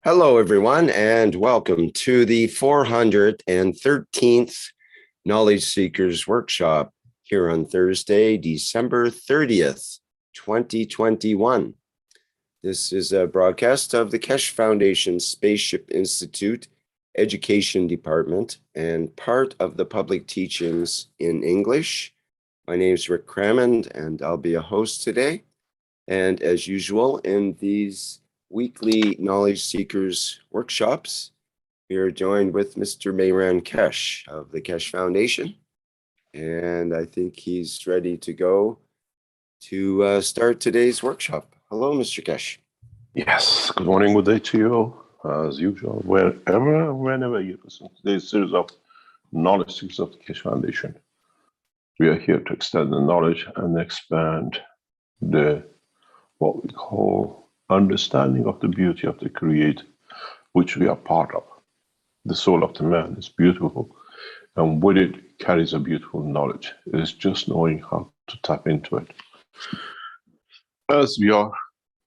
Hello, everyone, and welcome to the 413th Knowledge Seekers Workshop here on Thursday, December 30th, 2021. This is a broadcast of the Keshe Foundation Spaceship Institute Education Department and part of the public teachings in English. My name is Rick Crammond, and I'll be a host today. And as usual, in these weekly Knowledge Seekers workshops, we are joined with Mr. Mehran Keshe of the Keshe Foundation. And I think he's ready to go to start today's workshop. Hello, Mr. Keshe. Yes, good morning, good day to you. As usual, whenever you listen to today's series of Knowledge Seekers of the Keshe Foundation, we are here to extend the knowledge and expand what we call understanding of the beauty of the Creator, which we are part of. The soul of the man is beautiful, and with it carries a beautiful knowledge. It is just knowing how to tap into it. As we are,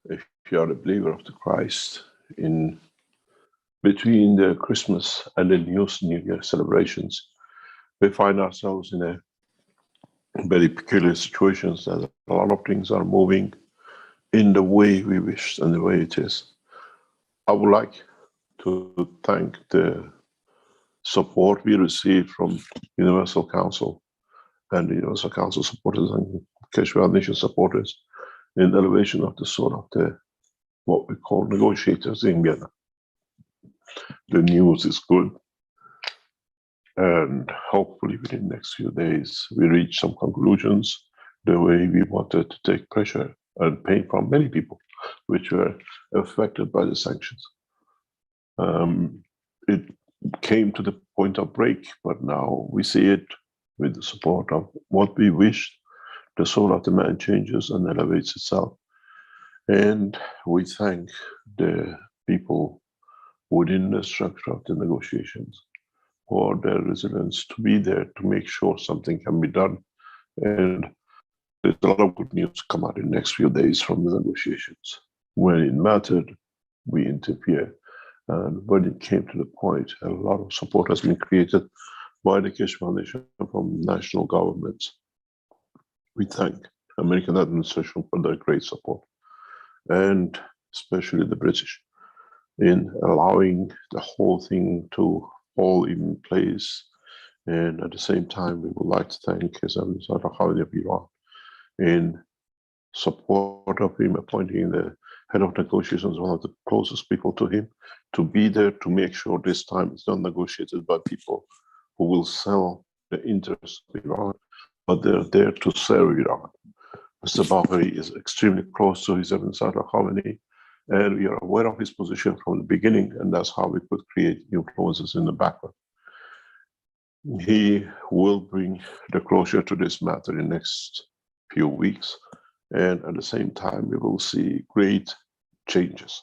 if you are a believer of the Christ, in between the Christmas and the New Year celebrations, we find ourselves in a very peculiar situations that a lot of things are moving in the way we wish and the way it is. I would like to thank the support we received from Universal Council and the Universal Council supporters and Keshe Foundation supporters in the elevation of the soul of the what we call negotiators in Vienna. The news is good, and hopefully within the next few days we reach some conclusions the way we wanted to take pressure and pain from many people which were affected by the sanctions. It came to the point of break, but now we see it with the support of what we wished. The soul of the man changes and elevates itself. And we thank the people within the structure of the negotiations for their resilience to be there to make sure something can be done. And there's a lot of good news to come out in the next few days from the negotiations. When it mattered, we interfere. And when it came to the point, a lot of support has been created by the Keshe Foundation from national governments. We thank the American administration for their great support, and especially the British, in allowing the whole thing to fall in place. And at the same time, we would like to thank His Eminence Ayatollah Khamenei of Iran in support of him appointing the head of negotiations, one of the closest people to him, to be there to make sure this time it's not negotiated by people who will sell the interests of Iran, but they're there to serve Iran. Mr. Bagheri is extremely close to His Eminence Ayatollah Khamenei, and we are aware of his position from the beginning, and that's how we could create influences in the background. He will bring the closure to this matter in the next few weeks, and at the same time, we will see great changes.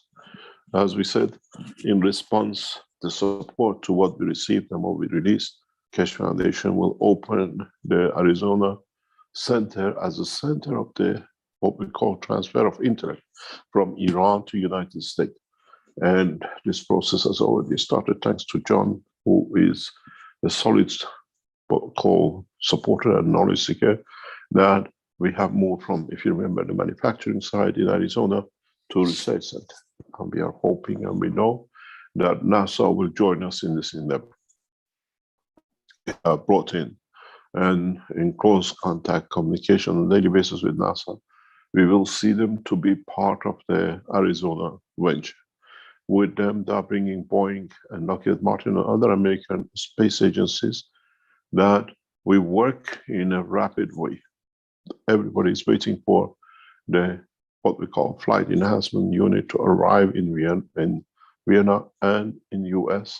As we said, in response, the support to what we received and what we released, Keshe Foundation will open the Arizona Center as a center of the what we call transfer of intellect from Iran to United States. And this process has already started thanks to John, who is a solid supporter and knowledge seeker, that we have moved from, if you remember, the manufacturing side in Arizona to research center. And we are hoping and we know that NASA will join us in this endeavor. We have brought in and in close contact communication on a daily basis with NASA. We will see them to be part of the Arizona venture. With them, they're bringing Boeing and Lockheed Martin and other American space agencies that we work in a rapid way. Everybody is waiting for what we call flight enhancement unit to arrive in Vienna and in US.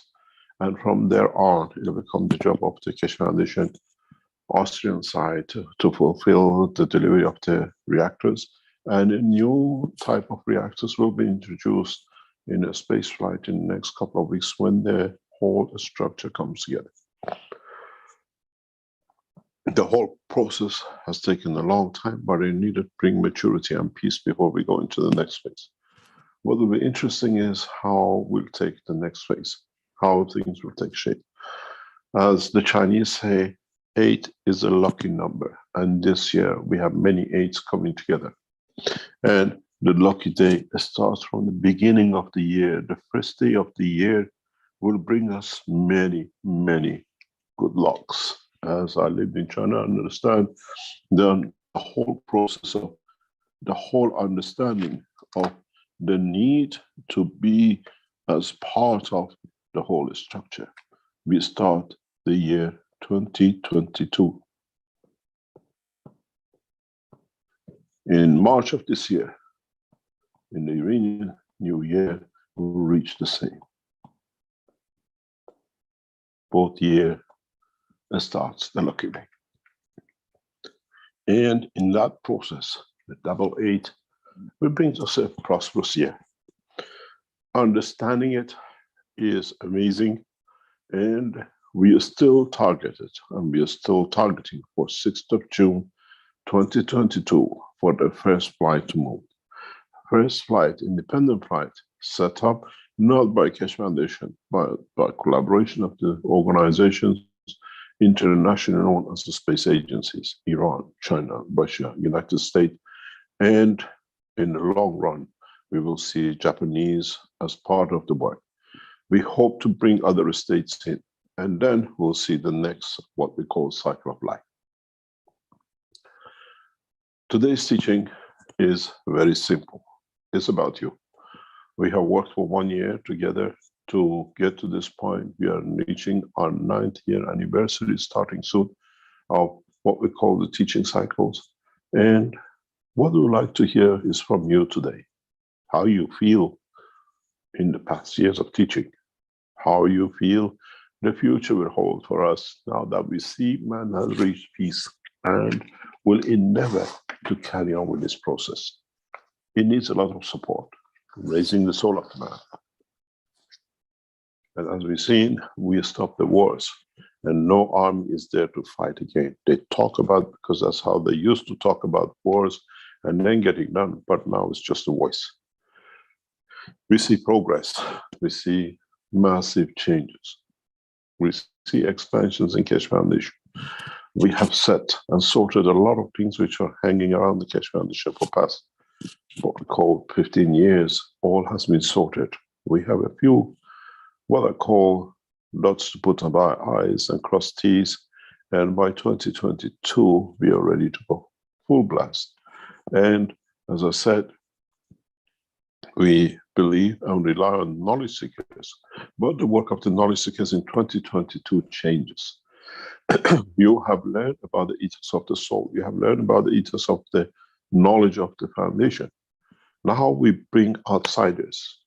And from there on, it'll become the job of the Keshe Foundation Austrian side to fulfill the delivery of the reactors. And a new type of reactors will be introduced in a space flight in the next couple of weeks when the whole structure comes together. The whole process has taken a long time, but it needed to bring maturity and peace before we go into the next phase. what will be interesting is how we'll take the next phase, how things will take shape. As the Chinese say, 8 is a lucky number. And this year we have many 8s coming together. And the lucky day starts from the beginning of the year. The first day of the year will bring us many, many good lucks. As I lived in China, I understand the whole process of the whole understanding of the need to be as part of the whole structure. We start the year 2022. In March of this year, in the Iranian New Year, we will reach the same. Both year starts the lucky day. And in that process, the double 8 will bring us a prosperous year. Understanding it is amazing, and we are still targeted, and we are still targeting for 6th of June 2022 for the first flight to moon. First flight, independent flight, set up not by Keshe Foundation, but by collaboration of the organizations internationally known as the space agencies, Iran, China, Russia, United States, and in the long run, we will see Japanese as part of the work. We hope to bring other states in, and then we'll see the next, what we call cycle of life. Today's teaching is very simple. It's about you. We have worked for 1 year together to get to this point. We are reaching our 9th year anniversary starting soon of what we call the teaching cycles. And what we would like to hear is from you today. How you feel in the past years of teaching. How you feel the future will hold for us now that we see man has reached peace and will endeavor to carry on with this process. It needs a lot of support, raising the soul of man. And as we've seen, we stop the wars, and no army is there to fight again. They talk about, because that's how they used to talk about wars and then getting done, but now it's just a voice. We see progress, we see massive changes, we see expansions in Keshe Foundation. We have set and sorted a lot of things which are hanging around the Keshe Foundation for past, what we call 15 years, all has been sorted. We have a few, what I call dots to put on our I's and cross T's, and by 2022, we are ready to go full blast. And as I said, we believe and rely on knowledge seekers, but the work of the knowledge seekers in 2022 changes. You have learned about the ethos of the soul. You have learned about the ethos of the knowledge of the foundation. Now we bring outsiders,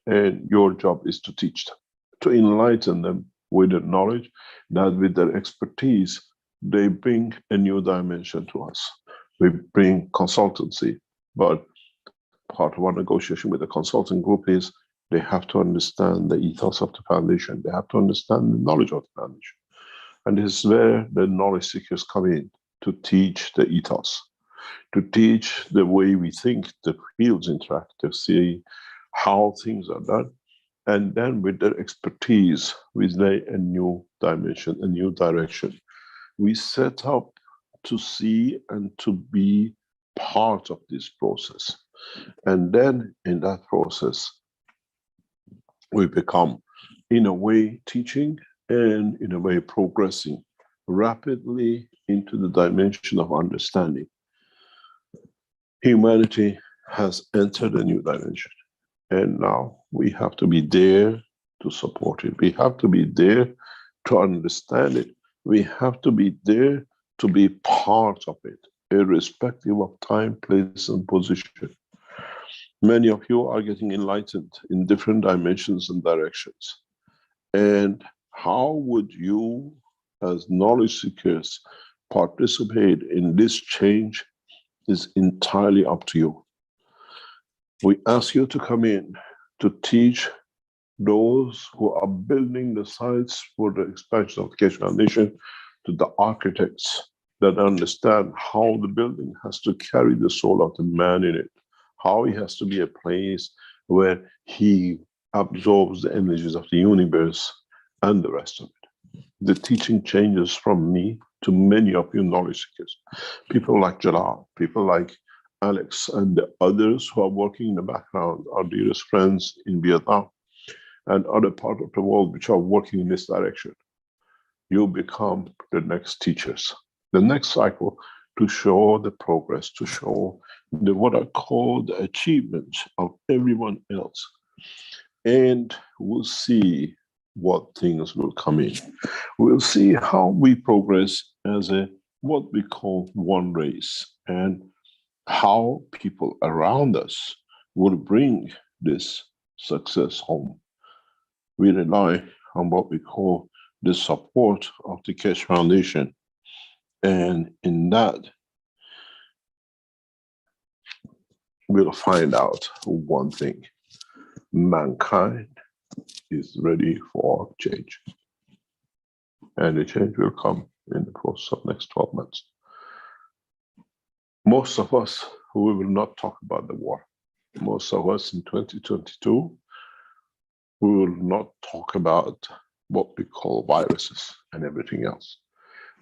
and your job is to teach them, to enlighten them with the knowledge that with their expertise, they bring a new dimension to us. We bring consultancy, but part of our negotiation with the consulting group is they have to understand the ethos of the foundation. They have to understand the knowledge of the foundation. And this is where the knowledge seekers come in to teach the ethos, to teach the way we think the fields interact, to see how things are done. And then with their expertise, we lay a new dimension, a new direction. We set up to see and to be part of this process. And then in that process, we become, in a way, teaching and in a way progressing rapidly into the dimension of understanding. Humanity has entered a new dimension, and now we have to be there to support it. We have to be there to understand it. We have to be there to be part of it, irrespective of time, place, and position. Many of you are getting enlightened in different dimensions and directions. And how would you, as knowledge seekers, participate in this change is entirely up to you. We ask you to come in to teach those who are building the sites for the expansion of the Keshe Foundation, to the architects that understand how the building has to carry the soul of the man in it, how it has to be a place where he absorbs the energies of the universe and the rest of it. The teaching changes from me to many of you knowledge seekers. People like Jalal, people like Alex, and the others who are working in the background, our dearest friends in Vietnam and other parts of the world which are working in this direction. You become the next teachers. The next cycle to show the progress, to show the what I call the achievements of everyone else. And we'll see what things will come in. We'll see how we progress as a what we call one race, and how people around us will bring this success home. We rely on what we call the support of the Keshe Foundation. And in that, we'll find out one thing. Mankind is ready for change. And the change will come in the course of next 12 months. Most of us, we will not talk about the war. Most of us in 2022, we will not talk about what we call viruses and everything else,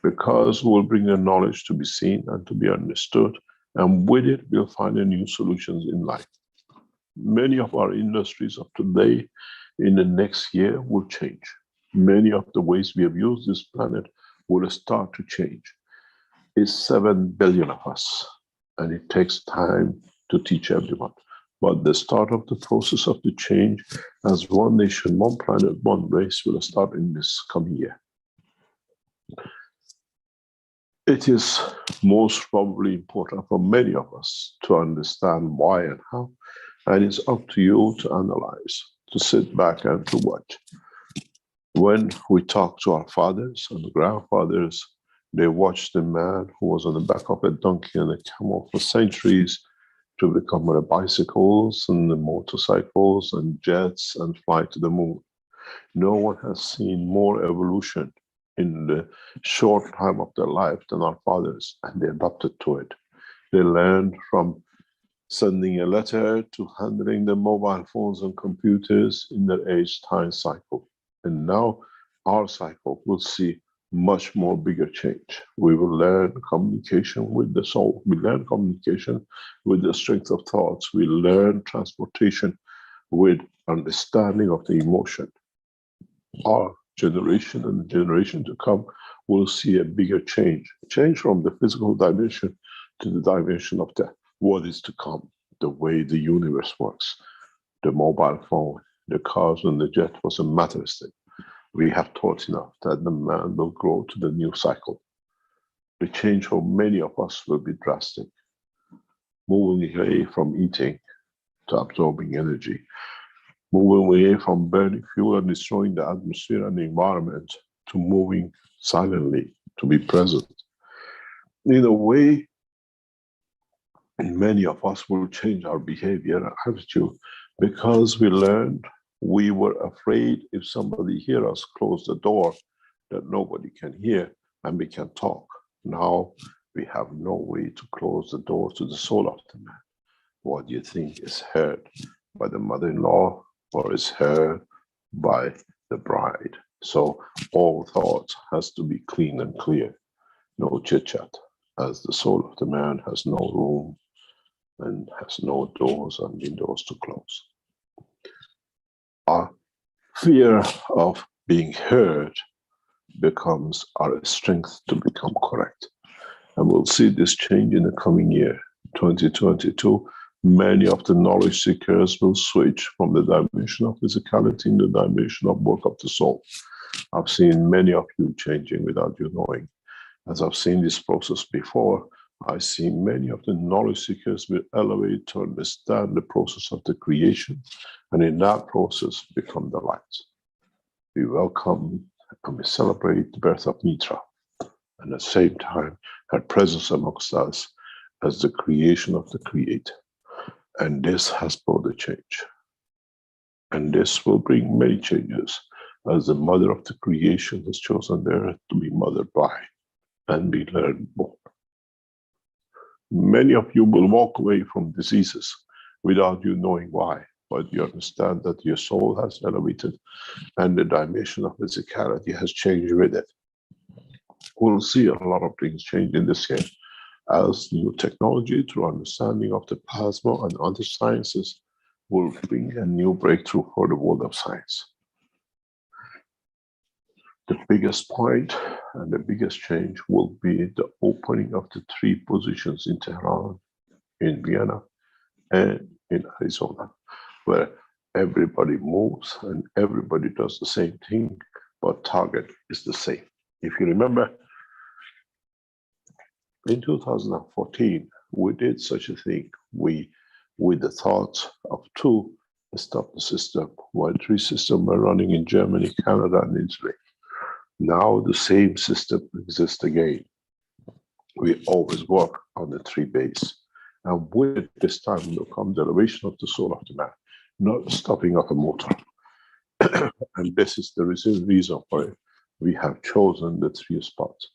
because we'll bring the knowledge to be seen and to be understood, and with it, we'll find a new solutions in life. Many of our industries of today, in the next year, will change. Many of the ways we have used this planet will start to change. It's 7 billion of us, and it takes time to teach everyone. But the start of the process of the change as one nation, one planet, one race will start in this coming year. It is most probably important for many of us to understand why and how, and it's up to you to analyze, to sit back and to watch. When we talk to our fathers and grandfathers, they watched the man who was on the back of a donkey and a camel for centuries to become the bicycles and the motorcycles and jets and fly to the moon. No one has seen more evolution in the short time of their life than our fathers, and they adapted to it. They learned from sending a letter to handling the mobile phones and computers in their age-time cycle. And now our cycle will see much more bigger change. We will learn communication with the soul. We learn communication with the strength of thoughts. We learn transportation with understanding of the emotion. Our generation and the generation to come will see a bigger change. Change from the physical dimension to the dimension of the what is to come, the way the universe works. The mobile phone, the cars and the jet was a materialistic. We have taught enough that the man will grow to the new cycle. The change for many of us will be drastic. Moving away from eating to absorbing energy. Moving away from burning fuel and destroying the atmosphere and the environment to moving silently, to be present. In a way, many of us will change our behavior and attitude because we learned. We were afraid if somebody hear us close the door that nobody can hear and we can talk. Now we have no way to close the door to the soul of the man. What do you think is heard by the mother-in-law or is heard by the bride? So all thoughts has to be clean and clear. No chit-chat, as the soul of the man has no room and has no doors and windows to close. Our fear of being heard becomes our strength to become correct. And we'll see this change in the coming year, 2022. Many of the knowledge seekers will switch from the dimension of physicality in the dimension of work of the soul. I've seen many of you changing without you knowing. As I've seen this process before, I see many of the knowledge seekers will elevate to understand the process of the creation, and in that process become the light. We welcome and we celebrate the birth of Mitra, and at the same time her presence amongst us as the creation of the Creator. And this has brought a change. And this will bring many changes, as the mother of the creation has chosen the earth to be mothered by, and we learn more. Many of you will walk away from diseases without you knowing why. but you understand that your soul has elevated and the dimension of physicality has changed with it. We'll see a lot of things change in this year as new technology through understanding of the plasma and other sciences will bring a new breakthrough for the world of science. The biggest point and the biggest change will be the opening of the 3 positions in Tehran, in Vienna, and in Arizona, where everybody moves and everybody does the same thing, but target is the same. If you remember, in 2014, we did such a thing. We, with the thought of 2, stop the system, while 3 systems were running in Germany, Canada, and Italy. Now the same system exists again. We always work on the 3 base. And with this time will come the elevation of the soul of the man, not the stopping of a motor. And this is the reason why we have chosen the 3 spots.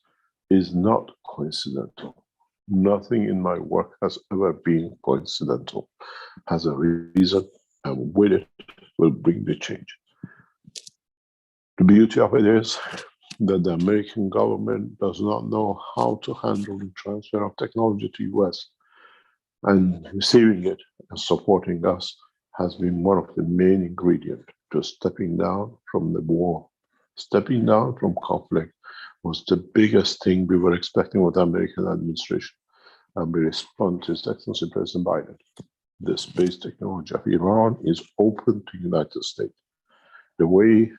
Is not coincidental. Nothing in my work has ever been coincidental. Has a reason, and with it will bring the change. The beauty of it is that the American government does not know how to handle the transfer of technology to US, and receiving it and supporting us has been one of the main ingredients to stepping down from the war. Stepping down from conflict was the biggest thing we were expecting with the American administration, and we respond to His Excellency President Biden. The space technology of Iran is open to the United States. The way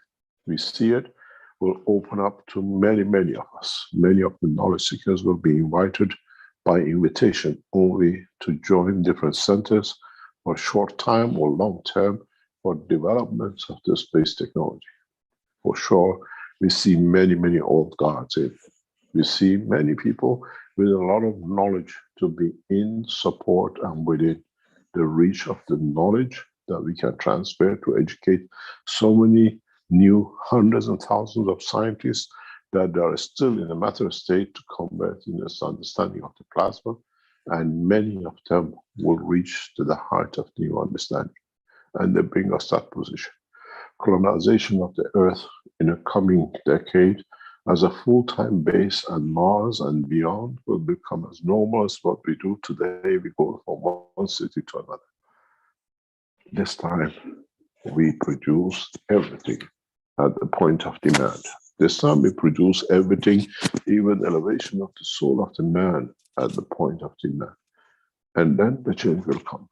we see it will open up to many, many of us. Many of the knowledge seekers will be invited by invitation only to join different centers for short time or long term for development of the space technology. For sure, we see many, many old guards in. We see many people with a lot of knowledge to be in support and within the reach of the knowledge that we can transfer to educate so many new hundreds and thousands of scientists that are still in a matter state to convert in this understanding of the plasma, and many of them will reach to the height of new understanding, and they bring us that position. Colonization of the Earth in a coming decade as a full-time base on Mars and beyond will become as normal as what we do today. We go from one city to another. This time, we produce everything at the point of demand. This time we produce everything, even elevation of the soul of the man at the point of demand. And then the change will come.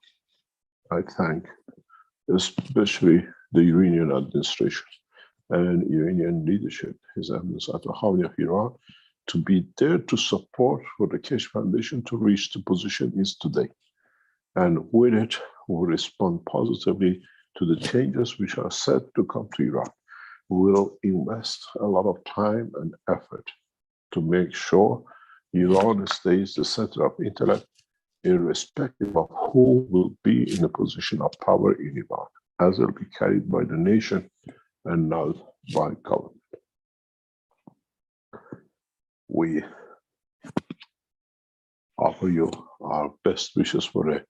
I thank especially the Iranian administration and Iranian leadership, His Eminence Ayatollah Khamenei of Iran, to be there to support for the Keshe Foundation to reach the position it is today. And with it, we'll respond positively to the changes which are set to come to Iran. We will invest a lot of time and effort to make sure Iran stays the center of intellect, irrespective of who will be in a position of power in Iran, as it will be carried by the nation and not by government. We offer you our best wishes for a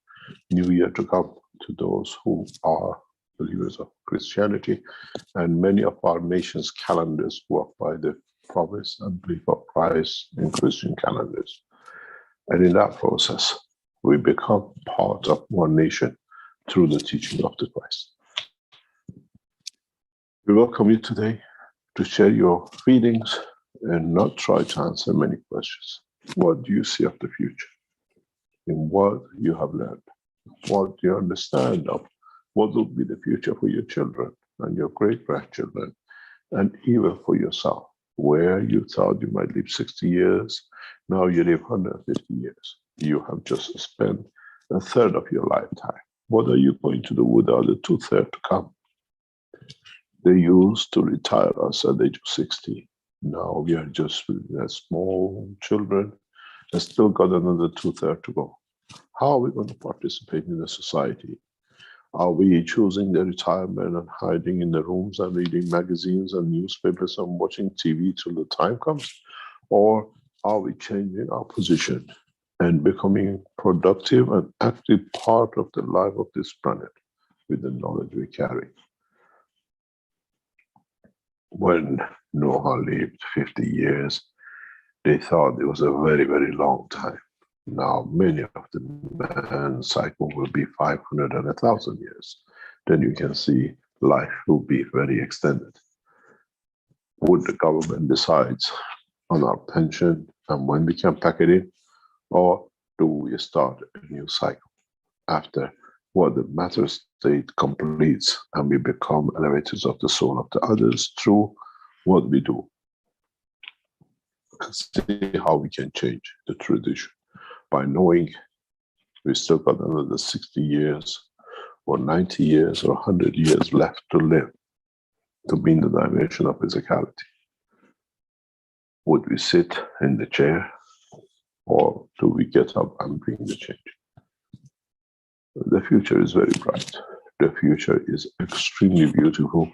new year to come to those who are believers of Christianity, and many of our nation's calendars work by the promise and belief of Christ in Christian calendars. And in that process, we become part of one nation through the teaching of the Christ. We welcome you today to share your feelings and not try to answer many questions. What do you see of the future? In what you have learned? What do you understand of what will be the future for your children and your great-grandchildren, and even for yourself? Where you thought you might live 60 years, now you live 150 years. You have just spent a third of your lifetime. What are you going to do with the other 2/3 to come? They used to retire us at the age of 60. Now we are just small children and still got another 2/3 to go. How are we going to participate in the society? Are we choosing the retirement and hiding in the rooms and reading magazines and newspapers and watching TV till the time comes? Or are we changing our position and becoming productive and active part of the life of this planet? with the knowledge we carry. When Noah lived 50 years, they thought it was a very, very long time. Now, many of the man's cycle will be 500 and 1,000 years. Then you can see life will be very extended. Would the government decide on our pension and when we can pack it in, or do we start a new cycle after what the matter state completes and we become elevators of the soul of the others through what we do? And see how we can change the tradition by knowing we still got another 60 years or 90 years or 100 years left to live to be in the dimension of physicality. Would we sit in the chair, or do we get up and bring the change? The future is very bright. The future is extremely beautiful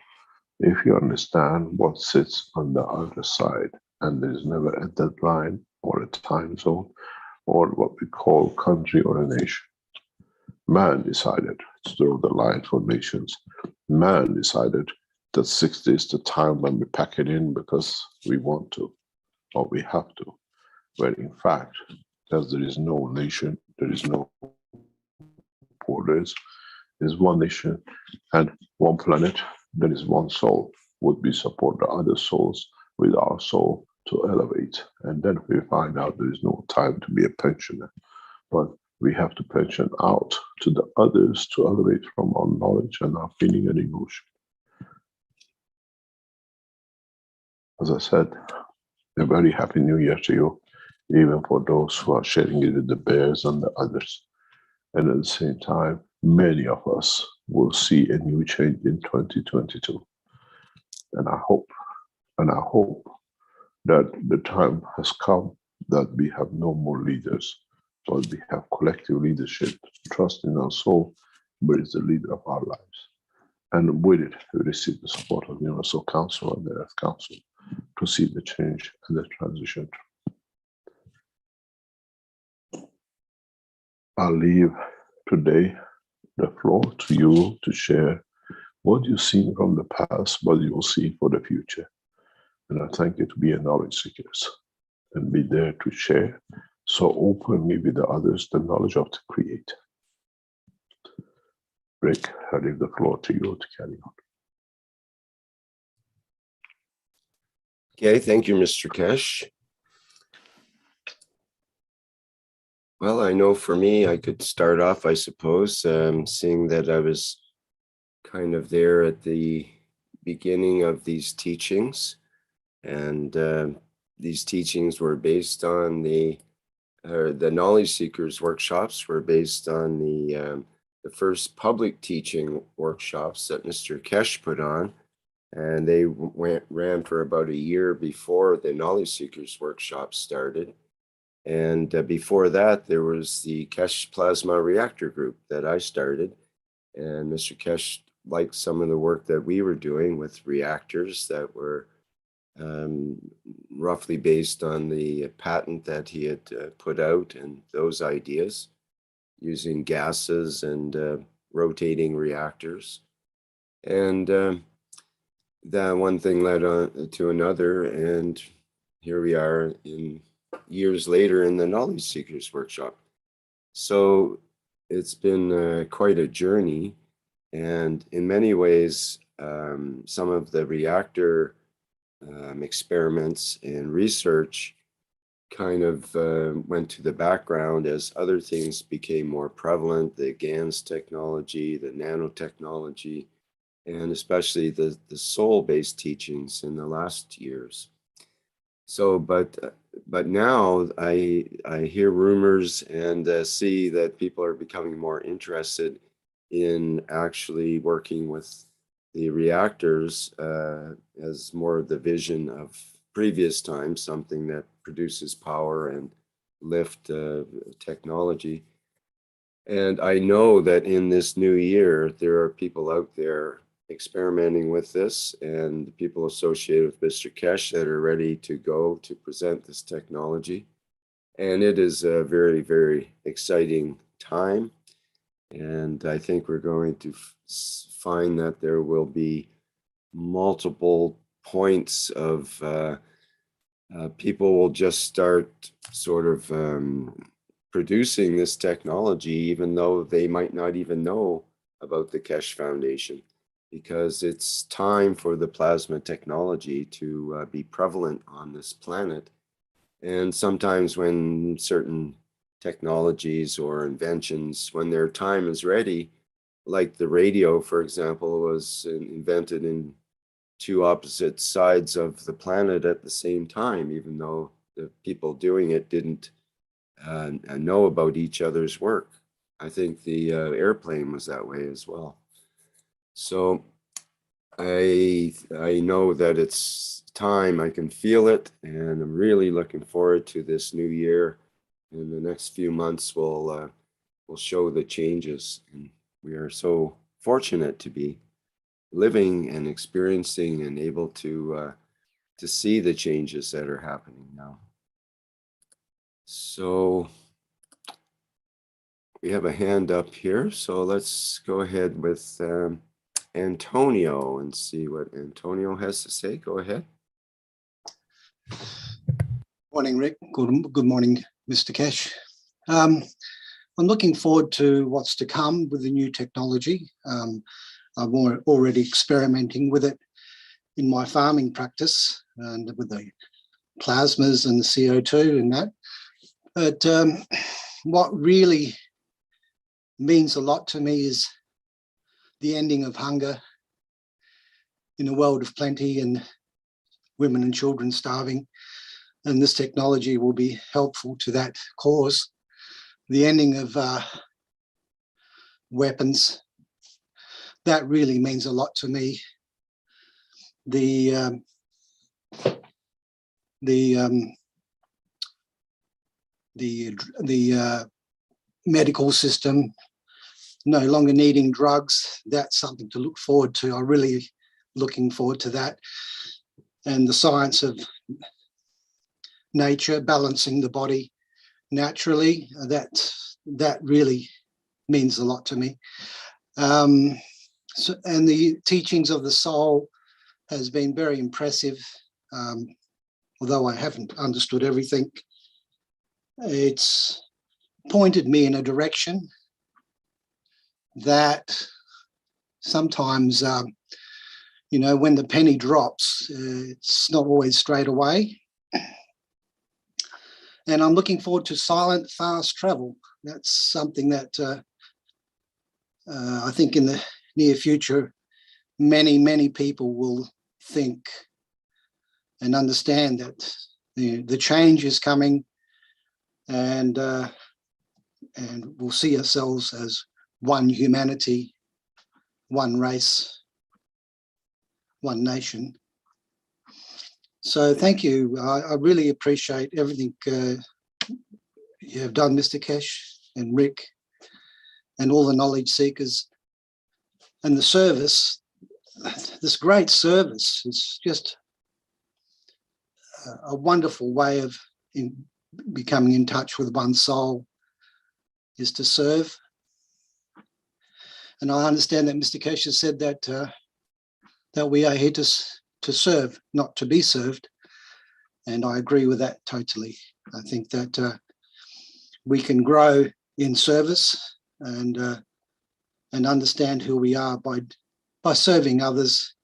if you understand what sits on the other side, and there is never a deadline or a time zone or what we call country or a nation. Man decided to draw the line for nations. Man decided that 60 is the time when we pack it in because we want to or we have to. Where in fact, as there is no nation, there is no borders, there's one nation and one planet, there is one soul. Would we support the other souls with our soul to elevate? And then we find out there is no time to be a pensioner, but we have to pension out to the others to elevate from our knowledge and our feeling and emotion. As I said, a very happy new year to you, even for those who are sharing it with the bears and the others. And at the same time, many of us will see a new change in 2022. And I hope that the time has come that we have no more leaders, but we have collective leadership, trust in our soul, but it's the leader of our lives. And with it, we receive the support of the Universal Council and the Earth Council to see the change and the transition. I'll leave today the floor to you to share what you've seen from the past, what you will see for the future. And I thank you to be a knowledge seekers and be there to share so openly with the others the knowledge of the Creator. Rick, I leave the floor to you to carry on. Okay, thank you, Mr. Kesh. Well, I know for me, I could start off, I suppose, seeing that I was kind of there at the beginning of these teachings. And these teachings were based on the Knowledge Seekers workshops were based on the first public teaching workshops that Mr. Kesh put on. And they ran for about a year before the Knowledge Seekers workshop started. And before that, there was the Kesh Plasma Reactor Group that I started. And Mr. Kesh liked some of the work that we were doing with reactors that were roughly based on the patent that he had put out and those ideas using gases and rotating reactors. And that one thing led on to another, and here we are in years later in the Knowledge Seekers workshop. So it's been quite a journey, and in many ways, some of the reactor experiments and research kind of went to the background as other things became more prevalent, the GANS technology, the nanotechnology, and especially the soul-based teachings in the last years. So, but now I hear rumors and see that people are becoming more interested in actually working with the reactors as more of the vision of previous times, something that produces power and lift technology. And I know that in this new year, there are people out there experimenting with this, and people associated with Mr. Kesh that are ready to go to present this technology. And it is a very, very exciting time. And I think we're going to find that there will be multiple points of people will just start sort of producing this technology, even though they might not even know about the Keshe Foundation, because it's time for the plasma technology to be prevalent on this planet. And sometimes when certain technologies or inventions, when their time is ready, like the radio, for example, was invented in two opposite sides of the planet at the same time, even though the people doing it didn't know about each other's work. I think the airplane was that way as well. So I know that it's time. I can feel it, and I'm really looking forward to this new year. In the next few months, will show the changes, and we are so fortunate to be living and experiencing and able to see the changes that are happening now. So we have a hand up here, so let's go ahead with Antonio and see what Antonio has to say. Go ahead. Morning, Rick. Good morning, Mr. Keshe. I'm looking forward to what's to come with the new technology. I'm already experimenting with it in my farming practice and with the plasmas and the CO2 and that. But what really means a lot to me is the ending of hunger in a world of plenty and women and children starving. And this technology will be helpful to that cause. The ending of weapons, that really means a lot to me. The medical system no longer needing drugs, that's something to look forward to. I'm really looking forward to that. And the science of nature, balancing the body naturally, that really means a lot to me. And the teachings of the soul has been very impressive. Although I haven't understood everything, it's pointed me in a direction that sometimes, when the penny drops, it's not always straight away. And I'm looking forward to silent, fast travel. That's something that I think in the near future, many, many people will think and understand that the change is coming, and we'll see ourselves as one humanity, one race, one nation. So thank you. I really appreciate everything you have done, Mr. Keshe and Rick, and all the knowledge seekers, and the service, this great service. It's just a wonderful way of becoming in touch with one's soul, is to serve. And I understand that Mr. Keshe has said that that we are here to serve, not to be served. And I agree with that totally. I think that we can grow in service and understand who we are by serving others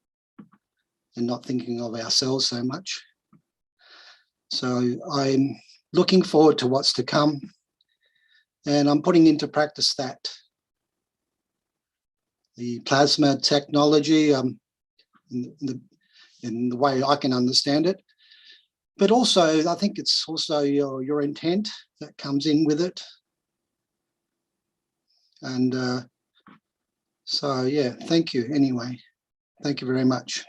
and not thinking of ourselves so much. So I'm looking forward to what's to come, and I'm putting into practice that. The plasma technology, in the way I can understand it, but also I think it's also your intent that comes in with it. And so, yeah, thank you anyway. Thank you very much.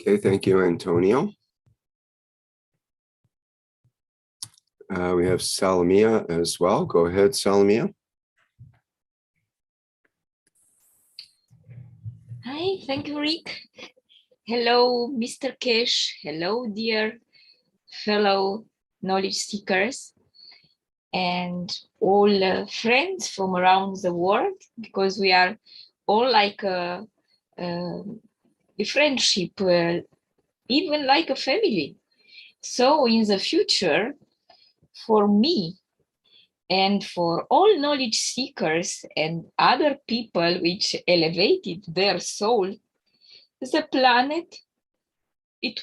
Okay, thank you, Antonio. We have Salamia as well. Go ahead, Salamia. Hi, Thank you, Rick. Hello, Mr. Kesh. Hello, dear fellow knowledge seekers and all friends from around the world, because we are all like a friendship, even like a family. So in the future, for me and for all knowledge seekers and other people which elevated their soul, the planet, it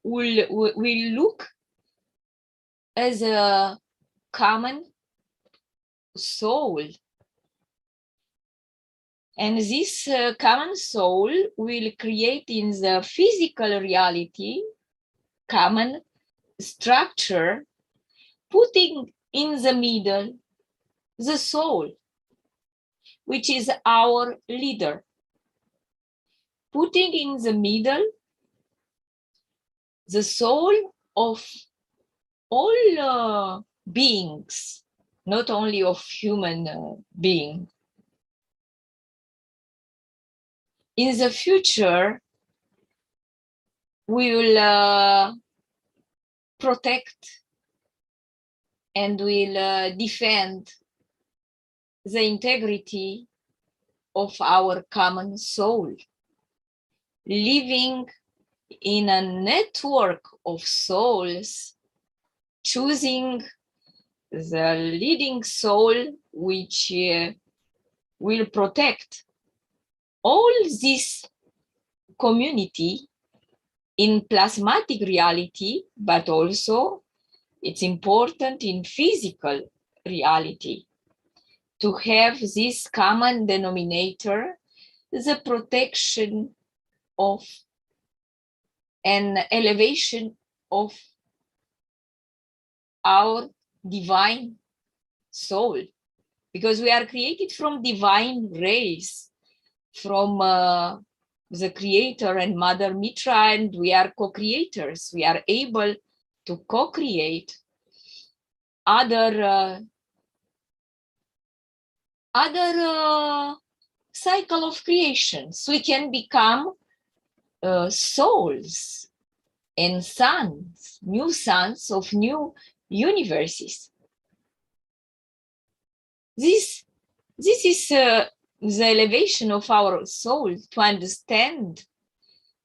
will look as a common soul. And this common soul will create in the physical reality common structure, putting in the middle the soul, which is our leader. Putting in the middle the soul of all beings, not only of human being. In the future, we will protect and will defend the integrity of our common soul, living in a network of souls, choosing the leading soul which will protect all this community in plasmatic reality, but also it's important in physical reality to have this common denominator, the protection of an elevation of our divine soul, because we are created from divine rays, from the creator and Mother Mitra, and we are co-creators. We are able to co-create other cycle of creations. We can become souls and sons of new universes. This is the elevation of our soul, to understand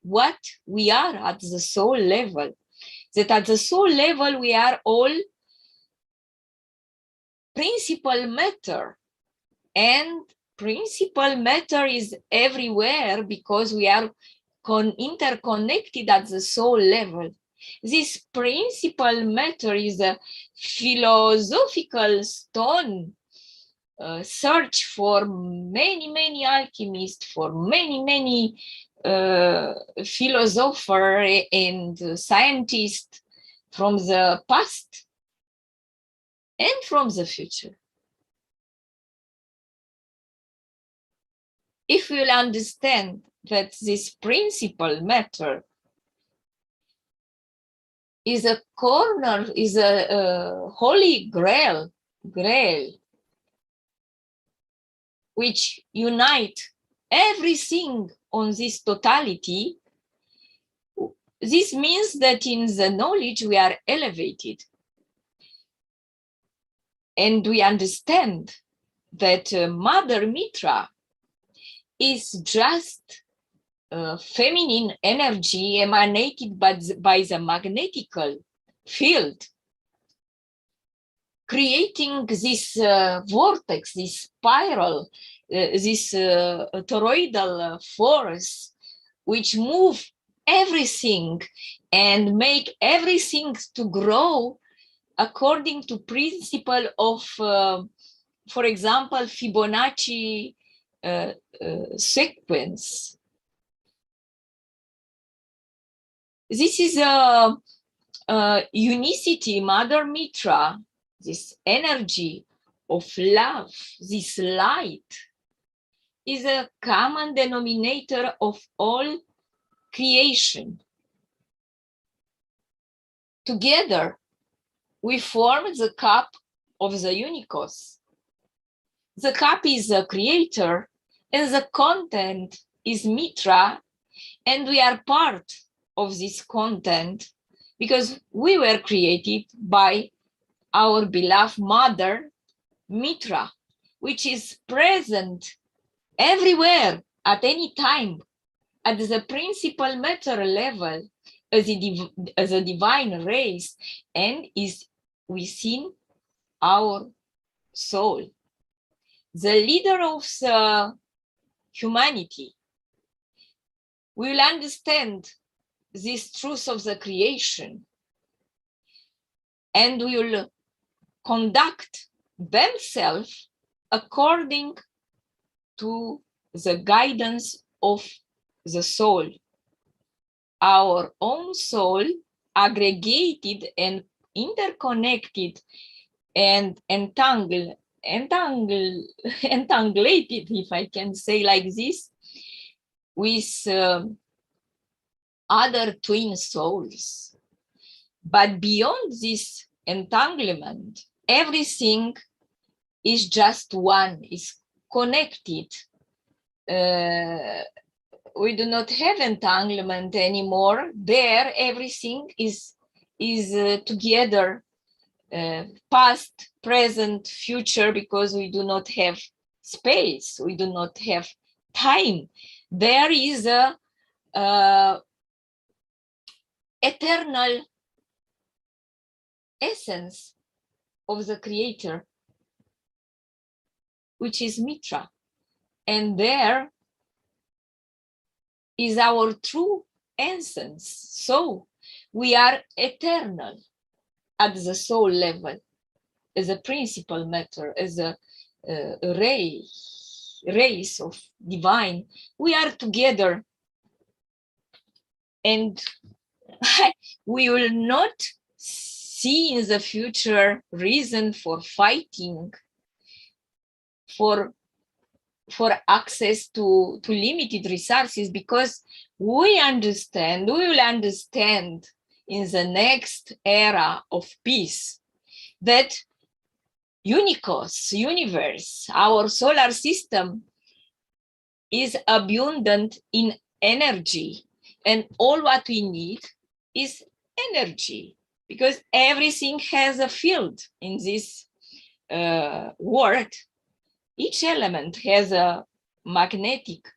what we are at the soul level. That at the soul level we are all principal matter, and principal matter is everywhere because we are interconnected at the soul level. This principal matter is a philosophical stone search for many alchemists, for many philosophers and scientists from the past and from the future. If we'll understand that this principal matter is a corner, is a holy grail, which unite everything on this totality, this means that in the knowledge we are elevated. And we understand that Mother Mitra is just feminine energy emanated by the magnetical field, creating this vortex, this spiral, this toroidal force, which move everything and make everything to grow according to principle of, for example, Fibonacci sequence. This is a unicity, Mother Mitra, this energy of love, this light, is a common denominator of all creation. Together, we form the cup of the Unicos. The cup is the creator, and the content is Mitra, and we are part of this content because we were created by our beloved mother, Mitra, which is present everywhere at any time at the principal matter level as a divine race, and is within our soul. The leader of the humanity will understand this truth of the creation and will conduct themselves according to the guidance of the soul. Our own soul, aggregated and interconnected and entanglated, if I can say like this, with other twin souls. But beyond this entanglement, everything is just one, is connected. We do not have entanglement anymore. There, everything is together, past, present, future, because we do not have space, we do not have time. There is a eternal essence of the creator, which is Mitra, and there is our true essence. So we are eternal at the soul level, as a principal matter, as a race of divine. We are together, and we will not see in the future reason for fighting for access to limited resources, because we will understand in the next era of peace that universe, our solar system, is abundant in energy, and all what we need is energy, because everything has a field in this world. Each element has a magnetic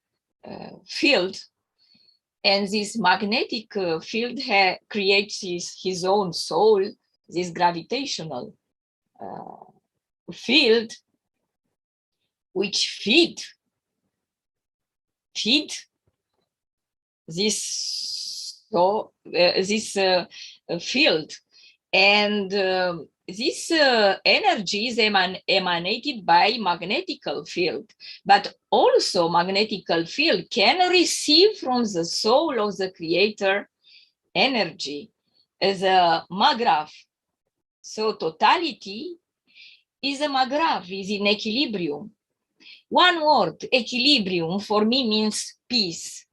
field, and this magnetic field creates his own soul, this gravitational field, which feed this field, and this energy is emanated by magnetical field, but also magnetical field can receive from the soul of the creator energy as a magrav. So totality is a magrav, is in equilibrium. One word, equilibrium, for me means peace,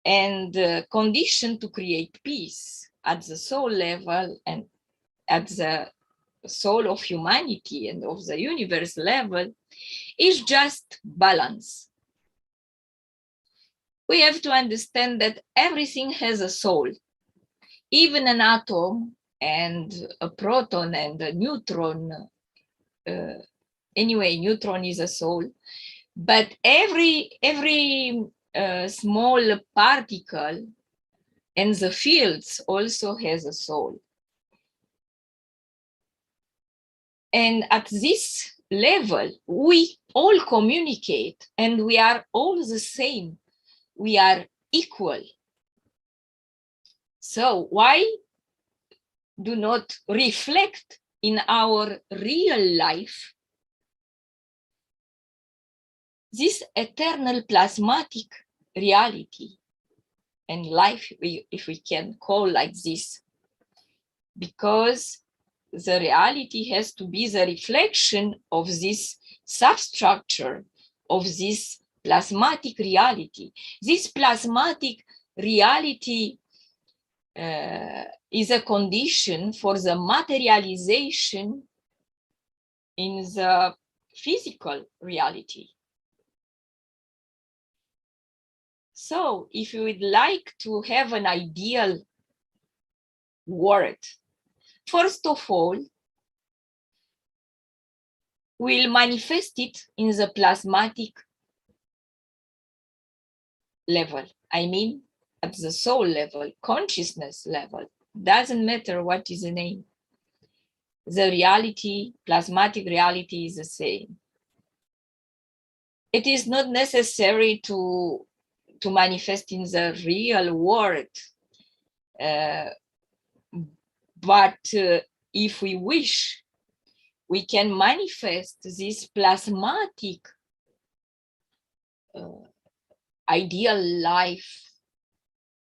and condition to create peace at the soul level and at the soul of humanity and of the universe level is just balance. We have to understand that everything has a soul, even an atom and a proton and a neutron. Anyway, neutron is a soul, but every small particle and the fields also has a soul. And at this level, we all communicate, and we are all the same. We are equal. So why do not reflect in our real life this eternal plasmatic reality and life, if we can call like this, because the reality has to be the reflection of this substructure, of this plasmatic reality. This plasmatic reality is a condition for the materialization in the physical reality. So if you would like to have an ideal world, first of all, we'll manifest it in the plasmatic level. I mean, at the soul level, consciousness level. Doesn't matter what is the name. The reality, plasmatic reality is the same. It is not necessary to manifest in the real world. But if we wish, we can manifest this plasmatic ideal life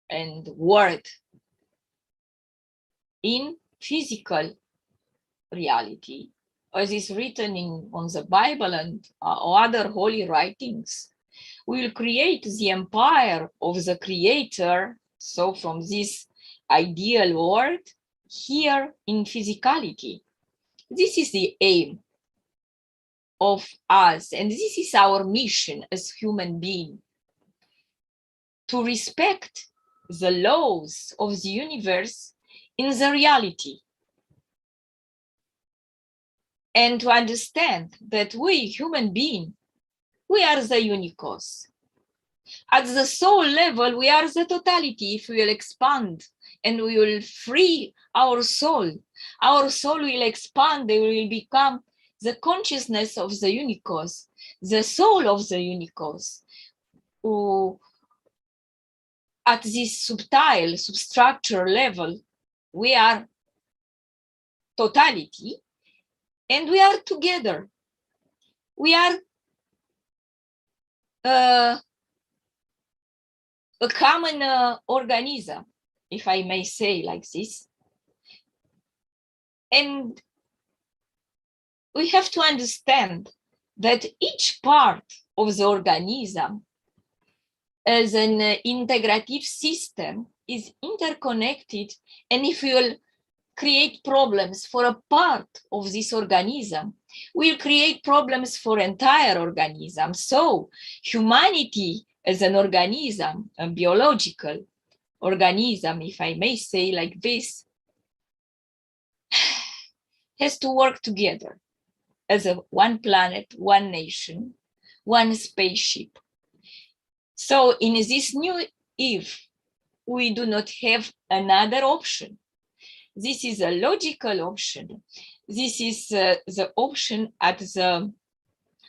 and world in physical reality, as is written on the Bible and other holy writings. We will create the empire of the Creator. So from this ideal world here in physicality. This is the aim of us, and this is our mission as human beings, to respect the laws of the universe in the reality, and to understand that we human beings, we are the unicos. At the soul level, we are the totality. If we will expand and we will free our soul will expand, they will become the consciousness of the unicos, the soul of the unicos, who at this subtle, substructure level, we are totality, and we are together. We are a common organism, if I may say like this. And we have to understand that each part of the organism as an integrative system is interconnected, and if we will create problems for a part of this organism, we'll create problems for entire organism. So humanity as an organism, a biological organism, if I may say like this, has to work together as a one planet, one nation, one spaceship. So in this new Eve, we do not have another option. This is a logical option. This is the option at the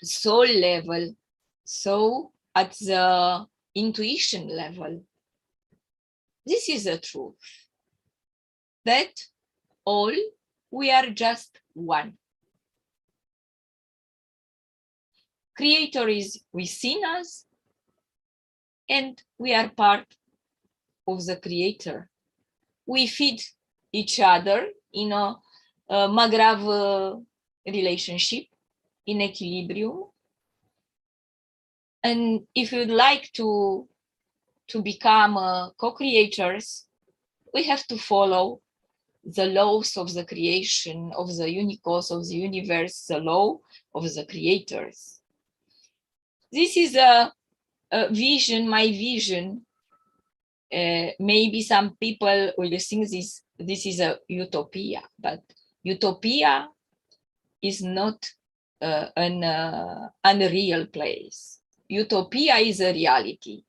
soul level, so at the intuition level. This is the truth, that all we are just one. Creator is within us, and we are part of the Creator. We feed each other in a Magrav relationship, in equilibrium. And if you'd like to become co-creators, we have to follow the laws of the creation, of the unicos of the universe, the law of the creators. This is a vision, my vision. Maybe some people will think this is a utopia, but utopia is not an unreal place. Utopia is a reality.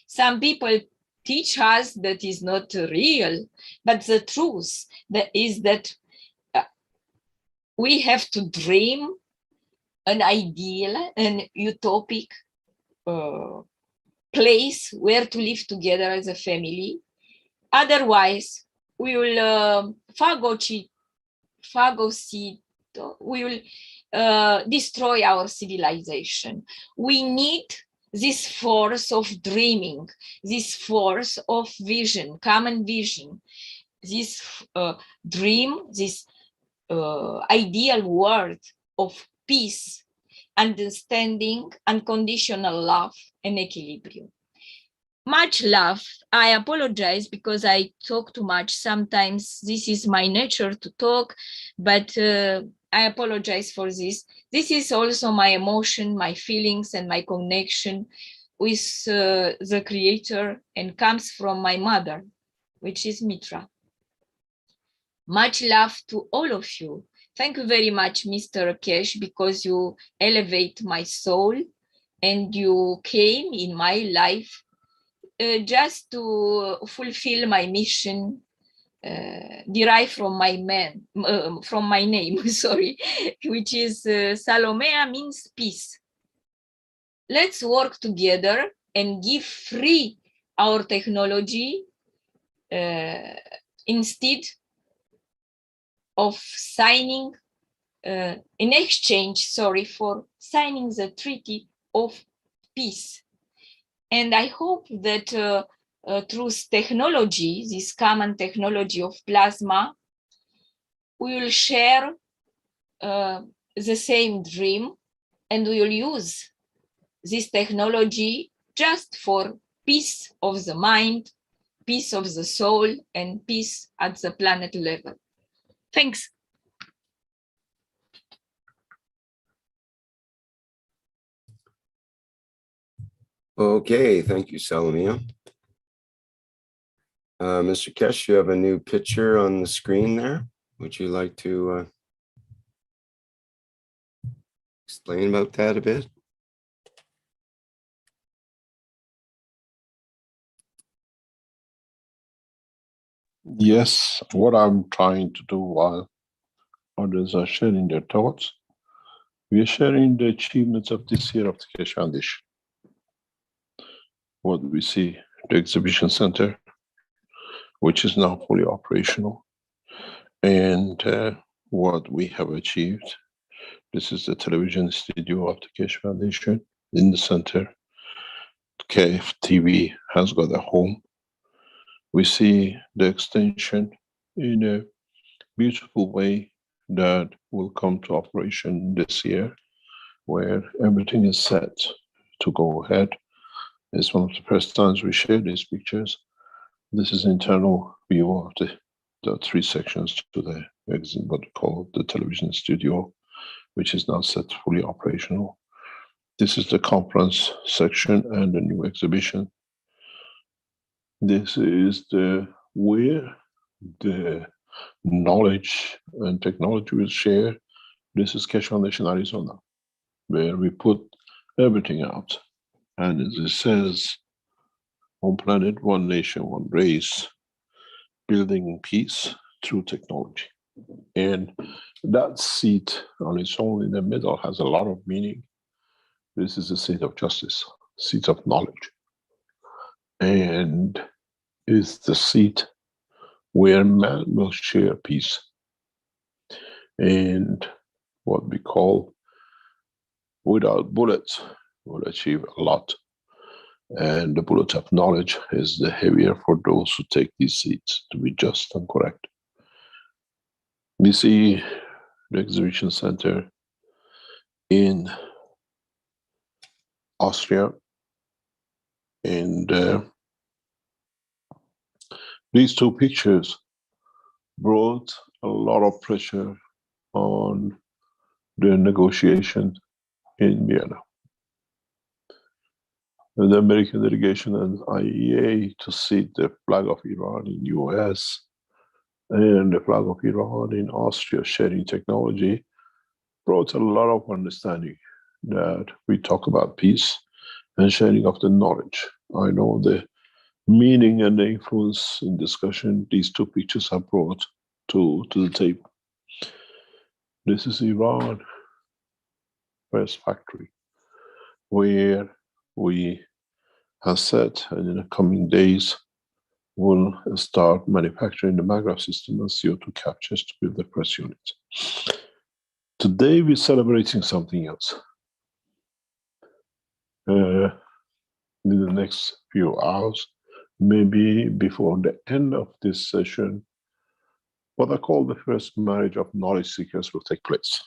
Some people teach us that is not real, but the truth is that we have to dream an ideal, an utopic place where to live together as a family. Otherwise, we will phagocyte, we will destroy our civilization. We need this force of dreaming, this force of vision, common vision, this dream, this ideal world of peace, understanding, unconditional love, and equilibrium. Much love. I apologize because I talk too much. Sometimes this is my nature to talk, but I apologize for this. This is also my emotion, my feelings, and my connection with the creator and comes from my mother, which is Mitra. Much love to all of you. Thank you very much, Mr. Kesh, because you elevate my soul and you came in my life just to fulfill my mission derived from my name, sorry, which is Salomea means peace. Let's work together and give free our technology instead of signing in exchange, sorry, for signing the Treaty of Peace. And I hope that through technology, this common technology of plasma, we will share the same dream, and we will use this technology just for peace of the mind, peace of the soul, and peace at the planet level. Thanks. Okay, thank you, Salomia. Mr. Kesh, you have a new picture on the screen there. Would you like to explain about that a bit? Yes, what I'm trying to do while others are sharing their thoughts, we are sharing the achievements of this year of the Keshe Foundation. What we see, the exhibition center, which is now fully operational, and what we have achieved. This is the television studio of the Keshe Foundation in the center. KFTV has got a home. We see the extension in a beautiful way that will come to operation this year, where everything is set to go ahead. It's one of the first times we share these pictures. This is internal view of the three sections to the what we call the television studio, which is now set fully operational. This is the conference section and the new exhibition. This is where the knowledge and technology will share. This is Keshe Foundation Arizona, where we put everything out. And as it says, one planet, one nation, one race, building peace through technology. And that seat on its own in the middle has a lot of meaning. This is a seat of justice, seat of knowledge, and is the seat where man will share peace. And what we call without bullets will achieve a lot. And the bullet of knowledge is the heavier for those who take these seats to be just and correct. We see the exhibition center in Austria, and these two pictures brought a lot of pressure on the negotiation in Vienna. And the American delegation and IEA to see the flag of Iran in US and the flag of Iran in Austria sharing technology brought a lot of understanding that we talk about peace and sharing of the knowledge. I know the meaning and the influence in discussion these two pictures have brought to the table. This is Iran first factory, where we have said, and in the coming days, will start manufacturing the Maglev system and CO2 captures to build the press unit. Today, we're celebrating something else. In the next few hours, maybe before the end of this session, what I call the first marriage of knowledge seekers will take place.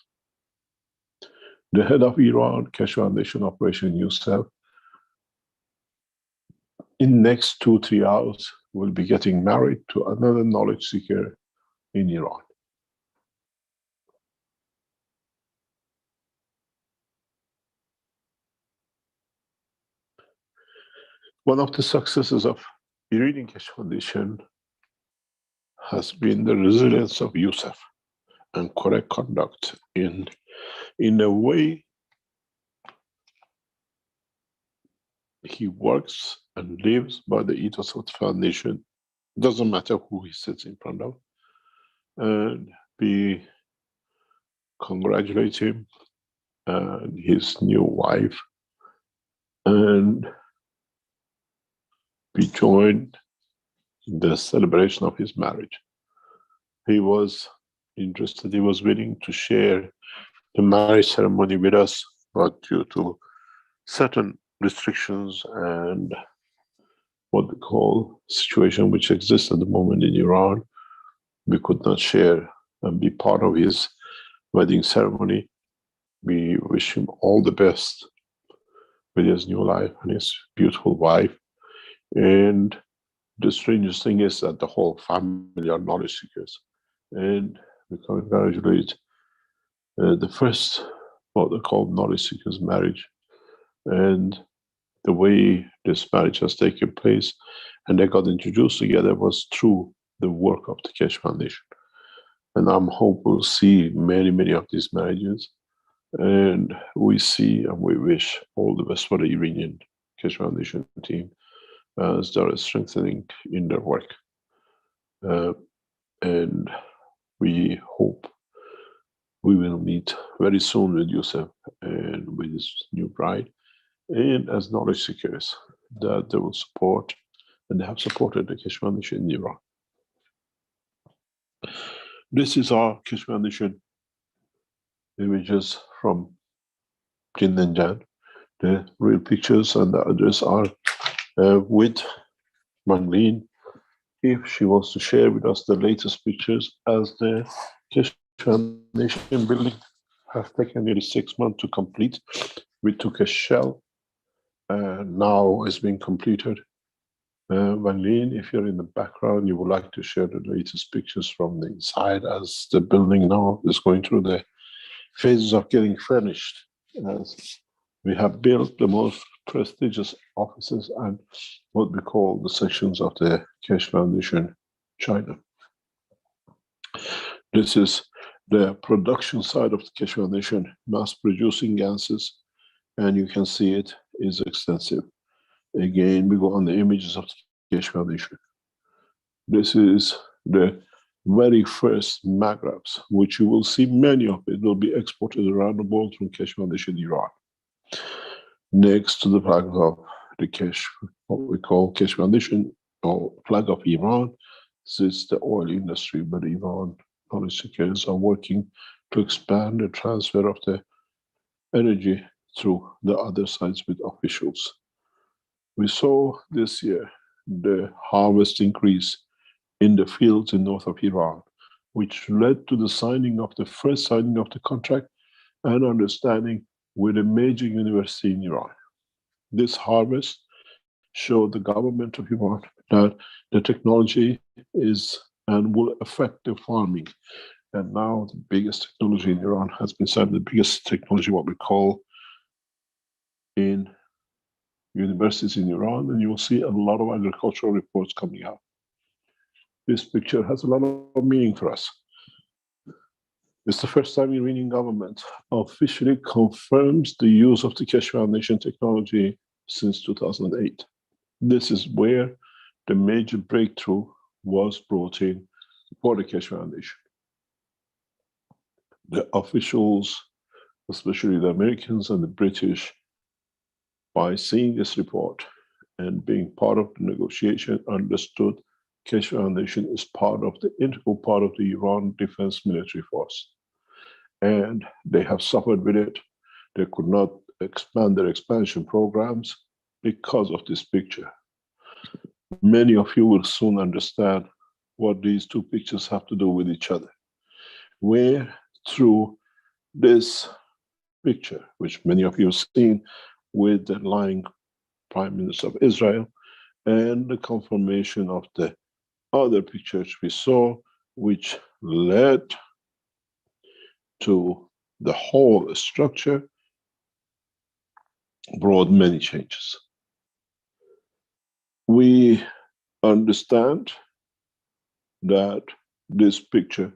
The head of Iran Keshe Foundation Operation USEF, in next 2-3 hours, will be getting married to another knowledge seeker in Iran. One of the successes of Iranian Keshe Foundation has been the resilience of Youssef and correct conduct in a way he works and lives by the ethos of the foundation. Doesn't matter who he sits in front of. And we congratulate him and his new wife. And we joined the celebration of his marriage. He was interested, he was willing to share the marriage ceremony with us, but due to certain restrictions and what we call situation which exists at the moment in Iran, we could not share and be part of his wedding ceremony. We wish him all the best with his new life and his beautiful wife. And the strangest thing is that the whole family are knowledge seekers. And we congratulate the first, what they call knowledge seekers marriage. And the way this marriage has taken place and they got introduced together was through the work of the Keshe Foundation. And I'm hoping we'll see many, many of these marriages. And we see and we wish all the best for the Iranian Keshe Foundation team as they are strengthening in their work. And we hope we will meet very soon with Youssef and with his new bride, and as knowledge seekers that they will support, and they have supported the Keshe Foundation in Iran. This is our Keshe Foundation images from Jin and Jan. The real pictures and the others are with Manglin, if she wants to share with us the latest pictures, as the Keshe Foundation building has taken nearly 6 months to complete. We took a shell and now it's being completed. Manglin, if you're in the background, you would like to share the latest pictures from the inside, as the building now is going through the phases of getting furnished. As we have built the most prestigious offices and what we call the sections of the Keshe Foundation China. This is the production side of the Keshe Foundation, mass producing ganses, and you can see it is extensive. Again, we go on the images of the Keshe Foundation. This is the very first magraphs, which you will see many of it will be exported around the world from Keshe Foundation Iran. Next to the flag of the Keshe, what we call Keshe Foundation, or flag of Iran, sits the oil industry, but Iran knowledge seekers are working to expand the transfer of the energy through the other sides with officials. We saw this year the harvest increase in the fields in north of Iran, which led to the signing of the first signing of the contract and understanding with a major university in Iran. This harvest showed the government of Iran that the technology is and will affect the farming. And now the biggest technology in Iran has been signed, the biggest technology, what we call in universities in Iran, and you will see a lot of agricultural reports coming out. This picture has a lot of meaning for us. It's the first time Iranian government officially confirms the use of the Keshe Foundation technology since 2008. This is where the major breakthrough was brought in for the Keshe Foundation. The officials, especially the Americans and the British, by seeing this report and being part of the negotiation, understood Keshe Foundation is part of the integral part of the Iran Defense Military Force. And they have suffered with it. They could not expand their expansion programs because of this picture. Many of you will soon understand what these two pictures have to do with each other. Where through this picture, which many of you have seen with the lying Prime Minister of Israel, and the confirmation of the other pictures we saw, which led to the whole structure, brought many changes. we understand that this picture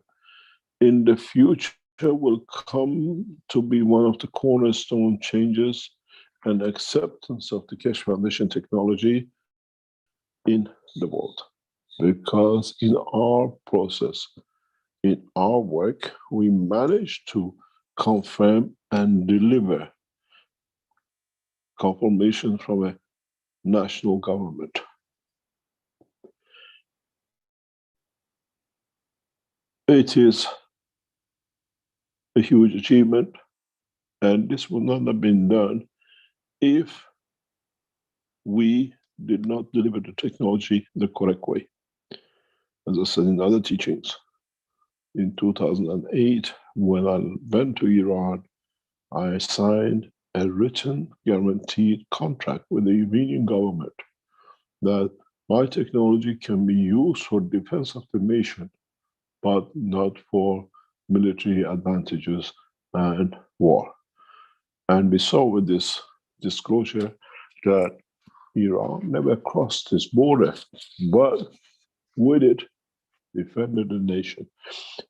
in the future will come to be one of the cornerstone changes and acceptance of the Keshe Foundation technology in the world. Because in our process, in our work, we managed to confirm and deliver confirmation from a national government. It is a huge achievement, and this would not have been done if we did not deliver the technology the correct way. As I said in other teachings, in 2008, when I went to Iran, I signed a written guaranteed contract with the Iranian government that my technology can be used for defense of the nation, but not for military advantages and war. And we saw with this disclosure that Iran never crossed this border, but with it, defended the nation.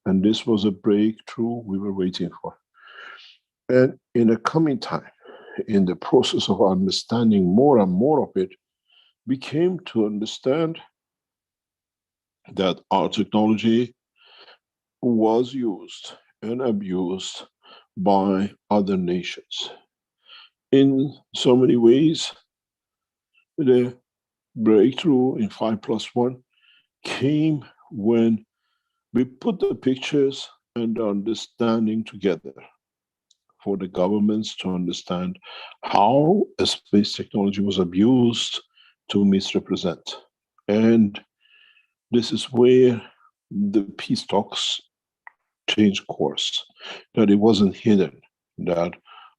And this was a breakthrough we were waiting for. And in the coming time, in the process of understanding more and more of it, we came to understand that our technology was used and abused by other nations. In so many ways, the breakthrough in 5+1 came when we put the pictures and the understanding together for the governments to understand how a space technology was abused to misrepresent. And this is where the peace talks changed course, that it wasn't hidden, that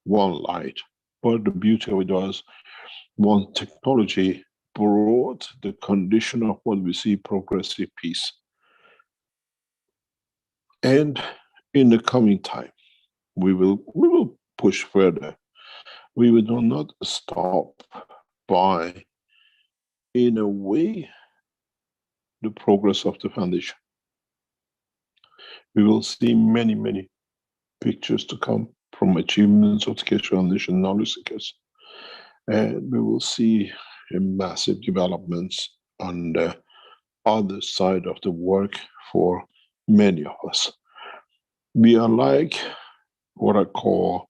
one light. But the beauty of it was one technology brought the condition of what we see progressive peace. And in the coming time, we will push further. We will not stop by, in a way, the progress of the foundation. We will see many, many pictures to come from achievements of the Keshe Foundation knowledge seekers. And we will see a massive developments on the other side of the work for many of us. We are like what I call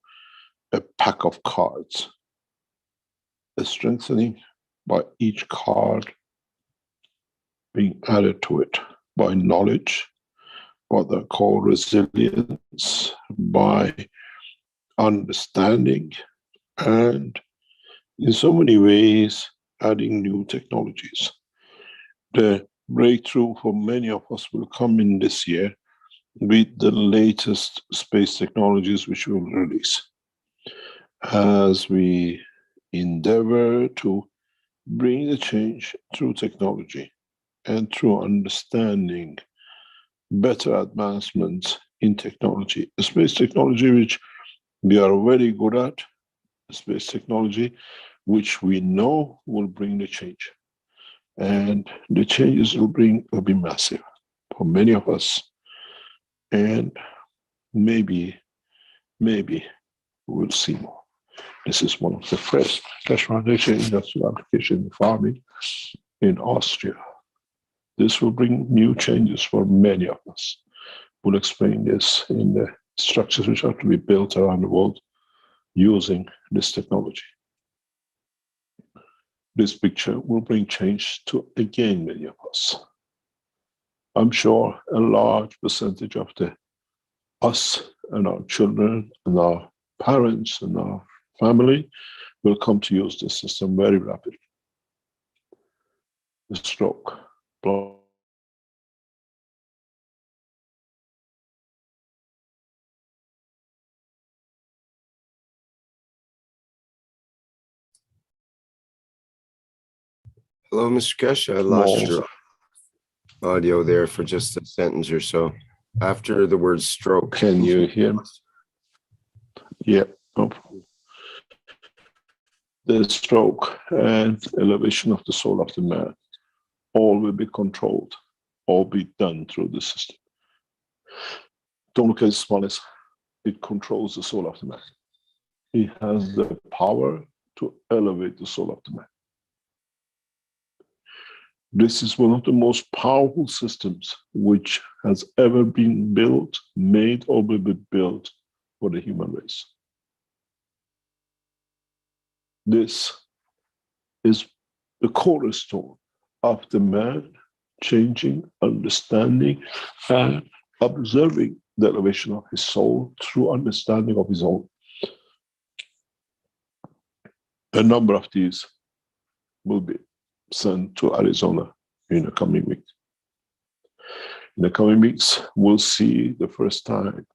a pack of cards, a strengthening by each card being added to it by knowledge, what I call resilience, by understanding, and in so many ways adding new technologies. The breakthrough for many of us will come in this year with the latest space technologies which we will release, as we endeavor to bring the change through technology and through understanding better advancements in technology. Space technology, which we are very good at, space technology, which we know will bring the change. And the changes will be massive for many of us. And maybe we'll see more. This is one of the first Keshe Foundation industrial application in farming in Austria. This will bring new changes for many of us. We'll explain this in the structures which have to be built around the world using this technology. This picture will bring change to, again, many of us. I'm sure a large percentage of us and our children and our parents and our family will come to use this system very rapidly. The stroke. Hello, Mr. Keshe. I lost your audio there for just a sentence or so. After the word stroke. Can you hear me? Yeah, no problem. the stroke and elevation of the soul of the man, all will be controlled, all be done through the system. Don't look at it smallest. It controls the soul of the man. He has the power to elevate the soul of the man. This is one of the most powerful systems which has ever been built, made, or will be built for the human race. This is the cornerstone of the man changing, understanding, and observing the elevation of his soul through understanding of his own. A number of these will be sent to Arizona in the coming week. In the coming weeks, we'll see the first time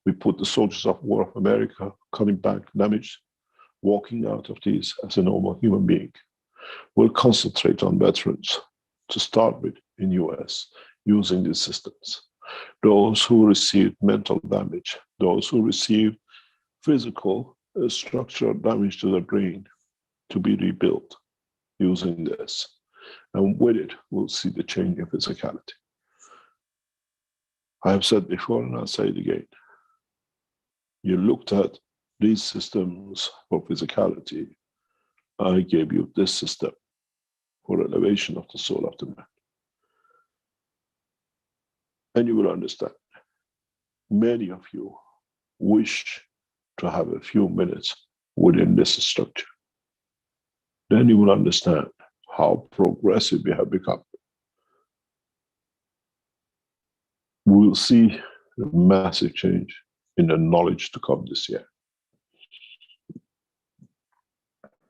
we put the soldiers of war of America coming back damaged, walking out of these as a normal human being. We'll concentrate on veterans to start with in US using these systems. Those who received mental damage, those who received physical structural damage to the brain to be rebuilt using this. And with it, we'll see the change in physicality. I have said before, and I'll say it again. You looked at these systems for physicality. I gave you this system for elevation of the soul of the man. And you will understand. Many of you wish to have a few minutes within this structure. Then you will understand how progressive we have become. We will see a massive change in the knowledge to come this year.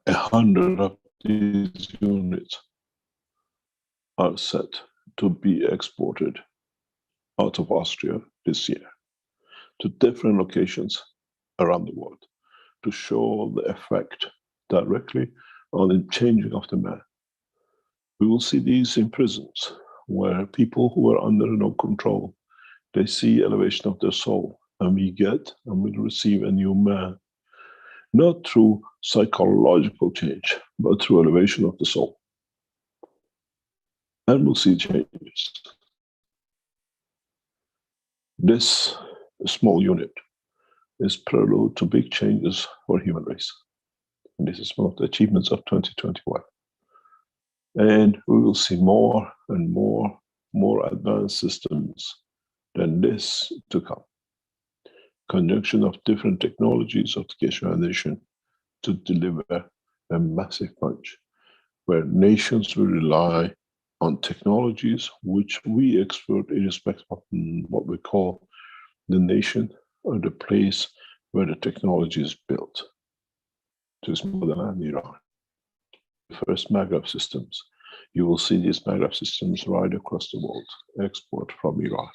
100 of these units are set to be exported out of Austria this year to different locations around the world to show the effect directly on the changing of the man. We will see these in prisons where people who are under no control, they see elevation of their soul, and we get and we receive a new man, not through psychological change, but through elevation of the soul. And we'll see changes. This small unit is prelude to big changes for human race. And this is one of the achievements of 2021. And we will see more and more advanced systems than this to come. Conjunction of different technologies of the Keshe Foundation to deliver a massive punch, where nations will rely on technologies which we export irrespective of what we call the nation or the place where the technology is built. This motherland, Iran. The first Maghreb systems. You will see these Maghreb systems right across the world, export from Iran.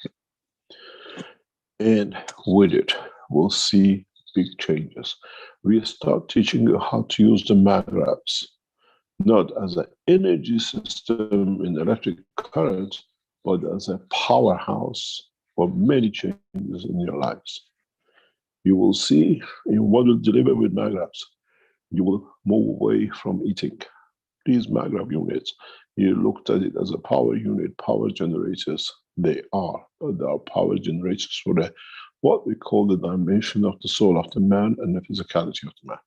And with it, we'll see big changes. We start teaching you how to use the Maghrebs, not as an energy system in electric current, but as a powerhouse for many changes in your lives. You will see in what will deliver with Maghrebs, you will move away from eating. These Maghreb units, you looked at it as a power unit, power generators. They are power generators for the what we call the dimension of the soul of the man and the physicality of the man.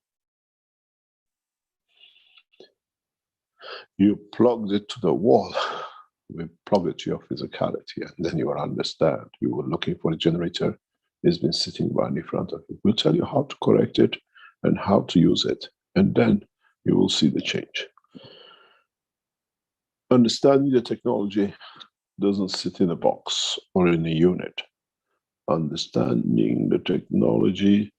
You plugged it to the wall. We plug it to your physicality, and then you will understand. You were looking for a generator. It's been sitting right in front of you. We'll tell you how to correct it and how to use it, and then you will see the change. Understanding the technology doesn't sit in a box or in a unit. Understanding the technology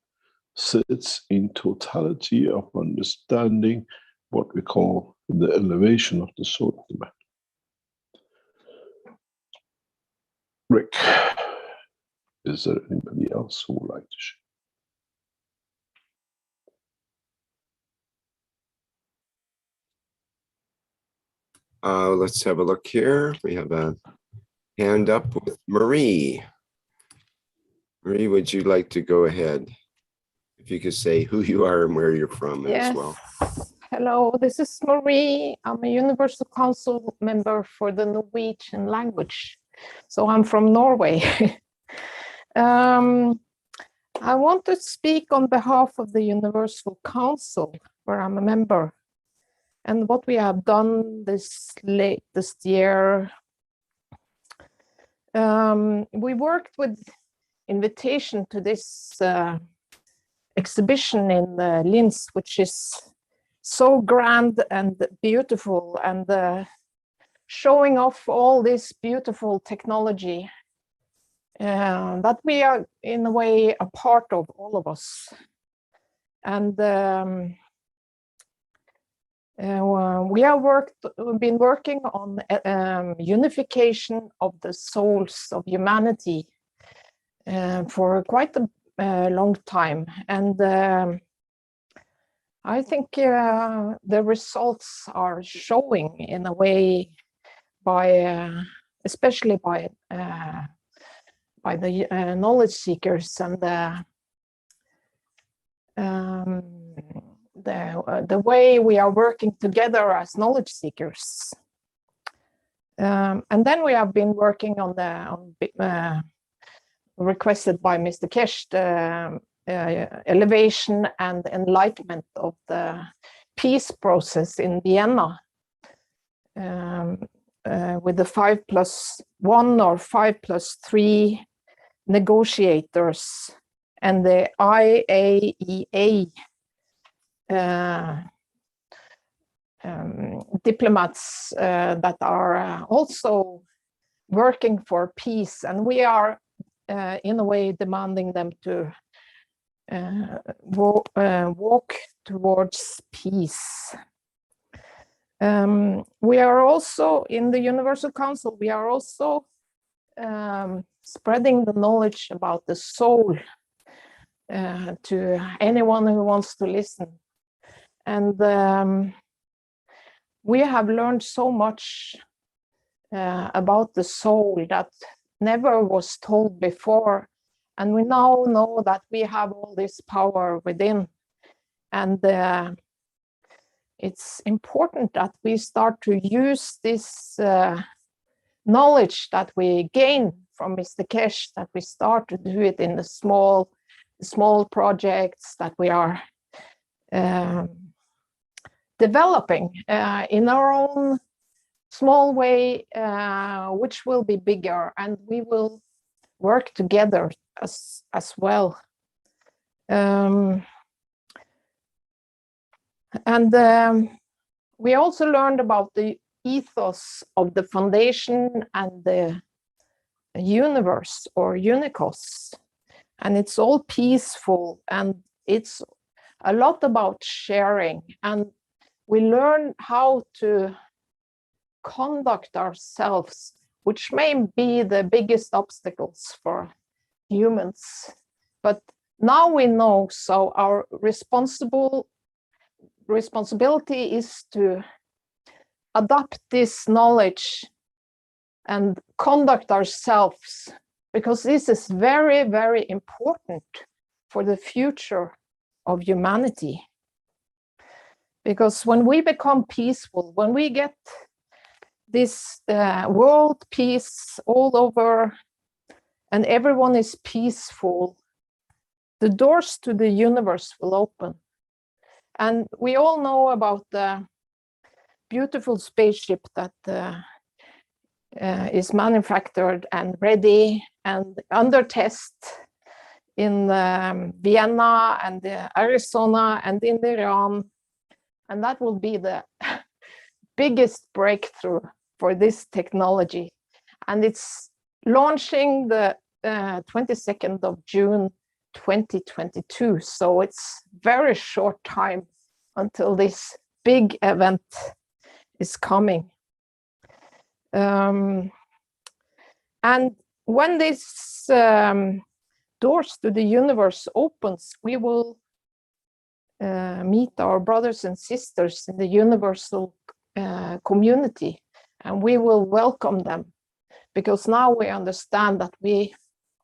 sits in totality of understanding what we call the elevation of the soul of the man. Rick, is there anybody else who would like to share? Let's have a look here. We have a hand up with Marie. Marie, would you like to go ahead? If you could say who you are and where you're from as well. Hello, this is Marie. I'm a Universal Council member for the Norwegian language. So I'm from Norway. I want to speak on behalf of the Universal Council, where I'm a member, and what we have done this latest year. We worked with invitation to this exhibition in Linz, which is so grand and beautiful, and showing off all this beautiful technology that we are in a way a part of, all of us. And we have been working on unification of the souls of humanity for quite a long time. And I think the results are showing in a way by, especially by the knowledge seekers and the way we are working together as knowledge seekers. And then we have been working on requested by Mr. Kesh, the elevation and enlightenment of the peace process in Vienna, with the 5+1 or 5+3 negotiators and the IAEA diplomats that are also working for peace, and we are in a way demanding them to walk towards peace. We are also in the Universal Council, we are also spreading the knowledge about the soul to anyone who wants to listen. And we have learned so much about the soul that never was told before. And we now know that we have all this power within. And it's important that we start to use this knowledge that we gain from Mr. Kesh, that we start to do it in the small projects that we are developing in our own small way, which will be bigger, and we will work together as well. We also learned about the ethos of the foundation and the universe, or Unicos, and it's all peaceful, and it's a lot about sharing, and we learn how to conduct ourselves, which may be the biggest obstacles for humans. But now we know, so our responsibility is to adopt this knowledge and conduct ourselves, because this is very, very important for the future of humanity. Because when we become peaceful, when we get this world peace all over, and everyone is peaceful, the doors to the universe will open. And we all know about the beautiful spaceship that is manufactured and ready and under test in Vienna and Arizona and in Iran. And that will be the biggest breakthrough for this technology. And it's launching the 22nd of June 2022. So it's very short time until this big event is coming. And when this doors to the universe opens, we will meet our brothers and sisters in the universal community, and we will welcome them, because now we understand that we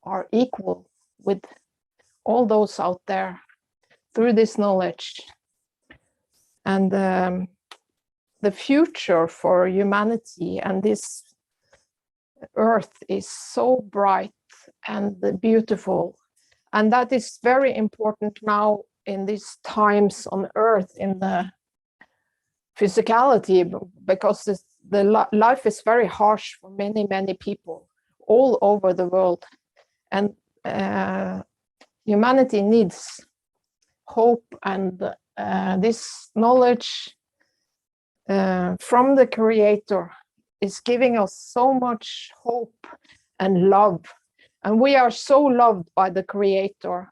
are equal with all those out there through this knowledge. And the future for humanity and this earth is so bright and beautiful. And that is very important now in these times on earth, in the physicality, because life is very harsh for many, many people all over the world. And humanity needs hope, and this knowledge from the Creator is giving us so much hope and love. And we are so loved by the Creator.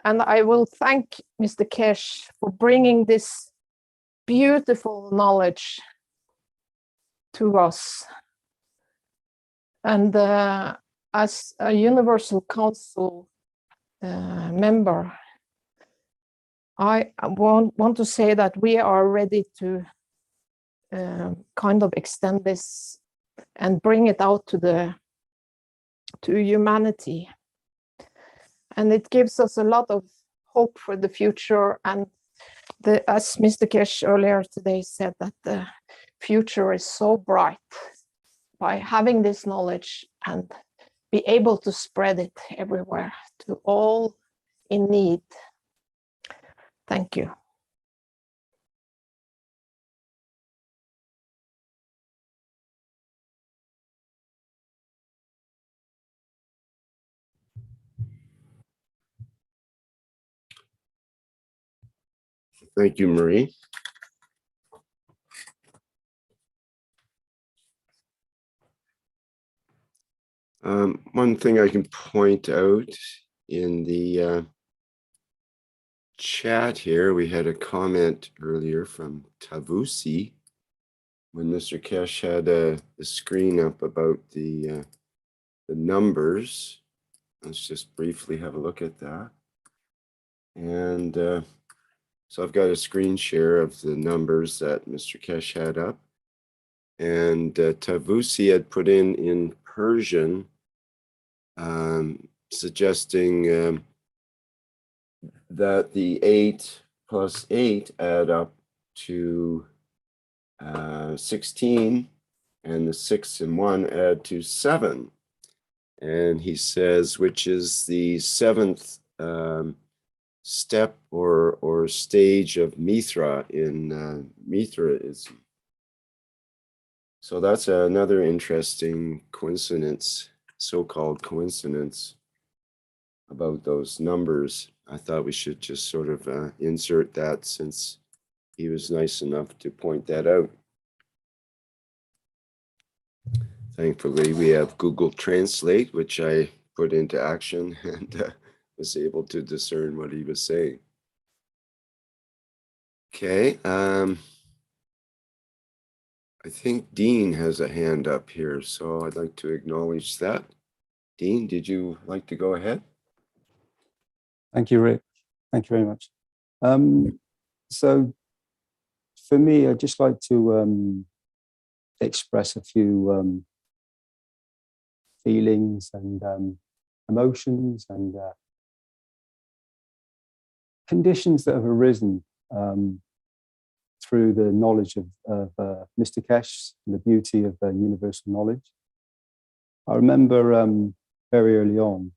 And I will thank Mr. Keshe for bringing this beautiful knowledge to us. And as a Universal Council member, I want to say that we are ready to kind of extend this and bring it out to humanity. And it gives us a lot of hope for the future. And as Mr. Keshe earlier today said, that the future is so bright by having this knowledge and be able to spread it everywhere to all in need. Thank you. Thank you, Marie. One thing I can point out in the chat here, we had a comment earlier from Tavusi when Mr. Keshe had the screen up about the numbers. Let's just briefly have a look at that. And so I've got a screen share of the numbers that Mr. Keshe had up. And Tavusi had put in Persian, suggesting that the 8 plus 8 add up to 16, and the 6 and 1 add to 7. And he says, which is the 7th step or stage of Mithra in Mithraism. So that's another interesting coincidence, so-called coincidence about those numbers. I thought we should just sort of insert that since he was nice enough to point that out. Thankfully, we have Google Translate, which I put into action and was able to discern what he was saying. Okay. I think Dean has a hand up here, so I'd like to acknowledge that. Dean, did you like to go ahead? Thank you, Rick. Thank you very much. So for me, I'd just like to express a few feelings and emotions and conditions that have arisen through the knowledge of Mr. Keshe and the beauty of universal knowledge. I remember very early on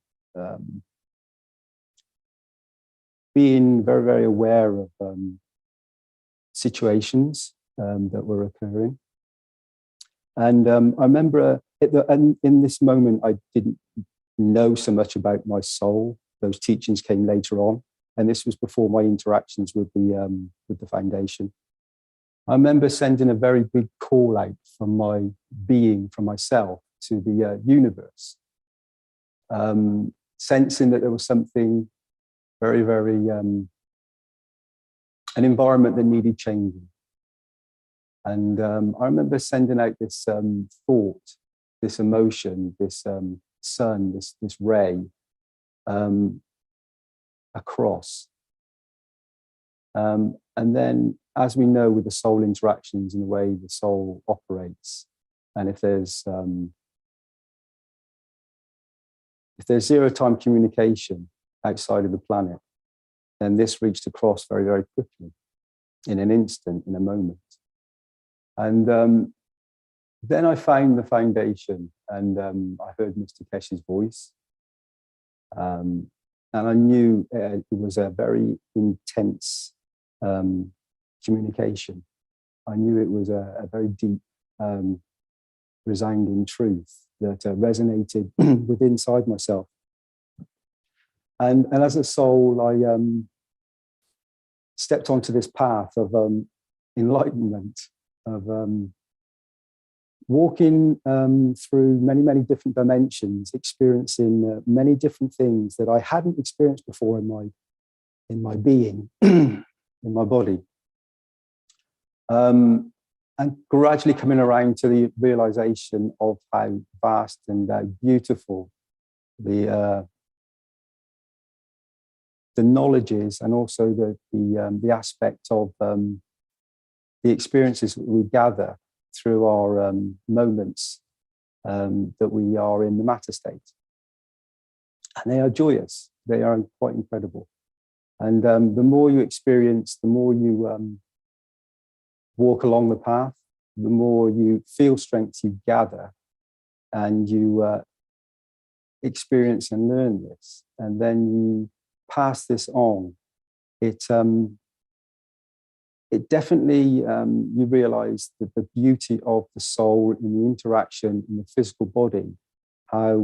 being very, very aware of situations that were occurring. And I remember in this moment, I didn't know so much about my soul. Those teachings came later on. And this was before my interactions with the foundation. I remember sending a very big call out from my being, from myself, to the universe, sensing that there was something very, very, an environment that needed changing. And I remember sending out this thought, this emotion, this sun, this ray across. And then, as we know with the soul interactions and the way the soul operates, and if there's zero-time communication outside of the planet, then this reached across very, very quickly. in an instant, in a moment. And then I found the foundation, and I heard Mr. Kesh's voice. And I knew it was a very intense communication. I knew it was a very deep, resounding truth that resonated with inside myself. And as a soul, I stepped onto this path of enlightenment, of walking through many, many different dimensions, experiencing many different things that I hadn't experienced before in my being, in my body. And gradually coming around to the realization of how vast and beautiful the knowledge is, and also the aspect of the experiences that we gather through our moments that we are in the matter state. And they are joyous, they are quite incredible. And the more you experience, the more you walk along the path, the more you feel strength you gather, and you experience and learn this, and then you pass this on. It definitely, you realize that the beauty of the soul in the interaction in the physical body, how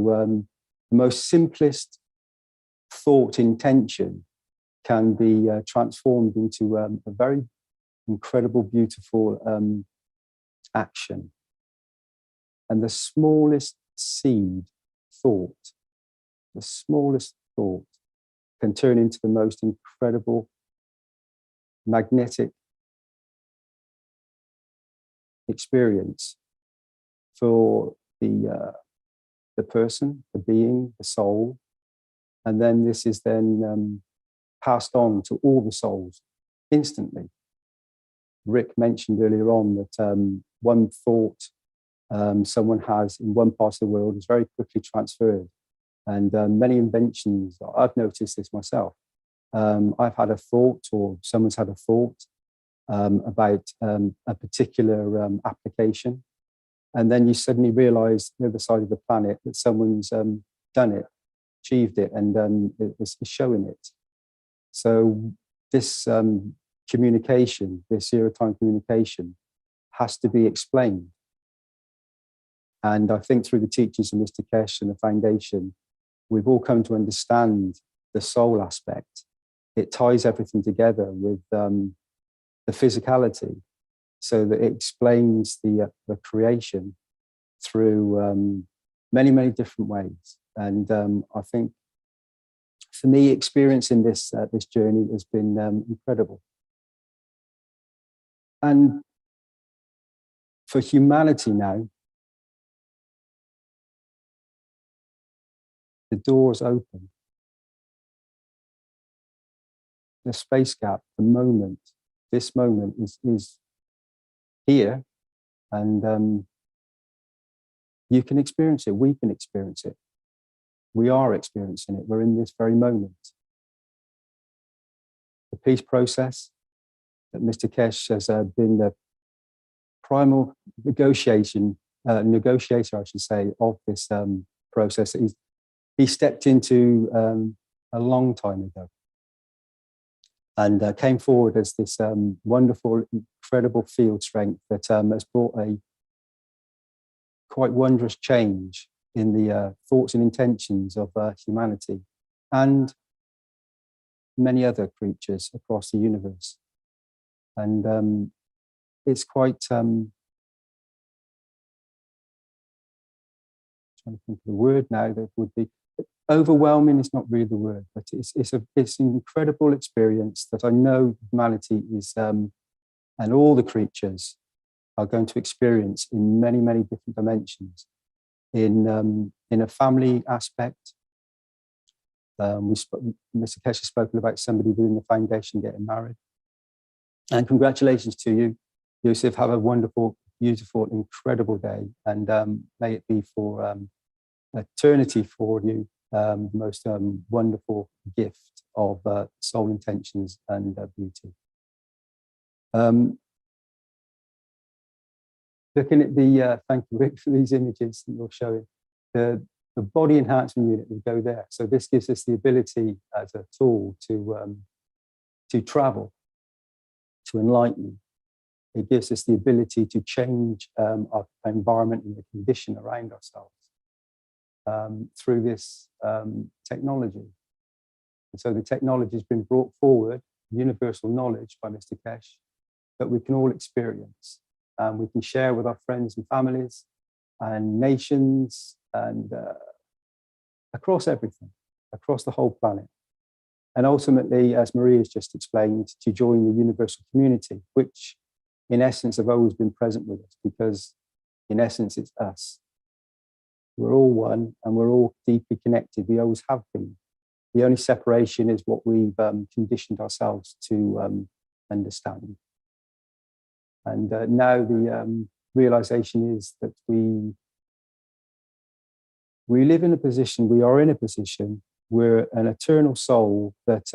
the most simplest thought intention can be transformed into a very incredible, beautiful action. And the smallest seed thought, the smallest thought can turn into the most incredible, magnetic experience for the person, the being, the soul. And then this is then passed on to all the souls instantly. Rick mentioned earlier on that one thought someone has in one part of the world is very quickly transferred. And many inventions, I've noticed this myself. I've had a thought, or someone's had a thought about a particular application. And then you suddenly realize the other side of the planet that someone's done it, achieved it, and is showing it. So this communication, this zero-time communication, has to be explained. And I think through the teachings of Mr. Kesh and the foundation, we've all come to understand the soul aspect. It ties everything together with the physicality, so that it explains the creation through many, many different ways. And I think for me, experiencing this journey has been incredible. And for humanity now, the door's open. The space gap, the moment, this moment is here, and you can experience it, we can experience it. We are experiencing it, we're in this very moment. The peace process that Mr. Kesh has been the primal negotiator, I should say, of this process. He stepped into a long time ago, and came forward as this wonderful, incredible field strength that has brought a quite wondrous change in the thoughts and intentions of humanity and many other creatures across the universe. And it's quite, trying to think of the word now that would be, overwhelming is not really the word, but it's an incredible experience that I know humanity is, and all the creatures are going to experience in many, many different dimensions. In a family aspect, Mr. Kesh has spoken about somebody within the foundation getting married. And congratulations to you, Yusuf. Have a wonderful, beautiful, incredible day, and may it be for eternity for you. The most wonderful gift of soul intentions and beauty. Looking at the, thank you, Rick, for these images that you're showing. The body enhancement unit will go there. So this gives us the ability as a tool to travel, to enlighten. It gives us the ability to change our environment and the condition around ourselves through this technology. And so the technology has been brought forward, universal knowledge by Mr. Keshe, that we can all experience. We can share with our friends and families and nations and across everything, across the whole planet. And ultimately, as Marie has just explained, to join the universal community, which in essence have always been present with us, because in essence, it's us. We're all one and we're all deeply connected. We always have been. The only separation is what we've conditioned ourselves to understand. And now the realization is that we live in a position, we are in a position where an eternal soul that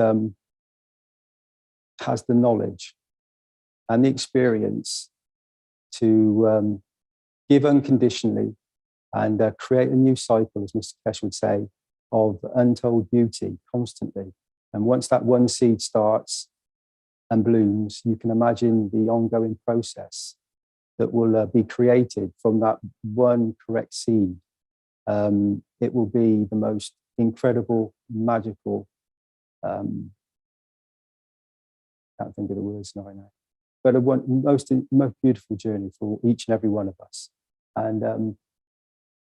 has the knowledge and the experience to give unconditionally and create a new cycle, as Mr. Keshe would say, of untold beauty constantly. And once that one seed starts and blooms, you can imagine the ongoing process that will be created from that one correct seed. It will be the most incredible, magical, can't think of the words now, but a most beautiful journey for each and every one of us. And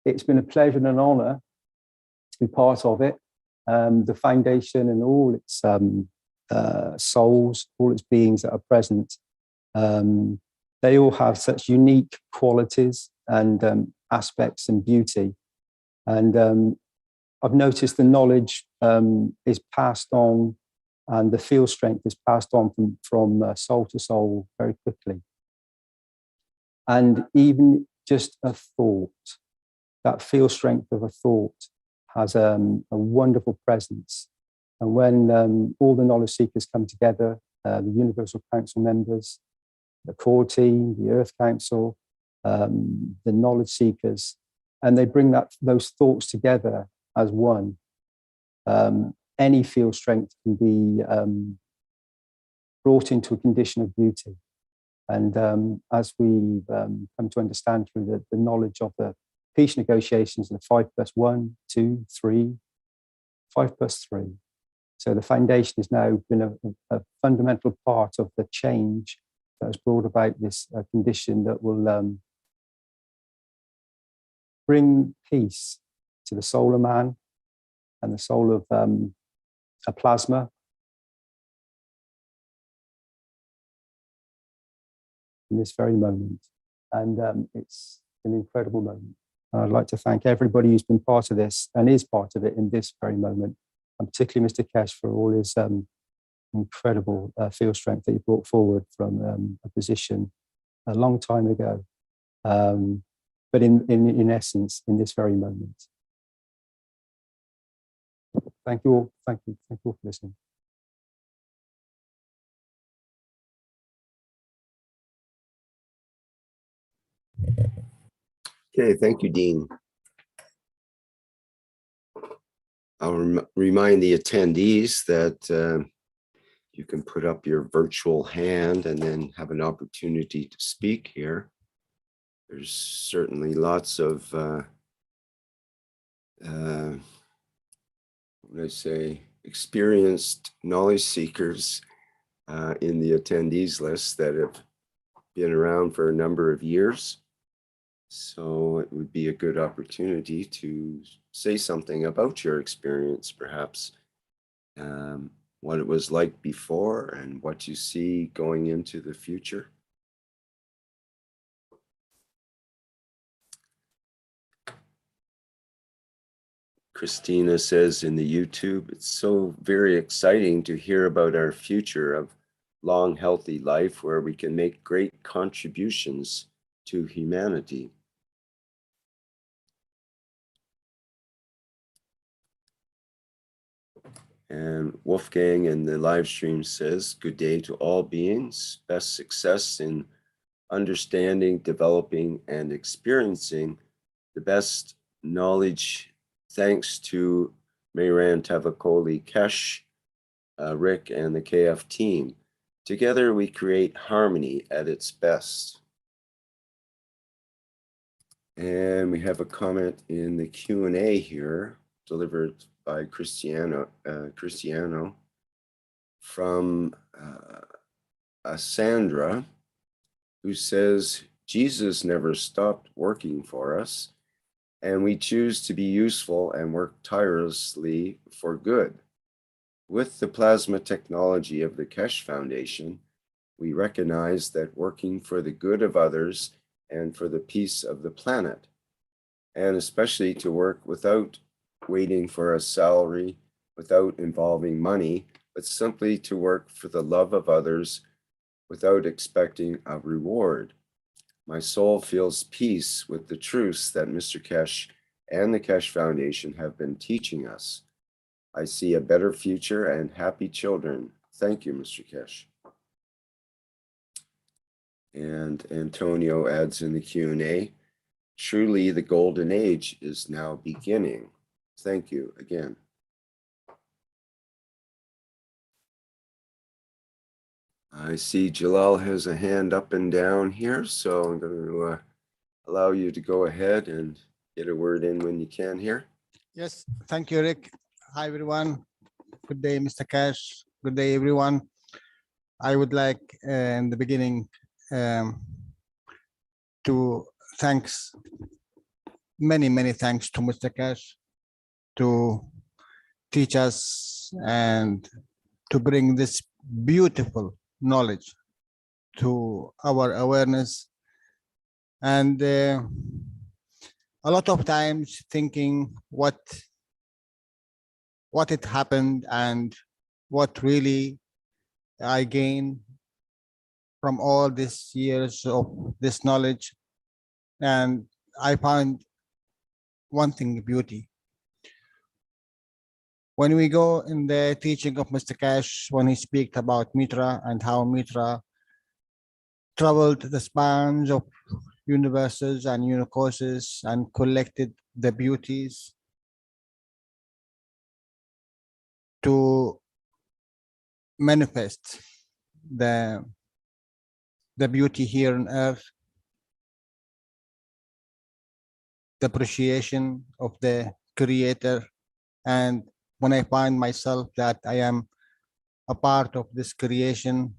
it's been a pleasure and an honor to be part of it. The foundation and all its souls, all its beings that are present, they all have such unique qualities and aspects and beauty. And I've noticed the knowledge is passed on, and the field strength is passed on from soul to soul very quickly. And even just a thought, that field strength of a thought has a wonderful presence. And when all the knowledge seekers come together, the Universal Council members, the core team, the Earth Council, the knowledge seekers, and they bring those thoughts together as one, any field strength can be brought into a condition of beauty. And as we've come to understand through the knowledge of the peace negotiations, the 5+1, 2, 3, 5+3. So the foundation has now been a fundamental part of the change that has brought about this condition that will bring peace to the soul of man and the soul of a plasma. In this very moment. And it's an incredible moment. I'd like to thank everybody who's been part of this and is part of it in this very moment, and particularly Mr. Keshe for all his incredible field strength that he brought forward from a position a long time ago, but in essence, in this very moment. Thank you all. Thank you all for listening. Okay, thank you, Dean. I'll remind the attendees that you can put up your virtual hand and then have an opportunity to speak here. There's certainly lots of, experienced knowledge seekers in the attendees list that have been around for a number of years. So it would be a good opportunity to say something about your experience, perhaps what it was like before and what you see going into the future. Christina says in the YouTube, it's so very exciting to hear about our future of long, healthy life where we can make great contributions to humanity. And Wolfgang in the live stream says, good day to all beings, best success in understanding, developing, and experiencing the best knowledge. Thanks to Mayran Tavakoli Kesh, Rick, and the KF team. Together we create harmony at its best. And we have a comment in the Q&A here, delivered by Cristiano from Sandra, who says, Jesus never stopped working for us, and we choose to be useful and work tirelessly for good. With the plasma technology of the Keshe Foundation, we recognize that working for the good of others and for the peace of the planet, and especially to work without waiting for a salary, without involving money, but simply to work for the love of others without expecting a reward. My soul feels peace with the truths that Mr. Keshe and the Keshe Foundation have been teaching us. I see a better future and happy children. Thank you, Mr. Keshe. And Antonio adds in the Q&A, truly the golden age is now beginning. Thank you again. I see Jalal has a hand up and down here, so I'm going to allow you to go ahead and get a word in when you can here. Yes, thank you, Rick. Hi, everyone. Good day, Mr. Keshe. Good day, everyone. I would like in the beginning to many thanks to Mr. Keshe to teach us and to bring this beautiful knowledge to our awareness. And a lot of times thinking what it happened and what really I gained from all these years of this knowledge. And I found one thing, beauty. When we go in the teaching of Mr. Keshe, when he speaks about Mitra and how Mitra traveled the spans of universes and universes and collected the beauties to manifest the beauty here on earth, the appreciation of the creator. And when I find myself that I am a part of this creation,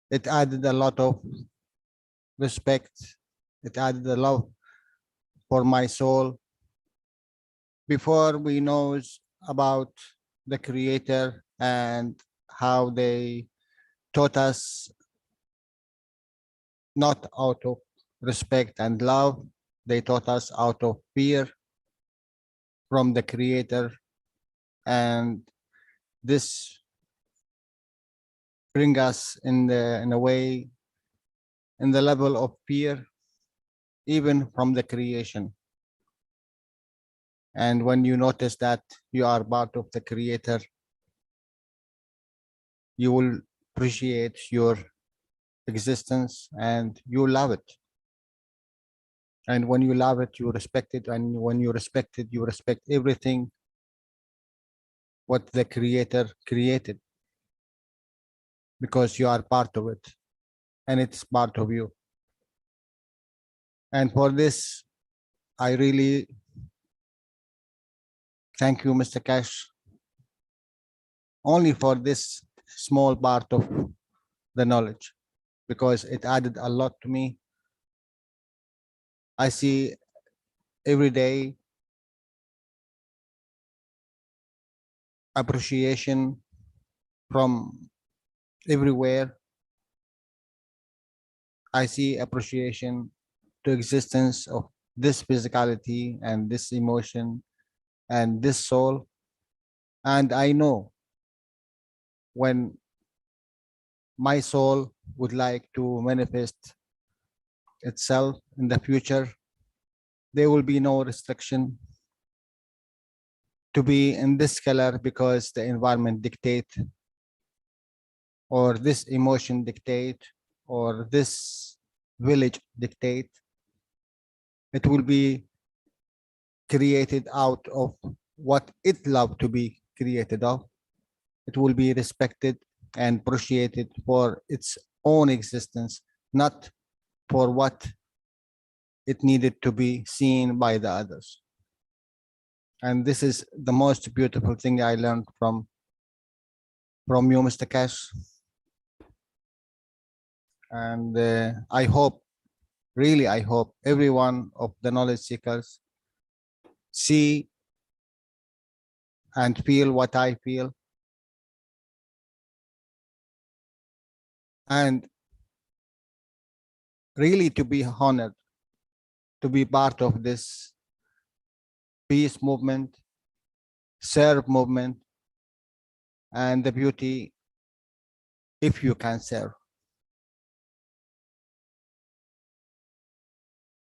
it added a lot of respect. It added a love for my soul. Before we know about the creator and how they taught us not out of respect and love, they taught us out of fear from the creator. And this bring us in a way in the level of fear even from the creation. And when you notice that you are part of the creator, you will appreciate your existence and you love it. And when you love it, you respect it. And when you respect it, you respect everything what the creator created, because you are part of it and it's part of you. And for this, I really thank you, Mr. Keshe, only for this small part of the knowledge, because it added a lot to me. I see every day appreciation from everywhere. I see appreciation to existence of this physicality and this emotion and this soul. And I know when my soul would like to manifest itself in the future, there will be no restriction to be in this color because the environment dictate, or this emotion dictate, or this village dictate. It will be created out of what it loved to be created of. It will be respected and appreciated for its own existence, not for what it needed to be seen by the others. And this is the most beautiful thing I learned from you, Mr. Cash. And I hope, really, I hope every one of the knowledge seekers see and feel what I feel, and really to be honored to be part of this peace movement, serve movement, and the beauty if you can serve.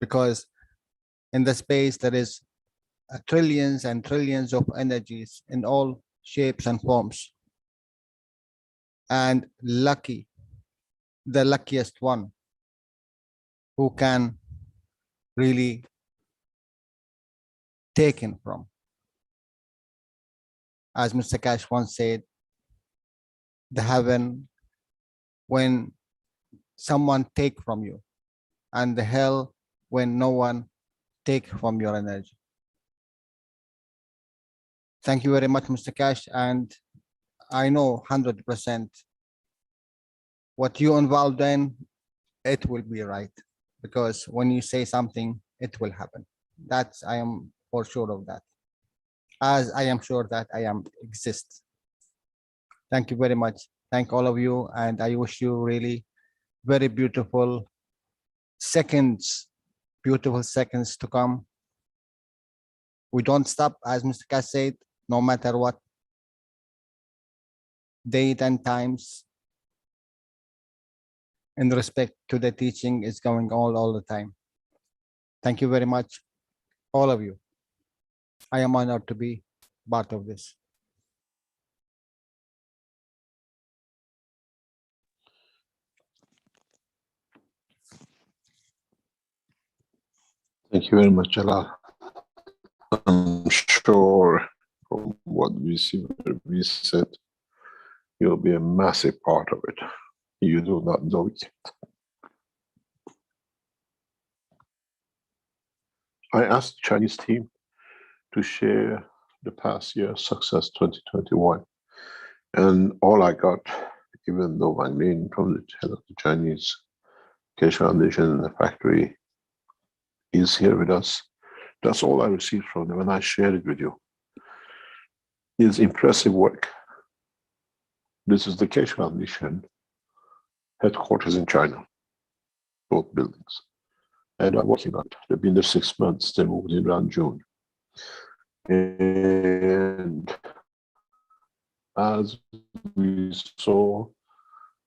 Because in the space there is trillions and trillions of energies in all shapes and forms. And lucky, the luckiest one who can really take in from. As Mr. Cash once said, the heaven when someone take from you, and the hell when no one take from your energy. Thank you very much, Mr. Cash. And I know 100% what you involved in, it will be right. Because when you say something, it will happen. That's, I am for sure of that. As I am sure that I am exist. Thank you very much. Thank all of you. And I wish you really very beautiful seconds to come. We don't stop, as Mr. Cash said, no matter what date and times, in respect to the teaching is going on all the time. Thank you very much, all of you. I am honored to be part of this. Thank you very much, Jalal. I'm sure from what we see, we said, you'll be a massive part of it. You do not know it yet. I asked the Chinese team to share the past year's success 2021. And all I got, even though my name from the head of the Chinese Keshe Foundation in the factory is here with us, that's all I received from them, and I shared it with you. It's impressive work. This is the Keshe Foundation headquarters in China, both buildings. And I'm working on it. They've been there 6 months. They moved in around June. And as we saw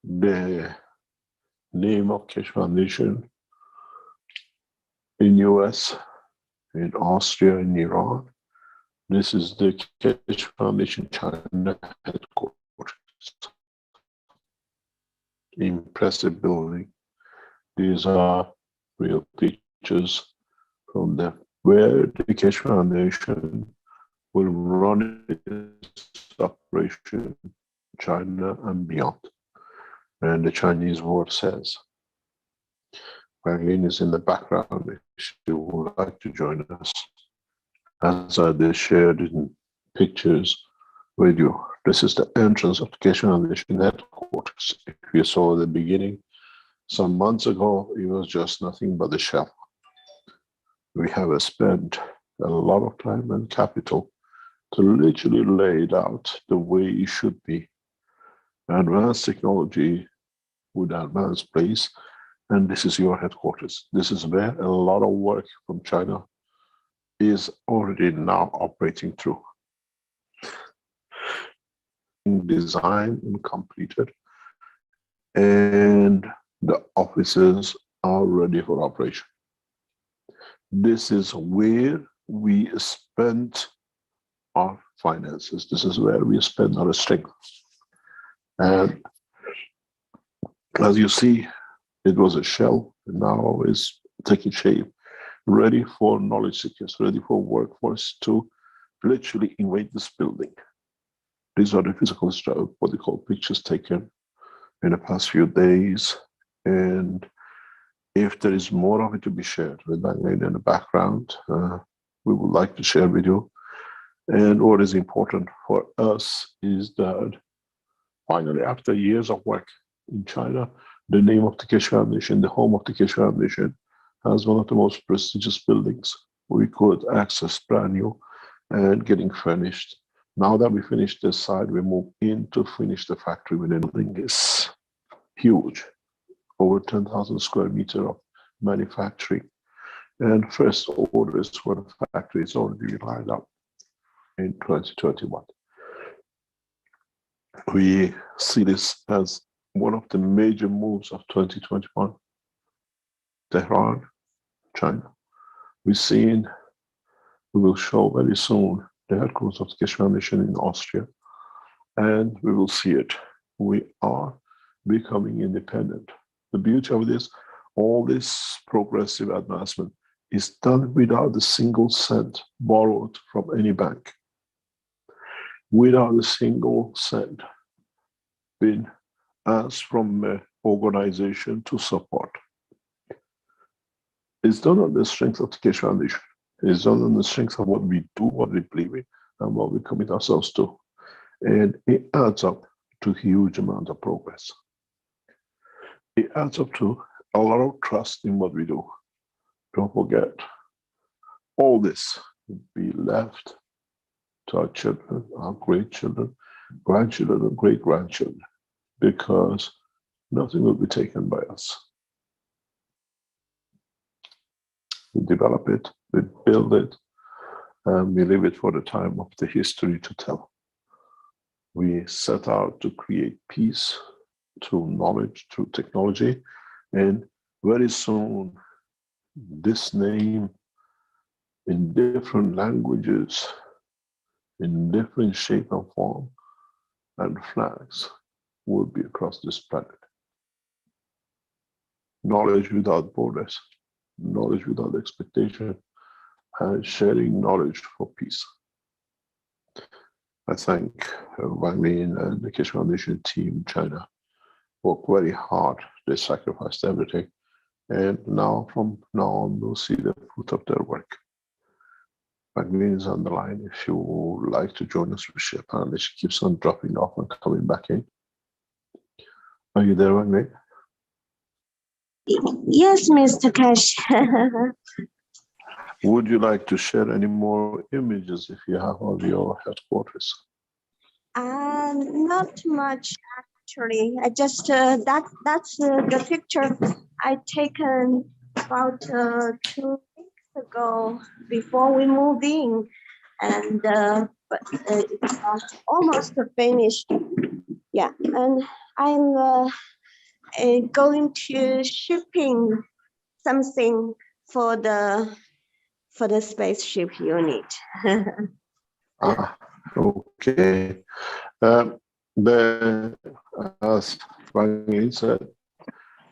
the name of Keshe Foundation in US, in Austria, in Iran, this is the Keshe Foundation China headquarters. Impressive building. These are real pictures from the where the Keshe Foundation will run its operation in China and beyond. And the Chinese word says, Marlene is in the background if she would like to join us. As I just shared in pictures with you, this is the entrance of the Keshe Foundation headquarters. If you saw the beginning, some months ago, it was just nothing but a shell. We have spent a lot of time and capital to literally lay it out the way it should be. Advanced technology with advanced place, and this is your headquarters. This is where a lot of work from China is already now operating through. Designed and completed, and the offices are ready for operation. This is where we spent our finances. This is where we spend our strength. And as you see, it was a shell, and now is taking shape, ready for knowledge seekers, ready for workforce to literally invade this building. These are the physical stuff, what they call pictures taken in the past few days. And if there is more of it to be shared with Wang Lin in the background, we would like to share with you. And what is important for us is that finally, after years of work in China, the name of the Keshe Foundation, the home of the Keshe Foundation, has one of the most prestigious buildings we could access brand new and getting furnished. Now that we finished this side, we move in to finish the factory. The building is huge, over 10,000 square meters of manufacturing. And first orders for the factory is already lined up in 2021. We see this as one of the major moves of 2021. Tehran, China. We will show very soon the headquarters of the Keshe Foundation in Austria, and we will see it. We are becoming independent. The beauty of this, all this progressive advancement is done without a single cent borrowed from any bank, without a single cent being asked from an organization to support. It's done on the strength of the Keshe Foundation. It's done on the strength of what we do, what we believe in, and what we commit ourselves to. And it adds up to a huge amount of progress. It adds up to a lot of trust in what we do. Don't forget, all this will be left to our children, our grandchildren, and great-grandchildren, because nothing will be taken by us. We develop it, we build it, and we leave it for the time of the history to tell. We set out to create peace through knowledge, through technology, and very soon this name in different languages, in different shape and form, and flags will be across this planet. Knowledge without borders, knowledge without expectation, and sharing knowledge for peace. I thank Wang Lin and the Keshe Foundation team in China worked very hard. They sacrificed everything. And now, from now on, we'll see the fruit of their work. Wang Lin is on the line. If you would like to join us, we share panel. She keeps on dropping off and coming back in. Are you there, Wang Lin? Yes, Mr. Keshe. Would you like to share any more images if you have of your headquarters? Not much, actually. I just that's the picture I taken about 2 weeks ago before we moved in, and but it's almost finished. Yeah, and I'm going to shipping something for the spaceship unit. Okay. As Wang Lin said,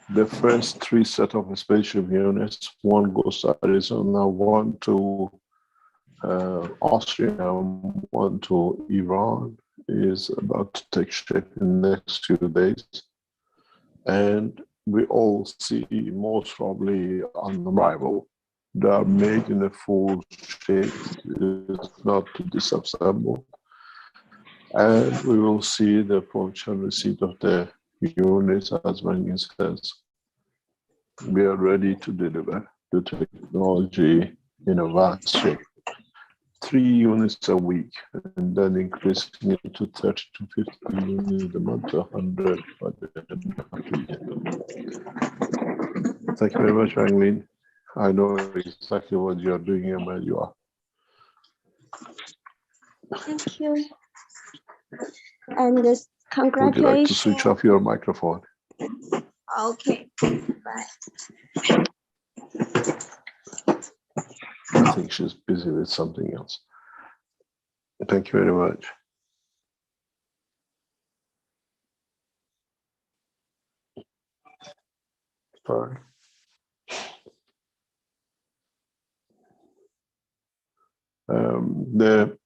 the first 3 set of spaceship units, one goes to Arizona, one to Austria, one to Iran, is about to take shape in the next few days. And we all see most probably on arrival. They are made in a full shape, it's not to disassemble. And we will see the function receipt of the units, as Wang Lin says. We are ready to deliver the technology in a vast shape. 3 units a week, and then increasing it to 30 to 50 units a month, 100 by the end of the year. Thank you very much, Wang Lin. I know exactly what you are doing and where you are. Thank you. And this Would you like to congratulations. switch off your microphone? Okay, bye. I think she's busy with something else. Thank you very much. Sorry. The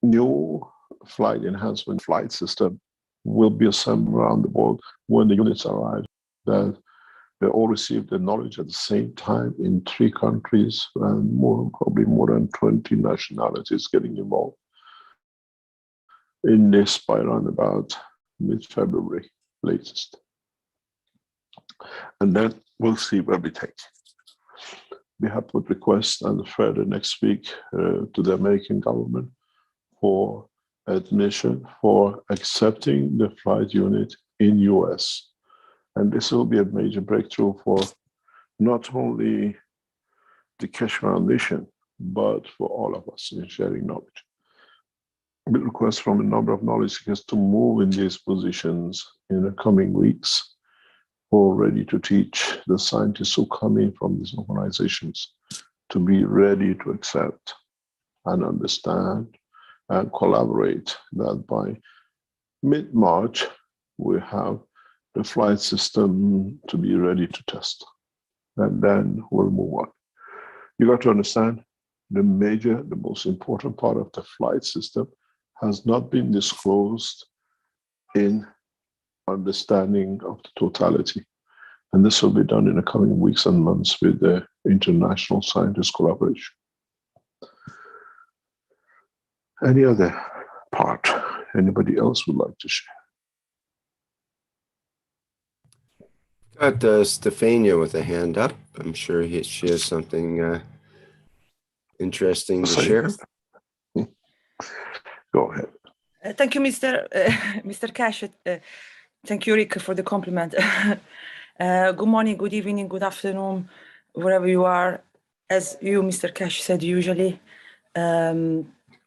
new flight enhancement flight system will be assembled around the world when the units arrive. That they all receive the knowledge at the same time in 3 countries and probably more than 20 nationalities getting involved in this by around about mid-February latest. And then we'll see where we take. We have put requests and further next week to the American government for admission for accepting the flight unit in US. And this will be a major breakthrough for not only the Keshe Foundation, but for all of us in sharing knowledge. We request from a number of knowledge seekers to move in these positions in the coming weeks, who are ready to teach the scientists who come in from these organizations to be ready to accept and understand and collaborate that by mid-March, we have the flight system to be ready to test. And then we'll move on. You got to understand the most important part of the flight system has not been disclosed in understanding of the totality. And this will be done in the coming weeks and months with the international scientist collaboration. Any other part anybody else would like to share? Got Stefania with a hand up. I'm sure she has something interesting to share. Go ahead. Thank you, Mr. Keshe. Thank you, Rick, for the compliment. Good morning, good evening, good afternoon, wherever you are. As you, Mr. Keshe, said usually.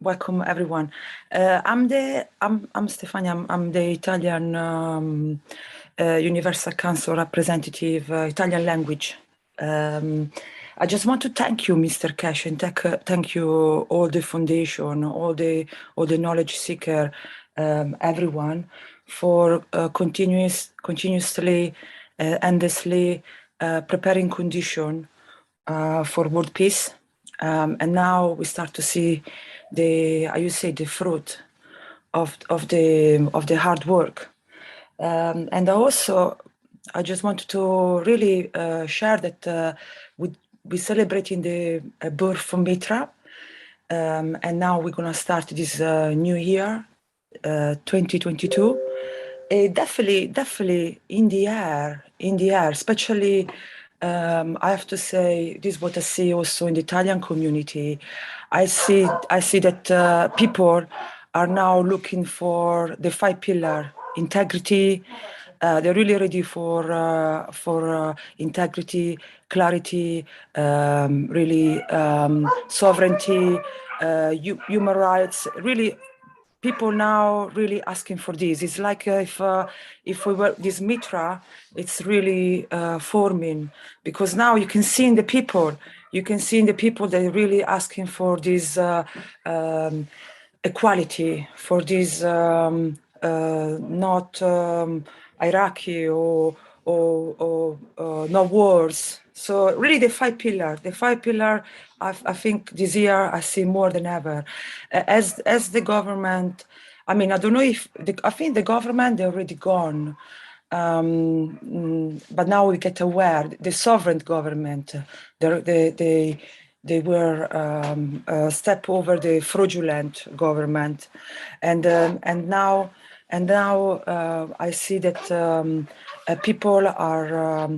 Welcome, everyone. I'm Stefania. I'm the Italian Universal Council representative, Italian language. I just want to thank you, Mr. Keshe, and thank you all the foundation, all the knowledge seeker, everyone, for continuously, endlessly preparing condition for world peace. And now we start to see the fruit of the hard work. And also, I just wanted to really share that we're celebrating the birth of Mitra, and now we're gonna start this new year, 2022. Definitely in the air, especially. I have to say, this is what I see also in the Italian community. I see that people are now looking for the 5 pillars: integrity. They're really ready for integrity, clarity, sovereignty, human rights. Really, people now really asking for this. It's like if we were this Mitra, it's really forming, because now you can see in the people. You can see in the people they're really asking for this equality, for this not hierarchy or no wars. So really the 5 pillars, I think this year I see more than ever. As the government, I mean, I don't know if, I think the government, they're already gone. But now we get aware, the sovereign government, they were step over the fraudulent government. And now I see that people are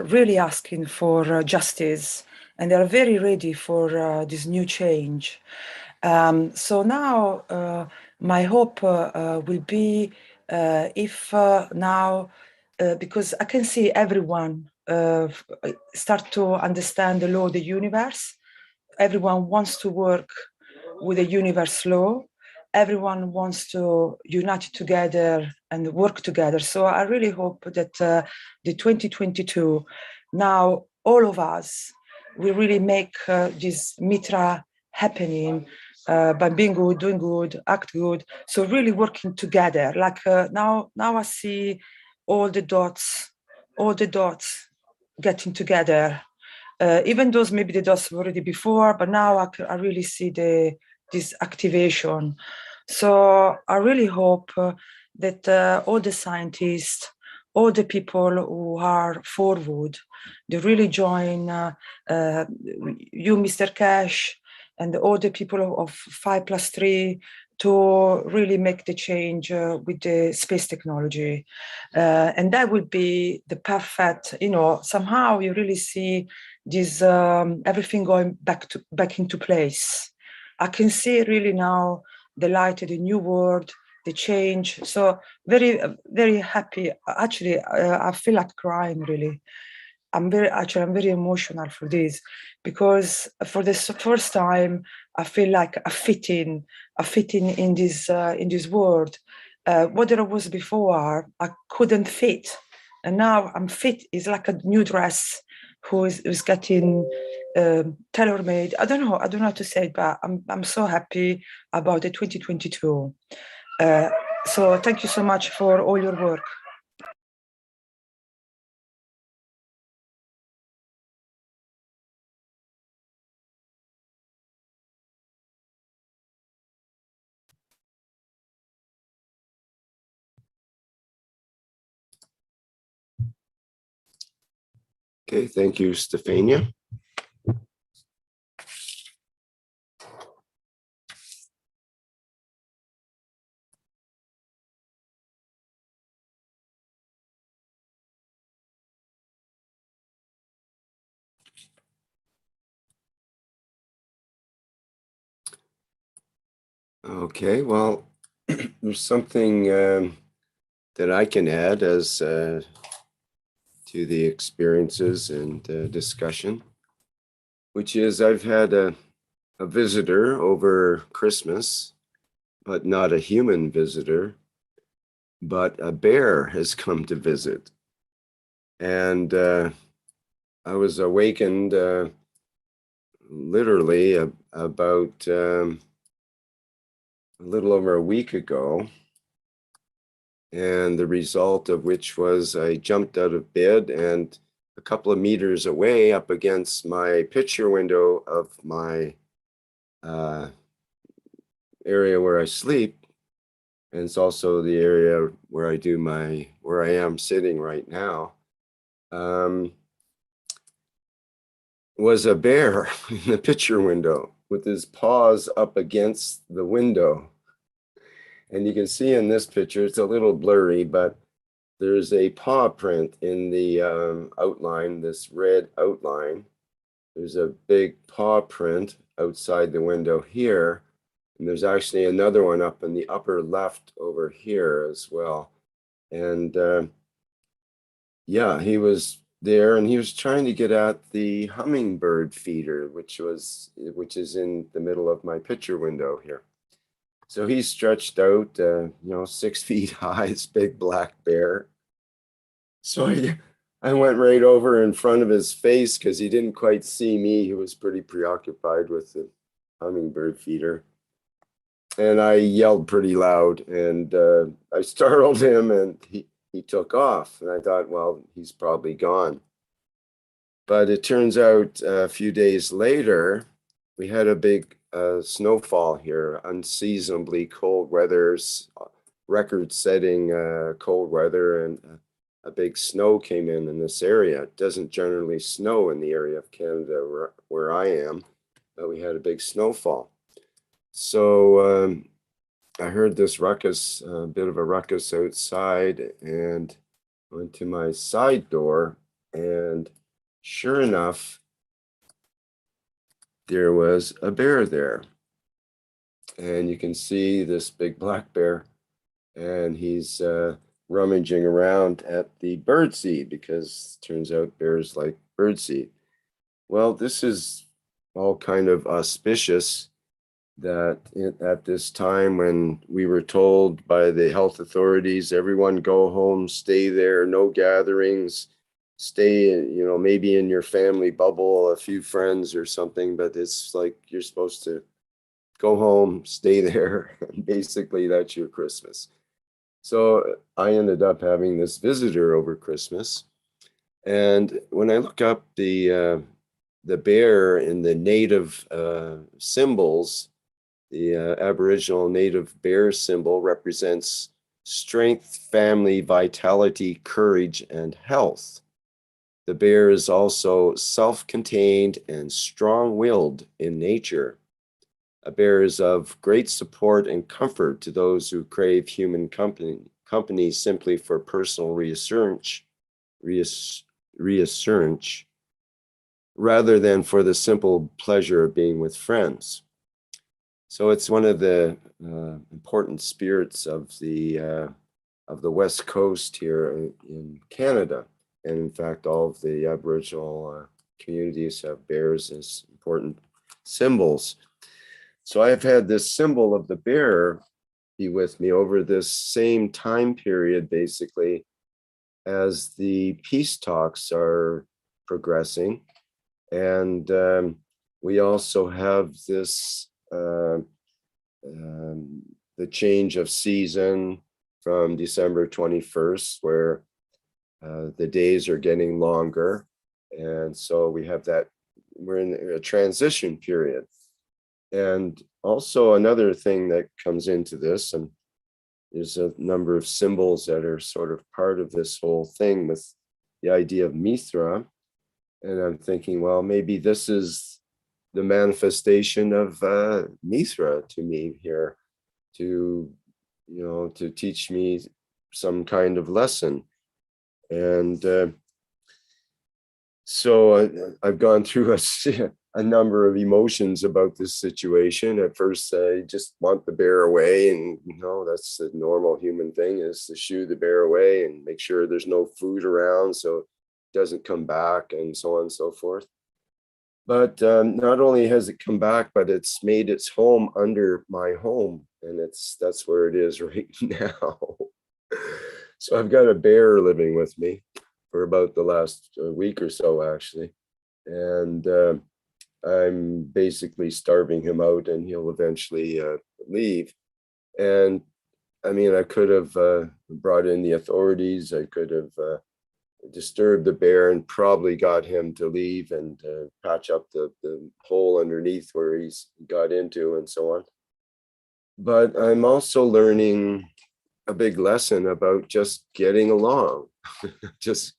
really asking for justice, and they are very ready for this new change. So now my hope will be if now, because I can see everyone start to understand the law of the universe. Everyone wants to work with the universe law. Everyone wants to unite together and work together. So I really hope that the 2022, now all of us will really make this Mitra happening by being good, doing good, act good. So really working together. Like now I see all the dots getting together. Even those maybe the dots were already before, but now I really see this activation. So I really hope that all the scientists, all the people who are forward, they really join you, Mr. Cash, and all the people of 5+3 to really make the change with the space technology. And that would be the perfect, somehow you really see this everything going back into place. I can see really now the light of the new world, the change. So very, very happy. Actually, I feel like crying really. I'm very emotional for this, because for the first time I feel like I fit in in this world. What there was before, I couldn't fit, and now I'm fit. It's like a new dress who's getting tailor-made. I don't know how to say it, but I'm so happy about the 2022. So thank you so much for all your work. Okay, thank you, Stefania. Okay, well, there's something that I can add as to the experiences and discussion, which is I've had a visitor over Christmas, but not a human visitor, but a bear has come to visit. And I was awakened literally about a little over a week ago, and the result of which was I jumped out of bed, and a couple of meters away up against my picture window of my area where I sleep, and it's also the area where I am sitting right now, was a bear in the picture window with his paws up against the window. And you can see in this picture, it's a little blurry, but there's a paw print in the outline, this red outline. There's a big paw print outside the window here. And there's actually another one up in the upper left over here as well. And yeah, he was there, and he was trying to get at the hummingbird feeder, which is in the middle of my picture window here. So he's stretched out, 6 feet high, this big black bear. So I went right over in front of his face because he didn't quite see me. He was pretty preoccupied with the hummingbird feeder. And I yelled pretty loud, and I startled him, and he took off. And I thought, well, he's probably gone. But it turns out a few days later, we had a big snowfall here, unseasonably cold weather, record-setting cold weather, and a big snow came in this area. It doesn't generally snow in the area of Canada where I am, but we had a big snowfall. So I heard this ruckus, a bit of a ruckus outside, and went to my side door, and sure enough, there was a bear there. And you can see this big black bear, and he's rummaging around at the birdseed, because it turns out bears like birdseed. Well, this is all kind of auspicious that at this time when we were told by the health authorities, everyone go home, stay there, no gatherings, stay, maybe in your family bubble, a few friends or something, but it's like you're supposed to go home, stay there. And basically, that's your Christmas. So I ended up having this visitor over Christmas. And when I look up the bear in the native symbols, the Aboriginal native bear symbol represents strength, family, vitality, courage, and health. The bear is also self-contained and strong-willed in nature. A bear is of great support and comfort to those who crave human company simply for personal reassurance, rather than for the simple pleasure of being with friends. So it's one of the important spirits of the West Coast here in Canada. And in fact, all of the Aboriginal communities have bears as important symbols. So I've had this symbol of the bear be with me over this same time period, basically, as the peace talks are progressing. And we also have this, the change of season from December 21st, where the days are getting longer. And so we have that, we're in a transition period. And also another thing that comes into this, and there's a number of symbols that are sort of part of this whole thing with the idea of Mithra. And I'm thinking, well, maybe this is the manifestation of Mithra to me here, to, you know, to teach me some kind of lesson. And so I've gone through a number of emotions about this situation. At first, I just want the bear away, and you know, that's the normal human thing, is to shoo the bear away and make sure there's no food around so it doesn't come back, and so on and so forth. But not only has it come back, but it's made its home under my home, and that's where it is right now. So I've got a bear living with me for about the last week or so, actually. And I'm basically starving him out, and he'll eventually leave. And I mean, I could have brought in the authorities. I could have disturbed the bear and probably got him to leave and patch up the hole underneath where he's got into and so on. But I'm also learning a big lesson about just getting along. Just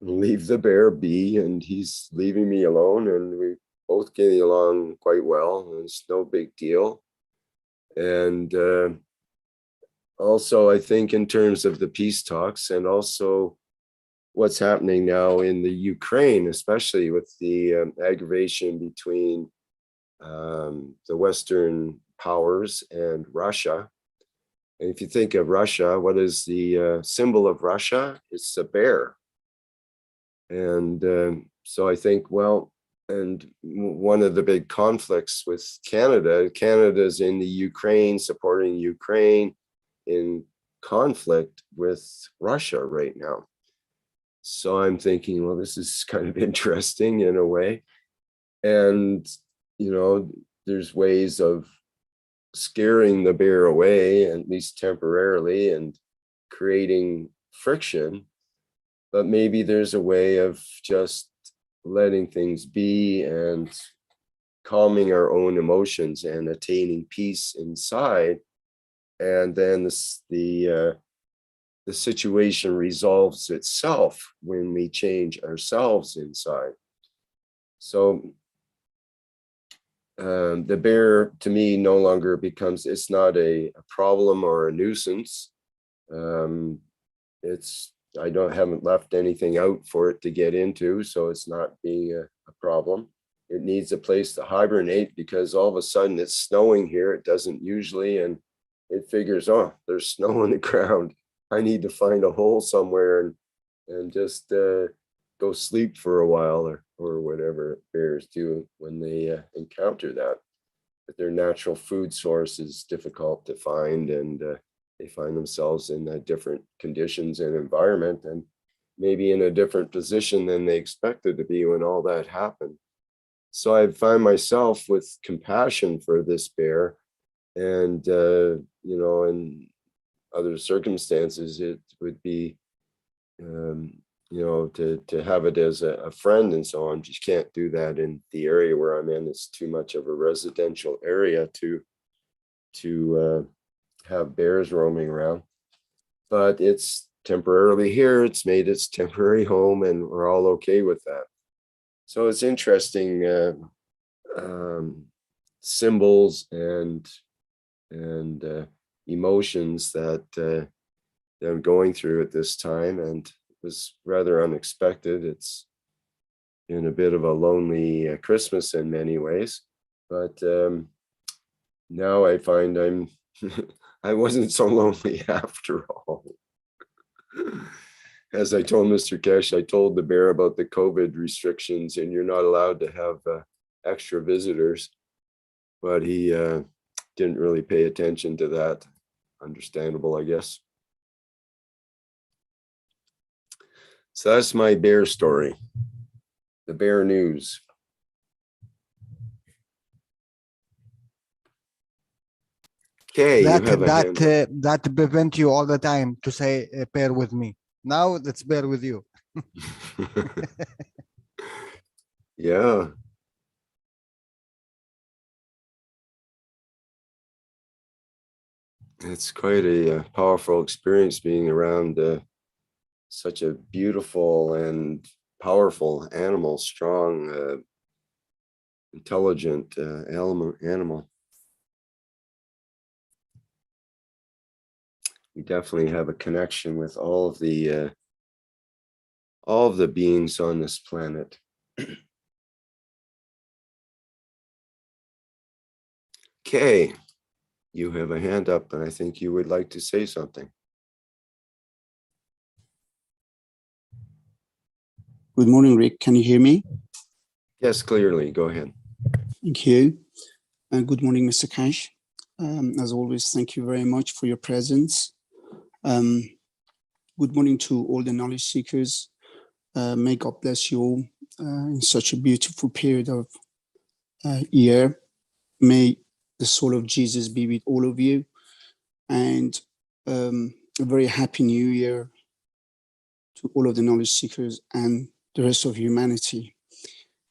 leave the bear be, and he's leaving me alone, and we're both getting along quite well, and it's no big deal. And also, I think in terms of the peace talks, and also what's happening now in the Ukraine, especially with the aggravation between the Western powers and Russia. And if you think of Russia, what is the symbol of Russia? It's a bear. And so I think, well, and one of the big conflicts with Canada's in the Ukraine, supporting Ukraine in conflict with Russia right now. So I'm thinking, well, this is kind of interesting in a way. And, you know, there's ways of scaring the bear away, at least temporarily, and creating friction. But maybe there's a way of just letting things be and calming our own emotions and attaining peace inside. And then the situation resolves itself when we change ourselves inside. So the bear, to me, no longer becomes, it's not a problem or a nuisance. I haven't left anything out for it to get into, so it's not being a problem. It needs a place to hibernate because all of a sudden it's snowing here. It doesn't usually, and it figures, oh, there's snow on the ground. I need to find a hole somewhere and just go sleep for a while, or whatever bears do when they encounter that. But their natural food source is difficult to find, and they find themselves in different conditions and environment, and maybe in a different position than they expected to be when all that happened. So I find myself with compassion for this bear, and in other circumstances, it would be, to have it as a friend and so on. Just can't do that in the area where I'm in. It's too much of a residential area to have bears roaming around. But it's temporarily here. It's made its temporary home, and we're all okay with that. So it's interesting symbols and emotions that I'm going through at this time, and it was rather unexpected. It's been a bit of a lonely Christmas in many ways, but now I find I wasn't so lonely after all. As I told Mr. Kesh, I told the bear about the COVID restrictions, and you're not allowed to have extra visitors, but he didn't really pay attention to that. Understandable, I guess. So that's my bear story, the bear news. Okay, you have a hand up. That prevent you all the time to say bear with me. Now let's bear with you. Yeah. It's quite a powerful experience being around such a beautiful and powerful animal, strong, intelligent animal. We definitely have a connection with all of the beings on this planet. Okay, you have a hand up, and I think you would like to say something. Good morning, Rick. Can you hear me? Yes, clearly. Go ahead. Thank you. Good morning, Mr. Cash. As always, thank you very much for your presence. Good morning to all the knowledge seekers. May God bless you all in such a beautiful period of year. May the soul of Jesus be with all of you, and a very happy new year to all of the knowledge seekers and the rest of humanity.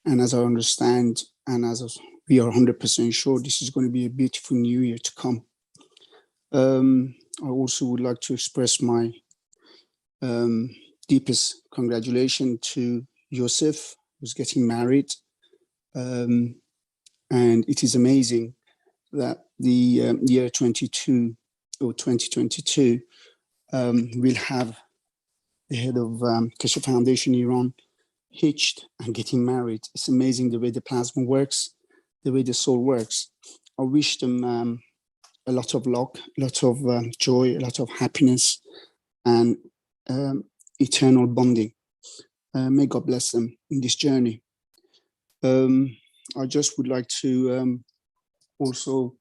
And as I understand, and as we are 100% sure, this is going to be a beautiful new year to come. I also would like to express my deepest congratulations to Joseph, who's getting married. And it is amazing that the year 22 or 2022 will have the head of Keshe Foundation Iran hitched and getting married. It's amazing the way the plasma works, the way the soul works. I wish them a lot of luck, a lot of joy, a lot of happiness, and eternal bonding. May God bless them in this journey. I just would like to also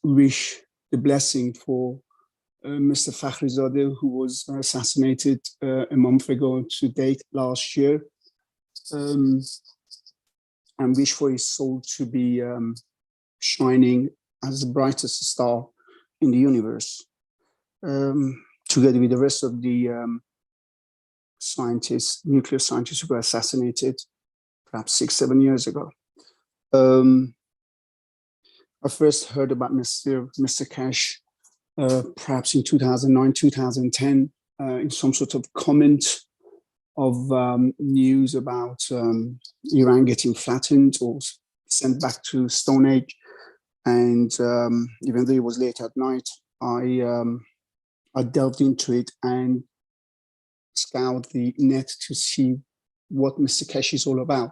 wish the blessing for Mr. Fakhrizadeh, who was assassinated a month ago to date last year, and wish for his soul to be shining as the brightest star in the universe, together with the rest of the scientists, nuclear scientists who were assassinated perhaps 6-7 years ago. I first heard about Mr. Cash perhaps in 2009, 2010, in some sort of comment of news about Iran getting flattened or sent back to Stone Age. And even though it was late at night, I delved into it and scoured the net to see what Mr. Cash is all about.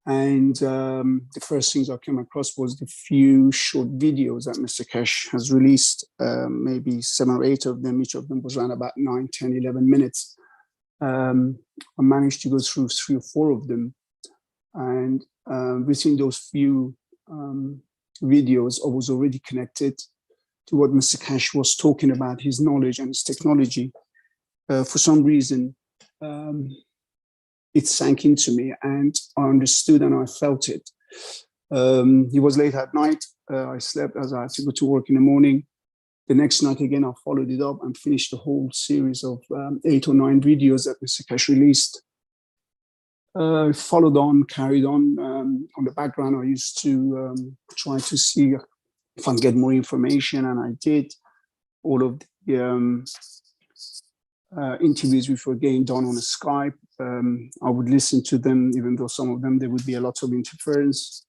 And the first things I came across was the few short videos that Mr. Cash has released, maybe 7 or 8 of them. Each of them was around about 9, 10, 11 minutes. I managed to go through 3 or 4 of them. And within those few videos, I was already connected to what Mr. Cash was talking about, his knowledge and his technology. For some reason, it sank into me, and I understood and I felt it. It was late at night. I slept as I had to go to work in the morning. The next night again, I followed it up and finished the whole series of 8 or 9 videos that Mr. Keshe released. Followed on, carried on the background. I used to try to see if I can get more information, and I did. All of the interviews which were getting done on Skype, I would listen to them, even though some of them there would be a lot of interference.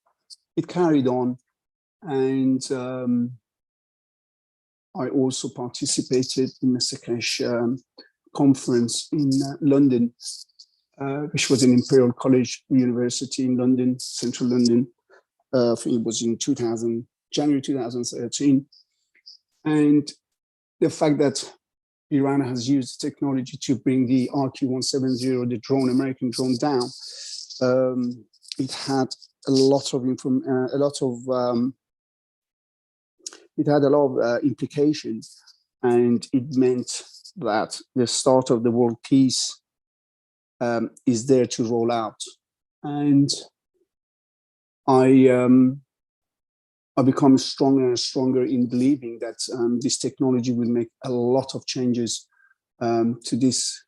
It carried on, and I also participated in Mr. Keshe conference in London, which was an Imperial College University in London, central London. I think it was in January 2013. And the fact that Iran has used technology to bring the RQ-170, the drone, American drone, down, it had a lot of implications, and it meant that the start of the world peace is there to roll out. And I become stronger and stronger in believing that this technology will make a lot of changes to this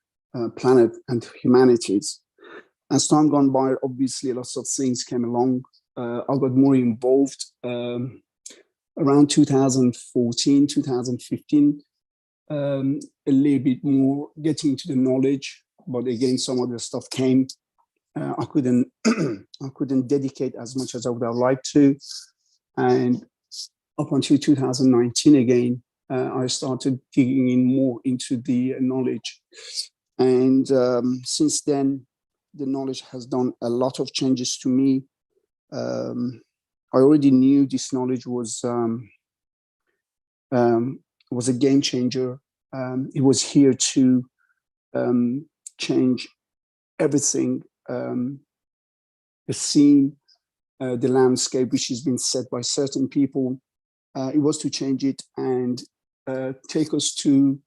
planet and humanities. As time gone by, obviously lots of things came along. I got more involved around 2014, 2015, a little bit more getting into the knowledge, but again, some of the stuff came. I couldn't dedicate as much as I would have liked to. And up until 2019 again, I started digging in more into the knowledge. And since then, the knowledge has done a lot of changes to me. I already knew this knowledge was a game changer. It was here to change everything, the scene, the landscape, which has been set by certain people. It was to change it and take us to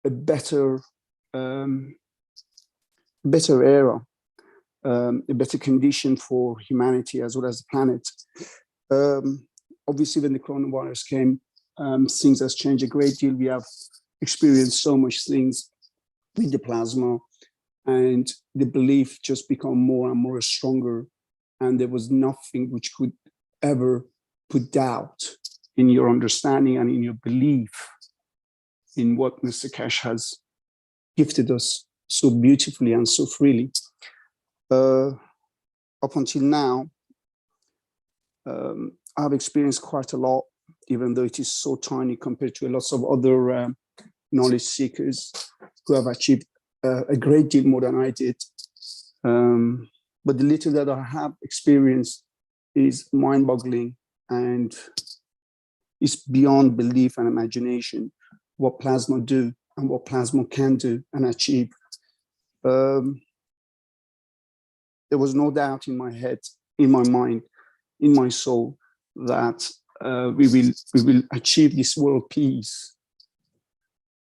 a better era, a better condition for humanity as well as the planet. Obviously, when the coronavirus came, things has changed a great deal. We have experienced so much things with the plasma, and the belief just become more and more stronger. And there was nothing which could ever put doubt in your understanding and in your belief in what Mr. Keshe has gifted us so beautifully and so freely. Up until now, I've experienced quite a lot, even though it is so tiny compared to lots of other knowledge seekers who have achieved a great deal more than I did. But the little that I have experienced is mind-boggling, and it's beyond belief and imagination what plasma do and what plasma can do and achieve. There was no doubt in my head, in my mind, in my soul that we will achieve this world peace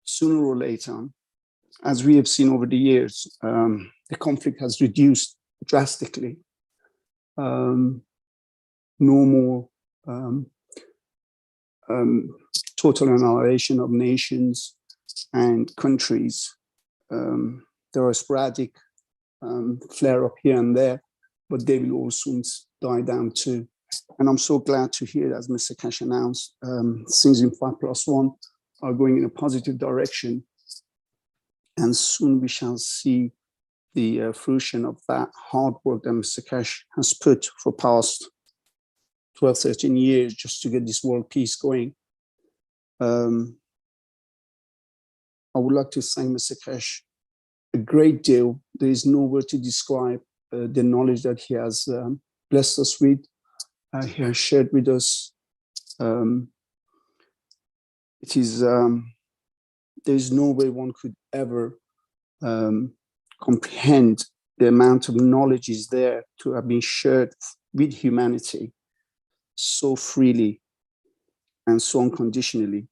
sooner or later. As we have seen over the years, the conflict has reduced drastically. No more total annihilation of nations and countries. There are sporadic flare up here and there, but they will all soon die down too. And I'm so glad to hear, as Mr. Keshe announced, things in 5+1 are going in a positive direction. And soon we shall see the fruition of that hard work that Mr. Keshe has put for past 12, 13 years just to get this world peace going. I would like to thank Mr. Keshe a great deal. There is no word to describe the knowledge that he has blessed us with, he has shared with us. It is, there is no way one could ever comprehend the amount of knowledge is there to have been shared with humanity so freely and so unconditionally.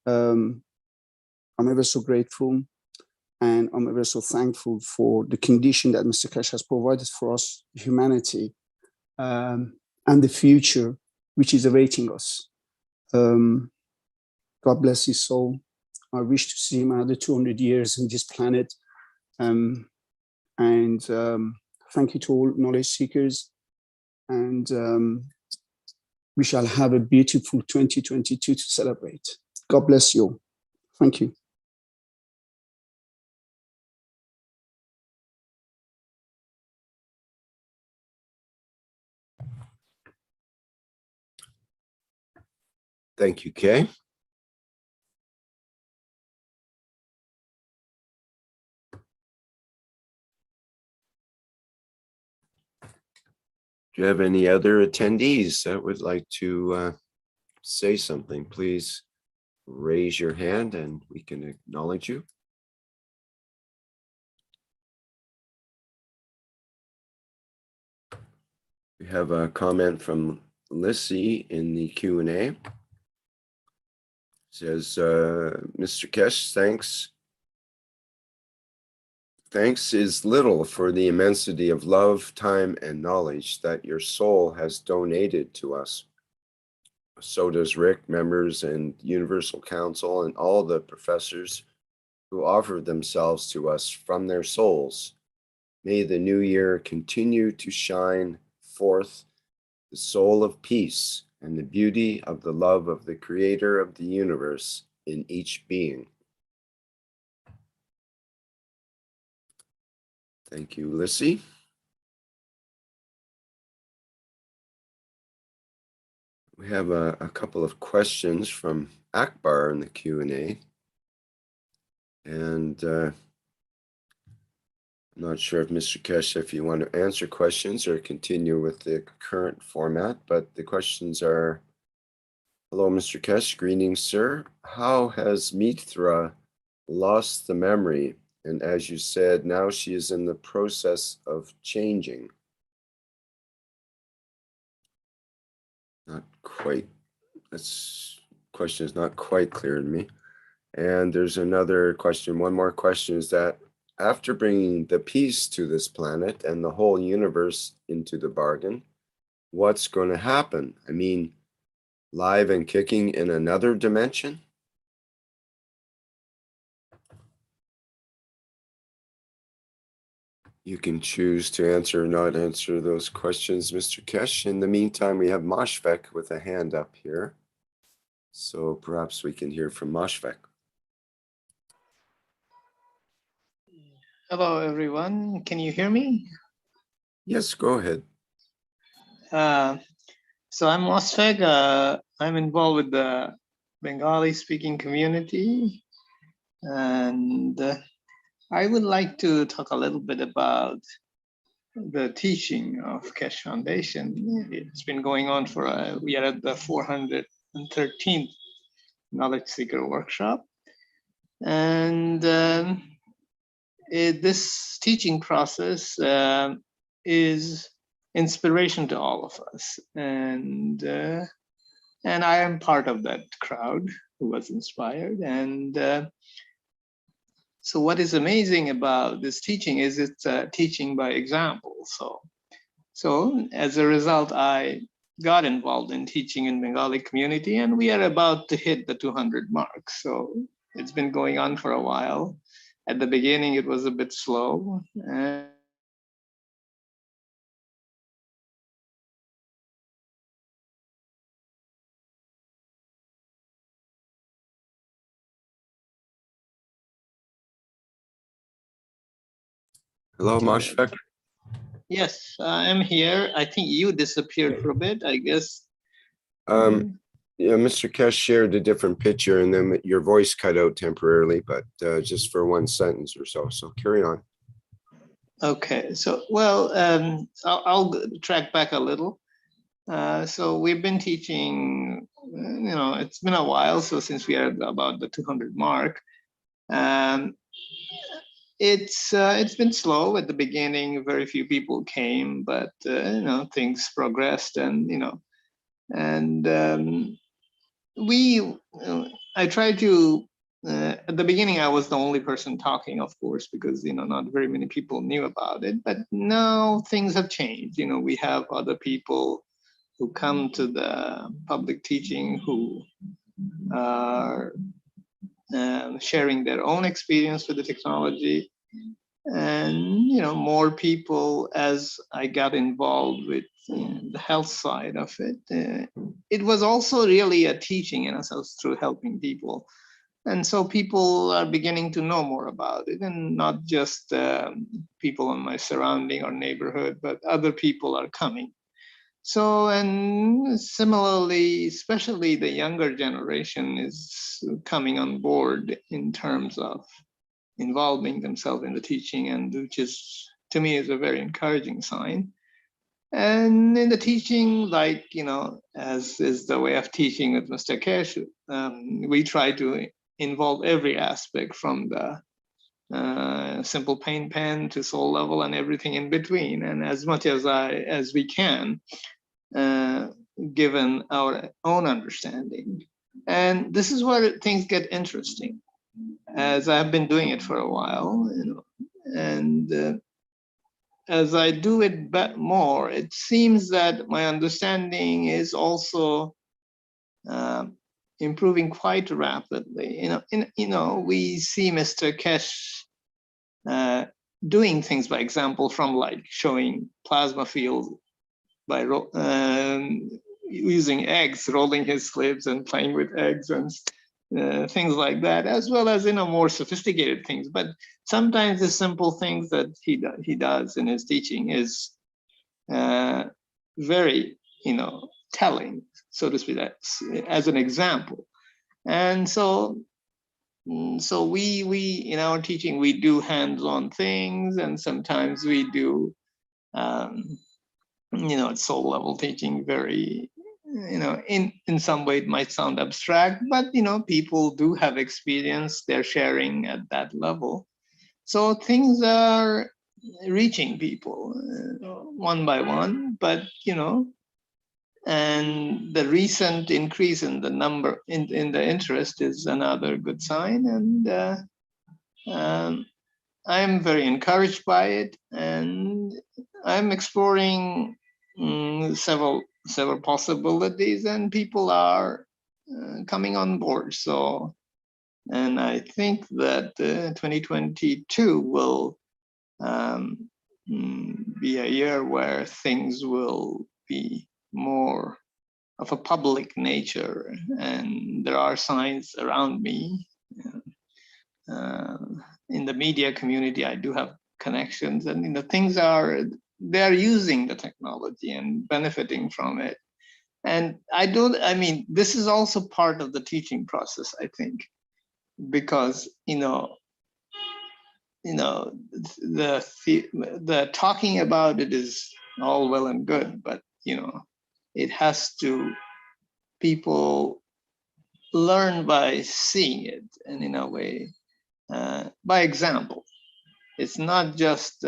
I'm ever so grateful. And I'm ever so thankful for the condition that Mr. Keshe has provided for us, humanity, and the future, which is awaiting us. God bless his soul. I wish to see him another 200 years on this planet. Thank you to all knowledge seekers. And we shall have a beautiful 2022 to celebrate. God bless you all. Thank you. Thank you, Kay. Do you have any other attendees that would like to say something? Please raise your hand and we can acknowledge you. We have a comment from Lissy in the Q&A. Says, Mr. Keshe, thanks. Thanks is little for the immensity of love, time, and knowledge that your soul has donated to us. So does Rick, members, and Universal Council, and all the professors who offered themselves to us from their souls. May the new year continue to shine forth the soul of peace and the beauty of the love of the Creator of the universe in each being. Thank you, Lissy. We have a couple of questions from Akbar in the Q&A. And I'm not sure if Mr. Keshe, if you want to answer questions or continue with the current format, but the questions are, hello, Mr. Keshe, greetings, sir. How has Mitra lost the memory? And as you said, now she is in the process of changing. Not quite, this question is not quite clear to me. And there's another question, one more question, is that after bringing the peace to this planet and the whole universe into the bargain, what's going to happen? I mean, live and kicking in another dimension? You can choose to answer or not answer those questions, Mr. Keshe. In the meantime, we have Mashfaq with a hand up here. So perhaps we can hear from Mashfaq. Hello, everyone. Can you hear me? Yes, go ahead. So I'm Mashfaq. I'm involved with the Bengali speaking community. And I would like to talk a little bit about the teaching of Keshe Foundation. It's been going on for, we are at the 413th Knowledge Seeker Workshop. And this teaching process is inspiration to all of us. And I am part of that crowd who was inspired. And so what is amazing about this teaching is it's teaching by example. So as a result, I got involved in teaching in Bengali community, and we are about to hit the 200 mark. So it's been going on for a while. At the beginning, it was a bit slow. Hello, Mashfaq. Yes, I'm here. I think you disappeared for a bit, I guess. Yeah, Mr. Keshe shared a different picture and then your voice cut out temporarily, but just for one sentence or so. So carry on. Okay, so, well, I'll track back a little. So we've been teaching, it's been a while. So since we are about the 200 mark, it's been slow at the beginning. Very few people came, but things progressed, and I try to at the beginning, I was the only person talking, of course, because not very many people knew about it. But now things have changed. We have other people who come to the public teaching who are sharing their own experience with the technology, and more people. As I got involved with the health side of it, it was also really a teaching in a sense through helping people. And so people are beginning to know more about it, and not just people in my surrounding or neighborhood, but other people are coming. So, and similarly, especially the younger generation is coming on board in terms of involving themselves in the teaching, and which is, to me, is a very encouraging sign. And in the teaching, like, as is the way of teaching with Mr. Kesh, we try to involve every aspect from the simple paint pen to soul level and everything in between, and as much as we can, given our own understanding. And this is where things get interesting, as I've been doing it for a while, and as I do it more, it seems that my understanding is also improving quite rapidly. We see Mr. Kesh doing things, by example, from like showing plasma fields by using eggs, rolling his slabs and playing with eggs and things like that, as well as more sophisticated things. But sometimes the simple things that he does in his teaching is very telling, so to speak, as an example. And so we in our teaching, we do hands-on things, and sometimes we do soul level teaching. Very in some way it might sound abstract, but people do have experience, they're sharing at that level. So things are reaching people one by one, but and the recent increase in the number in the interest is another good sign, and I'm very encouraged by it, and I'm exploring several possibilities, and people are coming on board. So, and I think that 2022 will be a year where things will be more of a public nature, and there are signs around me. In the media community, I do have connections, and they're using the technology and benefiting from it. And this is also part of the teaching process, I think, because the talking about it is all well and good, but it has to, people learn by seeing it, and in a way, by example. It's not just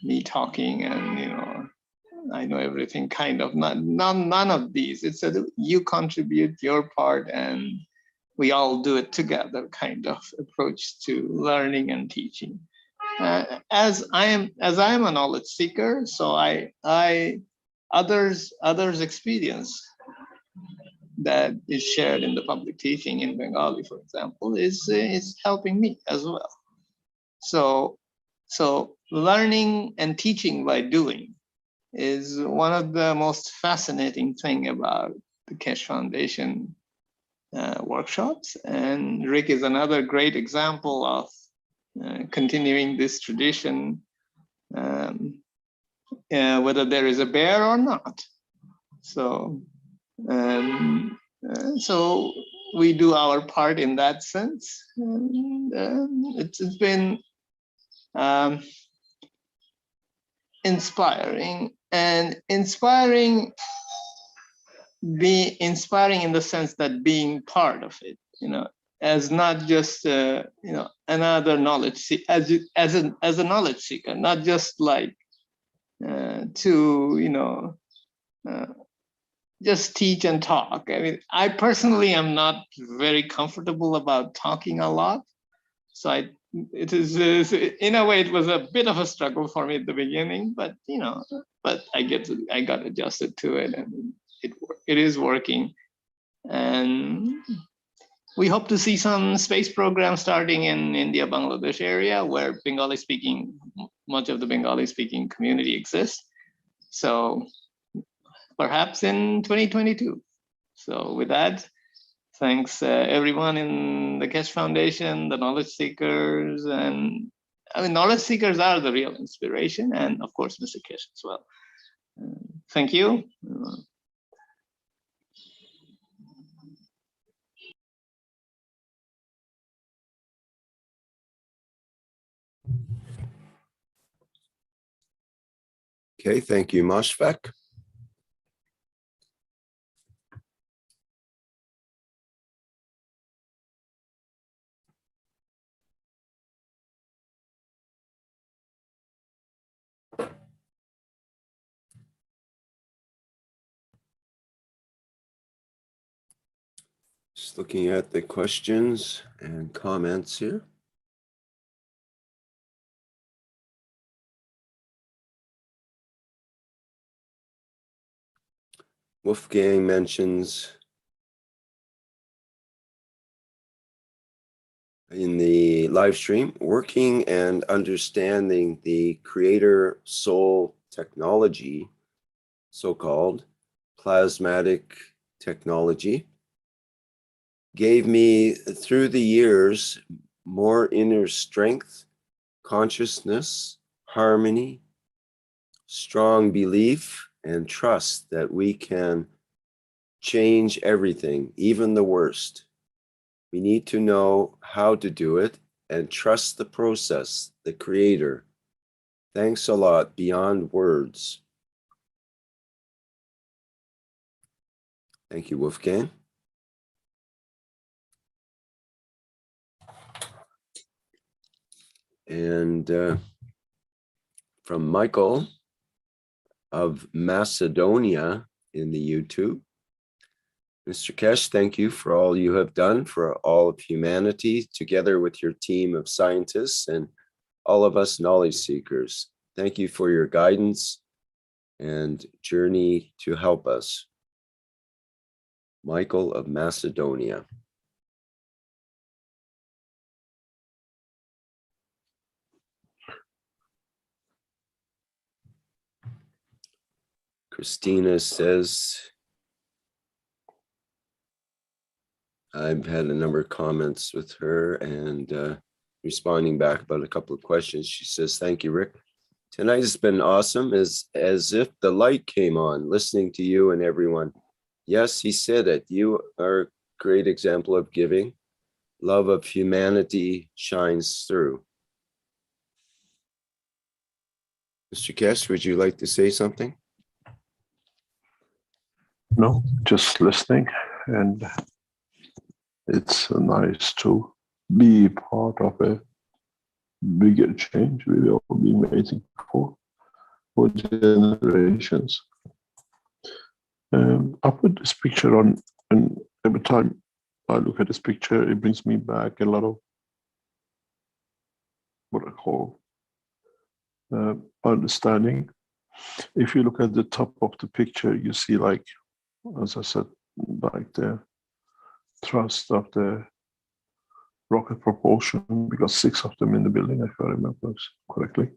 me talking and I know everything, kind of. None of these. It's that you contribute your part, and we all do it together kind of approach to learning and teaching. As I am a knowledge seeker, so others experience that is shared in the public teaching in Bengali, for example, is helping me as well. So learning and teaching by doing is one of the most fascinating thing about the Kesh Foundation workshops. And Rick is another great example of continuing this tradition, whether there is a bear or not. So we do our part in that sense. And it's been inspiring in the sense that being part of it, as not just another knowledge as a knowledge seeker, not just like to just teach and talk. I mean, I personally am not very comfortable about talking a lot. So it is in a way, it was a bit of a struggle for me at the beginning, but I got adjusted to it, and it is working. And we hope to see some space programs starting in India, Bangladesh area where much of the Bengali speaking community exists. So perhaps in 2022. So with that, thanks everyone in the Keshe Foundation, the knowledge seekers, and I mean, knowledge seekers are the real inspiration, and of course, Mr. Keshe as well. Thank you. Okay, thank you, Mashfaq. Just looking at the questions and comments here. Wolfgang mentions in the live stream, working and understanding the creator soul technology, so-called plasmatic technology, gave me through the years more inner strength, consciousness, harmony, strong belief, and trust that we can change everything, even the worst. We need to know how to do it and trust the process, the creator. Thanks a lot, beyond words. Thank you, Wolfgang. And from Michael of Macedonia in the YouTube. Mr. Keshe, thank you for all you have done for all of humanity, together with your team of scientists and all of us knowledge seekers. Thank you for your guidance and journey to help us. Michael of Macedonia. Christina says, I've had a number of comments with her and responding back about a couple of questions. She says, thank you, Rick. Tonight has been awesome, as if the light came on, listening to you and everyone. Yes, he said it. You are a great example of giving. Love of humanity shines through. Mr. Keshe, would you like to say something? No, just listening, and it's nice to be part of a bigger change we will be waiting for generations. I put this picture on, and every time I look at this picture, it brings me back a lot of what I call understanding. If you look at the top of the picture, you see, like, as I said, like the thrust of the rocket propulsion, because 6 of them in the building, if I remember correctly.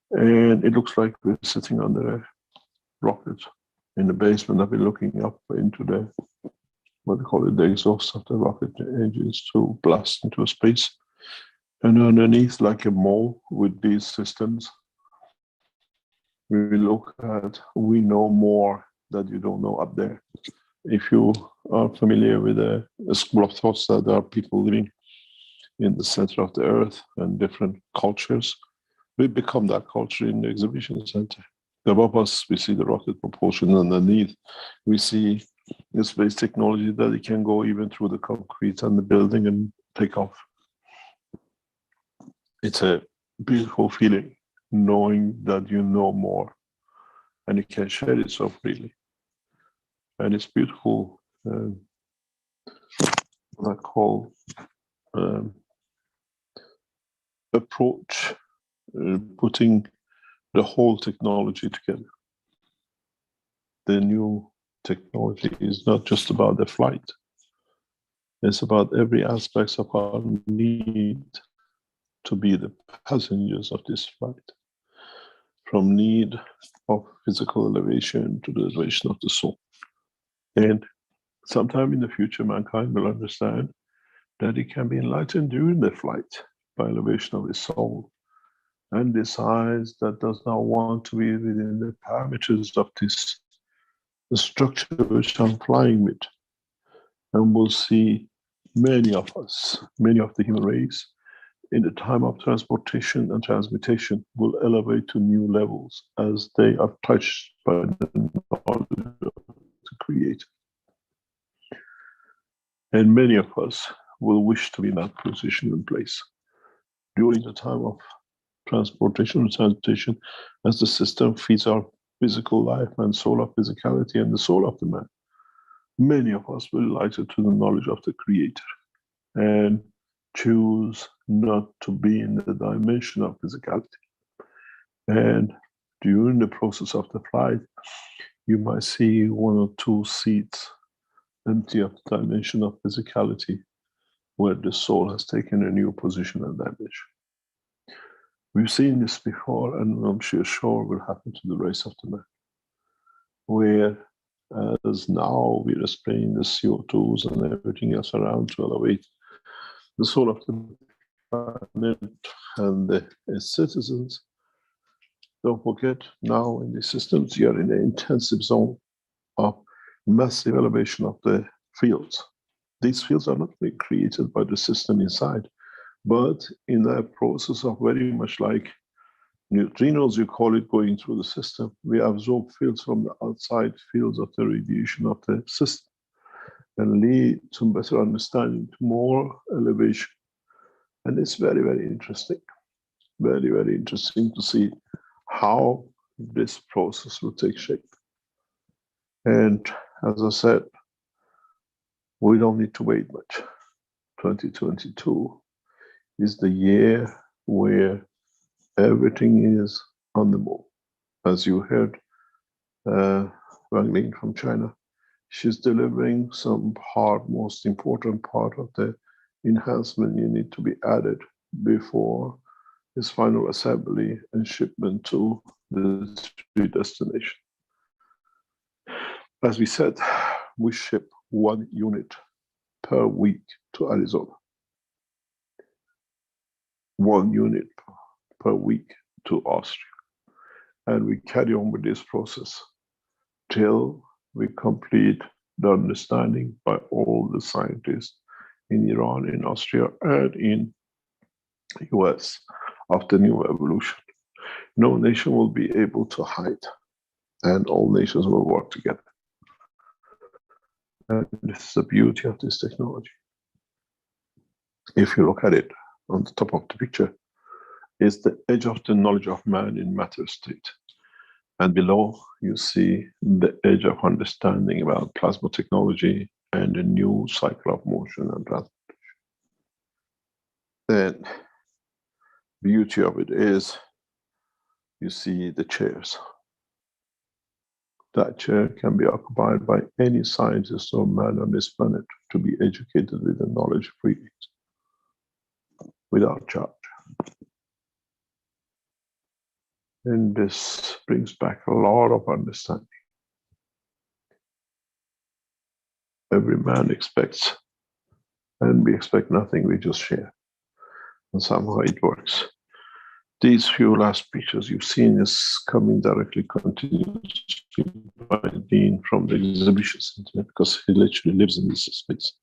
And it looks like we're sitting under a rocket in the basement. I've been looking up into the, what they call it, the exhaust of the rocket engines to blast into space. And underneath, like a mole with these systems, we look at, we know more that you don't know up there. If you are familiar with a school of thoughts that there are people living in the center of the earth and different cultures, we become that culture in the exhibition center. Above us, we see the rocket propulsion. Underneath, we see the space technology that it can go even through the concrete and the building and take off. It's a beautiful feeling, knowing that you know more and you can share it so freely. And it's beautiful, what I call approach, putting the whole technology together. The new technology is not just about the flight. It's about every aspect of our need to be the passengers of this flight. From need of physical elevation to the elevation of the soul. And sometime in the future, mankind will understand that it can be enlightened during the flight by elevation of its soul, and decides that does not want to be within the parameters of this the structure which I'm flying with. And we'll see many of us, many of the human race, in the time of transportation and transmutation will elevate to new levels as they are touched by the knowledge of the Creator. And many of us will wish to be in that position and place during the time of transportation and transmutation, as the system feeds our physical life and soul of physicality and the soul of the man. Many of us will lighten to the knowledge of the Creator and choose not to be in the dimension of physicality. And during the process of the flight, you might see one or two seats empty of the dimension of physicality, where the soul has taken a new position and dimension. We've seen this before, and I'm sure will happen to the race of the man, where as now we're spraying the CO2s and everything else around to elevate the soul of the planet and its citizens. Don't forget, now in these systems, you are in an intensive zone of massive elevation of the fields. These fields are not being created by the system inside, but in that process of very much like neutrinos, you call it, going through the system, we absorb fields from the outside fields of the radiation of the system and lead to better understanding, to more elevation. And it's very, very interesting, very, very interesting to see how this process will take shape. And as I said, we don't need to wait much. 2022 is the year where everything is on the move. As you heard Wang Ling from China, she's delivering some part, most important part of the enhancement you need to be added before its final assembly and shipment to the three destination. As we said, we ship 1 unit per week to Arizona. 1 unit per week to Austria. And we carry on with this process till we complete the understanding by all the scientists in Iran, in Austria, and in US of the new evolution. No nation will be able to hide, and all nations will work together. And this is the beauty of this technology. If you look at it on the top of the picture, is the edge of the knowledge of man in matter state. And below, you see the edge of understanding about plasma technology and the new cycle of motion and transportation. The beauty of it is, you see the chairs. That chair can be occupied by any scientist or man on this planet to be educated with the knowledge freely, without charge. And this brings back a lot of understanding. Every man expects, and we expect nothing, we just share. And somehow it works. These few last pictures you've seen is coming directly continuously by Dean from the exhibition center, because he literally lives in this space.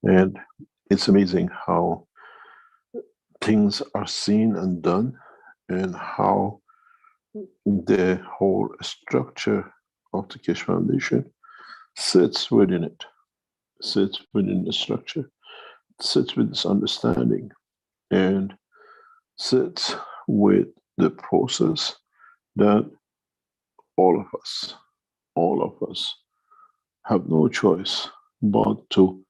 And it's amazing how things are seen and done, and how the whole structure of the Keshe Foundation sits within it, sits within the structure, sits with this understanding, and sits with the process that all of us have no choice but to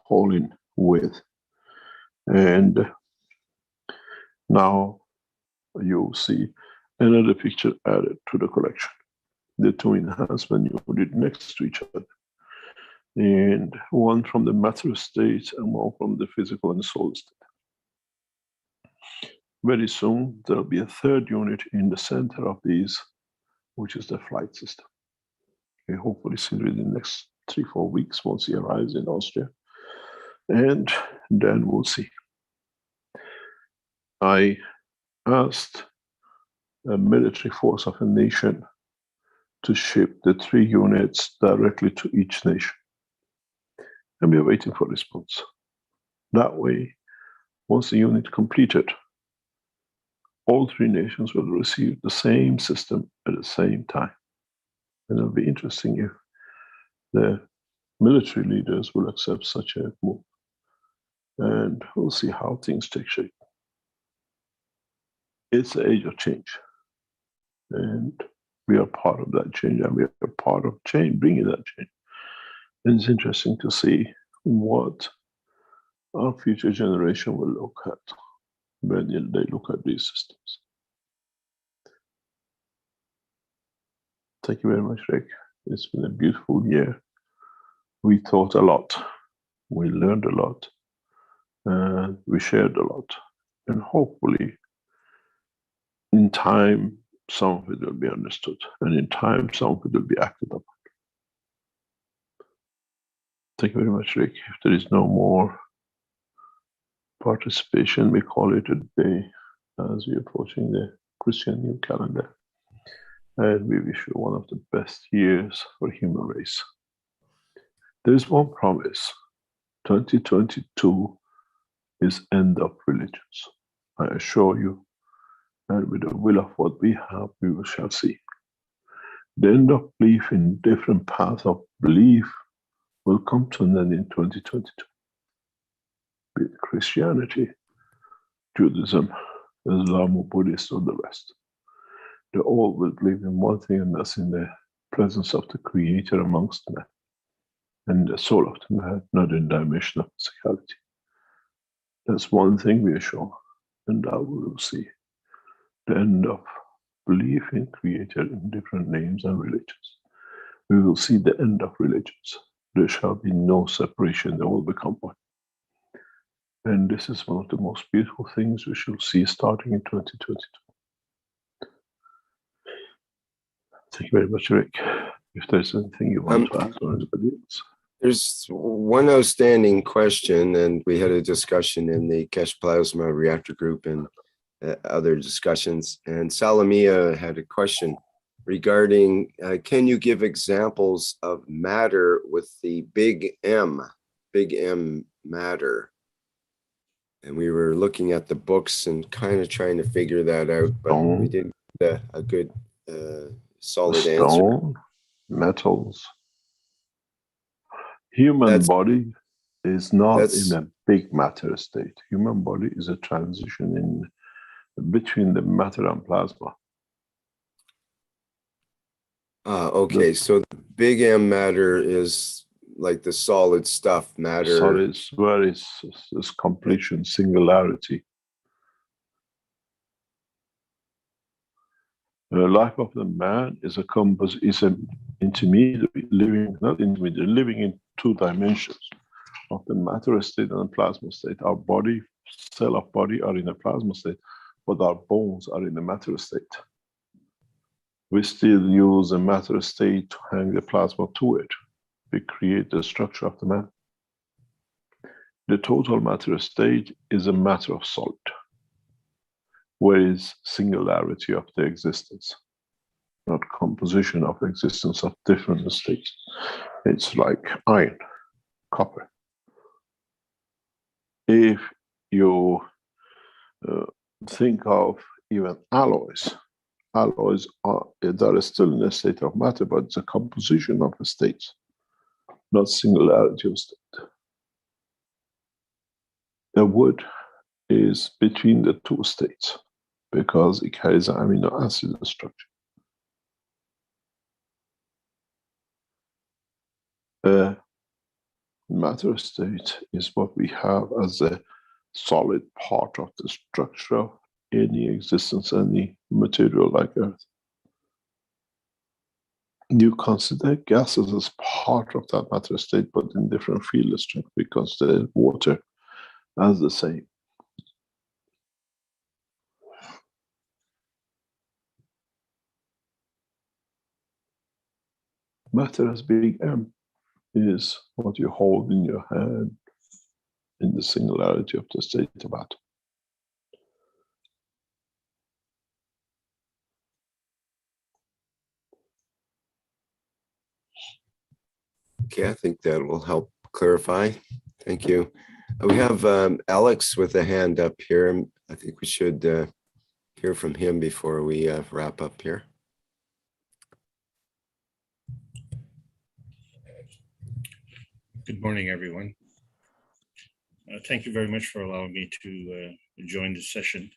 fall in with. And now you see another picture added to the collection. The two enhancement units next to each other. And one from the matter state and one from the physical and soul state. Very soon, there'll be a third unit in the center of these, which is the flight system. Okay, hopefully soon within the next 3-4 weeks once he arrives in Austria. And then we'll see. I asked a military force of a nation to ship the 3 units directly to each nation. And we are waiting for response. That way, once the unit completed, all 3 nations will receive the same system at the same time. And it'll be interesting if the military leaders will accept such a move. And we'll see how things take shape. It's the age of change. And we are part of that change, and we are part of change, bringing that change. And it's interesting to see what our future generation will look at when they look at these systems. Thank you very much, Rick. It's been a beautiful year. We thought a lot. We learned a lot. And we shared a lot. And hopefully, in time, some of it will be understood. And in time, some of it will be acted upon. Thank you very much, Rick. If there is no more participation, we call it a day as we're approaching the Christian New Calendar. And we wish you one of the best years for human race. There is one promise. 2022 is end of religions. I assure you, and with the will of what we have, we shall see. The end of belief in different paths of belief will come to an end in 2022. Be it Christianity, Judaism, Islam, or Buddhist, or the rest. They all will believe in one thing, and that's in the presence of the Creator amongst men, and the soul of the man, not in dimension of physicality. That's one thing we are sure, and that we will see. The end of belief in Creator in different names and religions. We will see the end of religions. There shall be no separation, they all become one. And this is one of the most beautiful things we shall see starting in 2022. Thank you very much, Rick. If there's anything you want to ask or anybody else. There's one outstanding question, and we had a discussion in the Keshe Plasma Reactor Group and other discussions. And Salamia had a question regarding, can you give examples of matter with the big M matter? And we were looking at the books and kind of trying to figure that out, but we didn't get a good solid answer. Stone, metals. Human body is not in a big matter state. Human body is a transition in between the matter and plasma. Okay, so the big M matter is like the solid stuff matter. Solid, where is completion, singularity. The life of the man is an intermediary, living, not intermediary, living in 2 dimensions of the matter state and the plasma state. Our body, cell of body are in a plasma state, but our bones are in the matter state. We still use the matter state to hang the plasma to it. We create the structure of the man. The total matter state is a matter of solid, where is singularity of the existence, not composition of existence of different states. It's like iron, copper. If you think of even alloys that are still in a state of matter, but it's a composition of the states, not singularity of state. The wood is between the 2 states because it carries an amino acid structure. Matter state is what we have as a solid part of the structure of any existence, any material like Earth. You consider gases as part of that matter state, but in different field strength. We consider water as the same. Matter as big M is what you hold in your hand in the singularity of the state of atom. Okay, I think that will help clarify. Thank you. We have Alex with a hand up here. I think we should hear from him before we wrap up here. Good morning, everyone. Thank you very much for allowing me to join this session.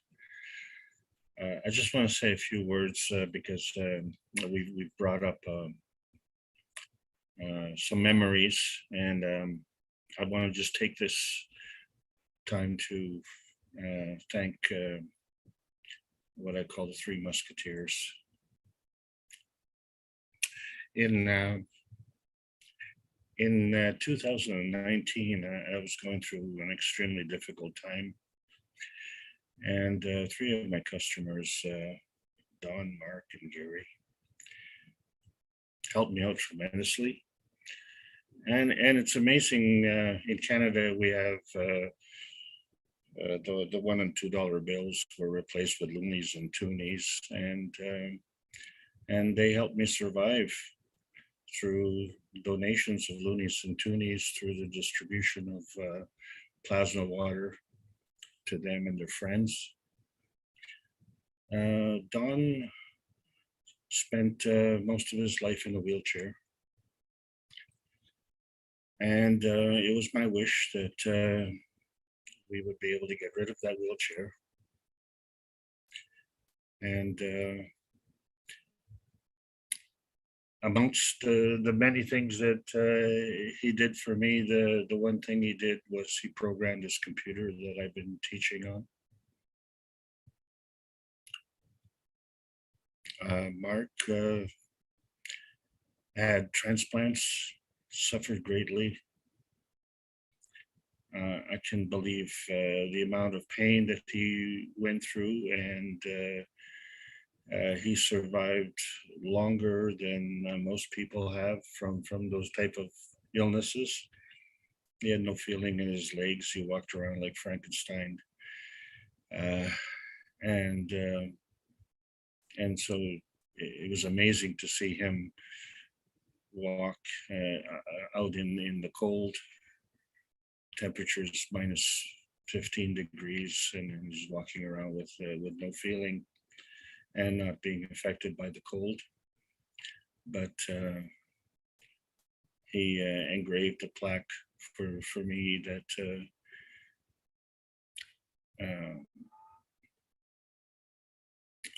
I just want to say a few words because we've brought up some memories, and I want to just take this time to thank what I call the Three Musketeers. In 2019, I was going through an extremely difficult time, and three of my customers, Don, Mark, and Gary, helped me out tremendously. And it's amazing, in Canada, we have the $1 and $2 bills were replaced with loonies and toonies, and they helped me survive through donations of loonies and toonies, through the distribution of plasma water to them and their friends. Don spent most of his life in a wheelchair. And it was my wish that we would be able to get rid of that wheelchair. And amongst the many things that he did for me, the one thing he did was he programmed his computer that I've been teaching on. Mark had transplants, suffered greatly. I can believe the amount of pain that he went through, and he survived longer than most people have from those type of illnesses. He had no feeling in his legs. He walked around like Frankenstein. And so it was amazing to see him walk out in the cold, temperatures minus 15 degrees, and he's walking around with no feeling and not being affected by the cold. But he engraved a plaque for me that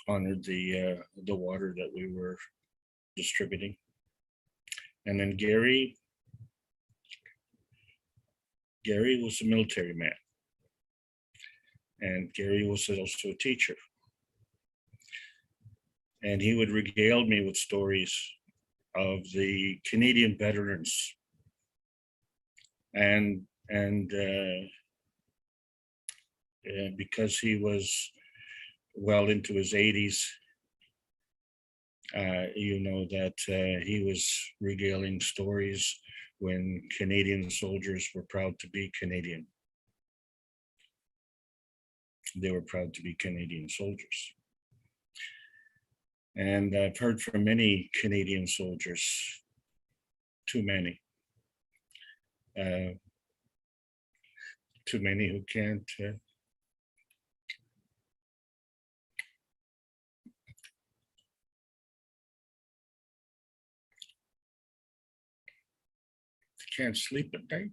honored the water that we were distributing. And then Gary was a military man, and Gary was also a teacher. And he would regale me with stories of the Canadian veterans, and because he was well into his 80s, you know that he was regaling stories when Canadian soldiers were proud to be Canadian. They were proud to be Canadian soldiers. And I've heard from many Canadian soldiers, too many who can't can't sleep at night.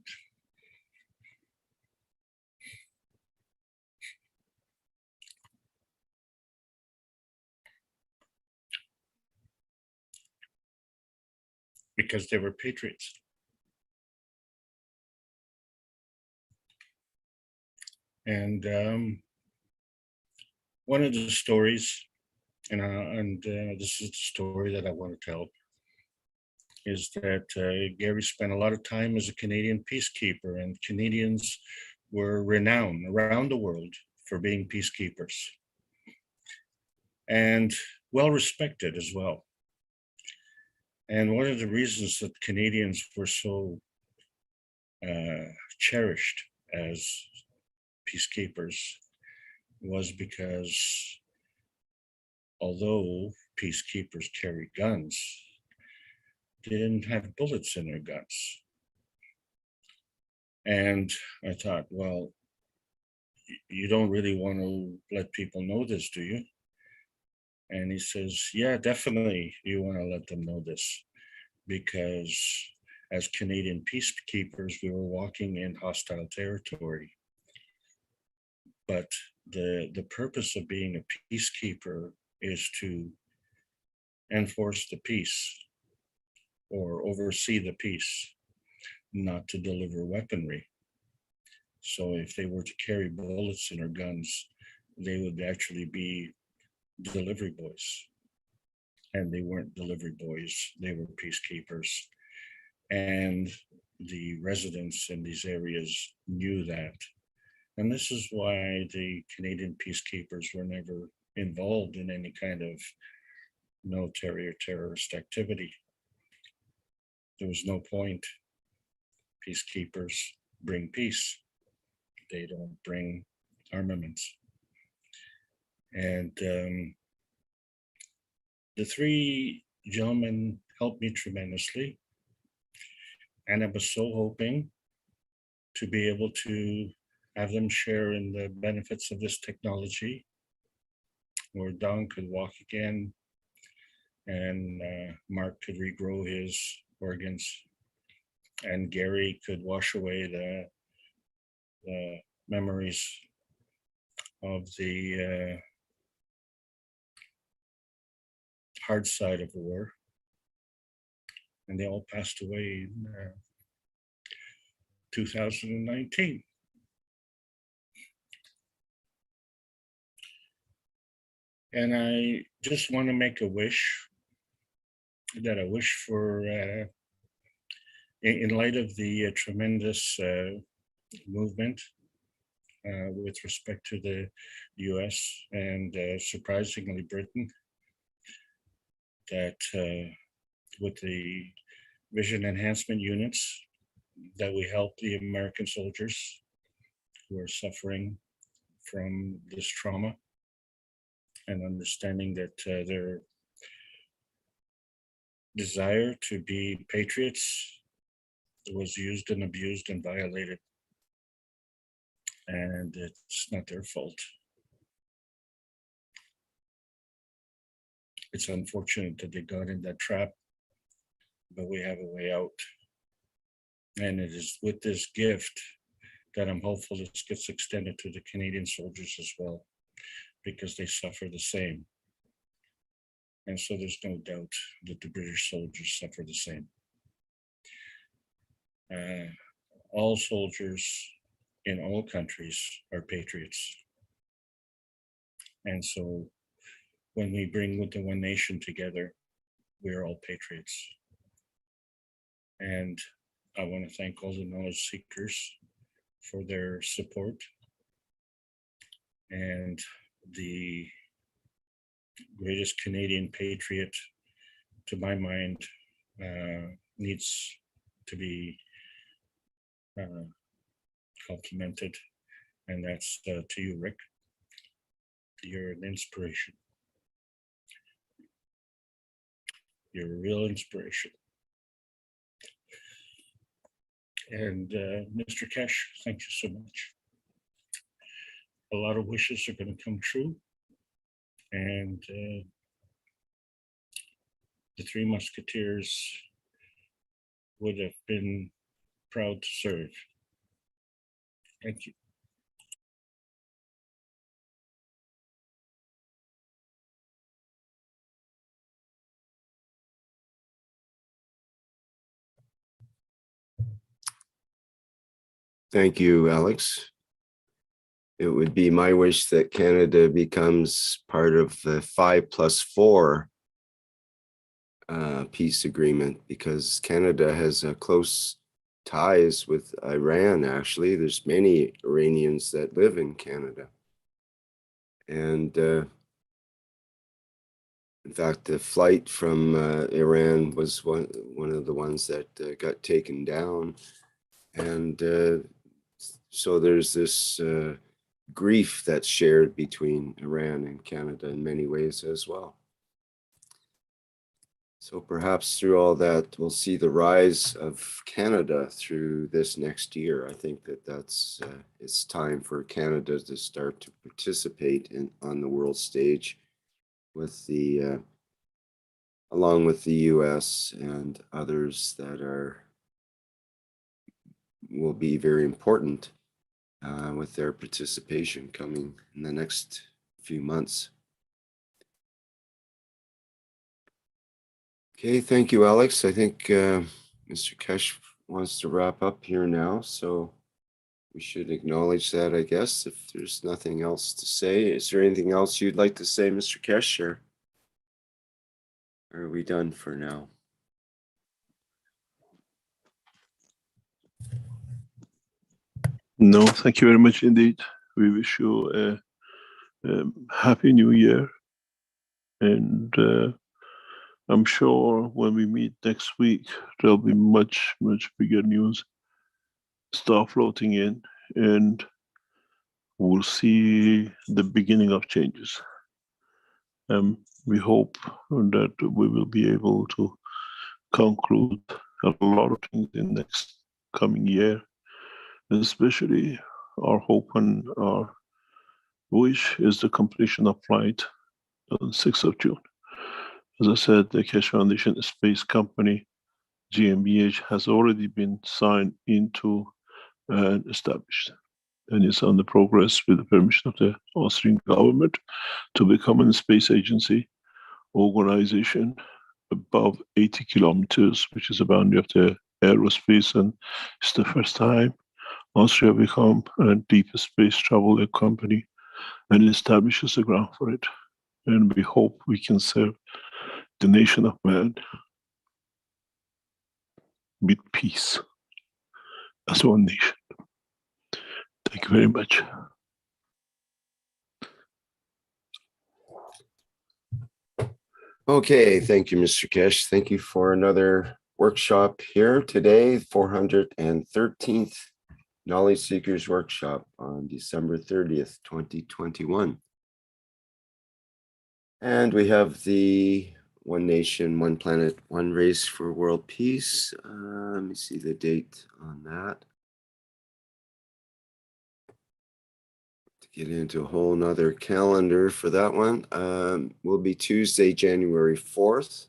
Because they were patriots. And one of the stories, and this is the story that I want to tell, is that Gary spent a lot of time as a Canadian peacekeeper, and Canadians were renowned around the world for being peacekeepers and well respected as well. And one of the reasons that Canadians were so cherished as peacekeepers was because although peacekeepers carried guns, they didn't have bullets in their guns. And I thought, well, you don't really want to let people know this, do you? And he says, yeah, definitely you want to let them know this, because as Canadian peacekeepers, we were walking in hostile territory. But the purpose of being a peacekeeper is to enforce the peace or oversee the peace, not to deliver weaponry. So if they were to carry bullets in their guns, they would actually be delivery boys. And they weren't delivery boys, they were peacekeepers. And the residents in these areas knew that. And this is why the Canadian peacekeepers were never involved in any kind of military or terrorist activity. There was no point. Peacekeepers bring peace. They don't bring armaments. And the three gentlemen helped me tremendously. And I was so hoping to be able to have them share in the benefits of this technology, where Don could walk again and Mark could regrow his organs, and Gary could wash away the memories of the hard side of the war. And they all passed away in 2019. And I just want to make a wish, that I wish for, in light of the tremendous movement with respect to the US and surprisingly Britain, that with the vision enhancement units, that we help the American soldiers who are suffering from this trauma, and understanding that their desire to be patriots was used and abused and violated. And it's not their fault. It's unfortunate that they got in that trap, but we have a way out. And it is with this gift that I'm hopeful this gets extended to the Canadian soldiers as well, because they suffer the same. And so there's no doubt that the British soldiers suffer the same. All soldiers in all countries are patriots. And so when we bring with the One Nation together, we're all patriots. And I want to thank all the knowledge seekers for their support. And the greatest Canadian patriot, to my mind, needs to be complimented, and that's to you, Rick. You're an inspiration. You're a real inspiration. And Mr. Kesh, thank you so much. A lot of wishes are going to come true, and the Three Musketeers would have been proud to serve. Thank you. Thank you, Alex. it would be my wish that Canada becomes part of the 5+4 peace agreement, because Canada has close ties with Iran. Actually, there's many Iranians that live in Canada, and in fact, the flight from Iran was one of the ones that got taken down, and so there's this grief that's shared between Iran and Canada in many ways as well. So perhaps through all that, we'll see the rise of Canada through this next year. I think that it's time for Canada to start to participate on the world stage with along with the US and others that will be very important with their participation coming in the next few months. Okay, thank you, Alex. I think Mr. Kesh wants to wrap up here now, so we should acknowledge that, I guess, if there's nothing else to say. Is there anything else you'd like to say, Mr. Kesh, or are we done for now? No, thank you very much indeed. We wish you a happy new year. And I'm sure when we meet next week, there'll be much, much bigger news start floating in, and we'll see the beginning of changes. We hope that we will be able to conclude a lot of things in the next coming year, and especially our hope and our wish is the completion of flight on 6th of June. As I said, the Keshe Foundation Space Company, GmbH, has already been signed into and established, and is under progress with the permission of the Austrian government to become a space agency organization above 80 kilometers, which is the boundary of the aerospace, and it's the first time Austria become a deep space travel company and establishes the ground for it. And we hope we can serve the nation of man with peace as one nation. Thank you very much. Okay, thank you, Mr. Kesh. Thank you for another workshop here today, 413th Knowledge Seekers Workshop on December 30th, 2021. And we have the One Nation, One Planet, One Race for World Peace. Let me see the date on that. To get into a whole nother calendar for that one, will be Tuesday, January 4th.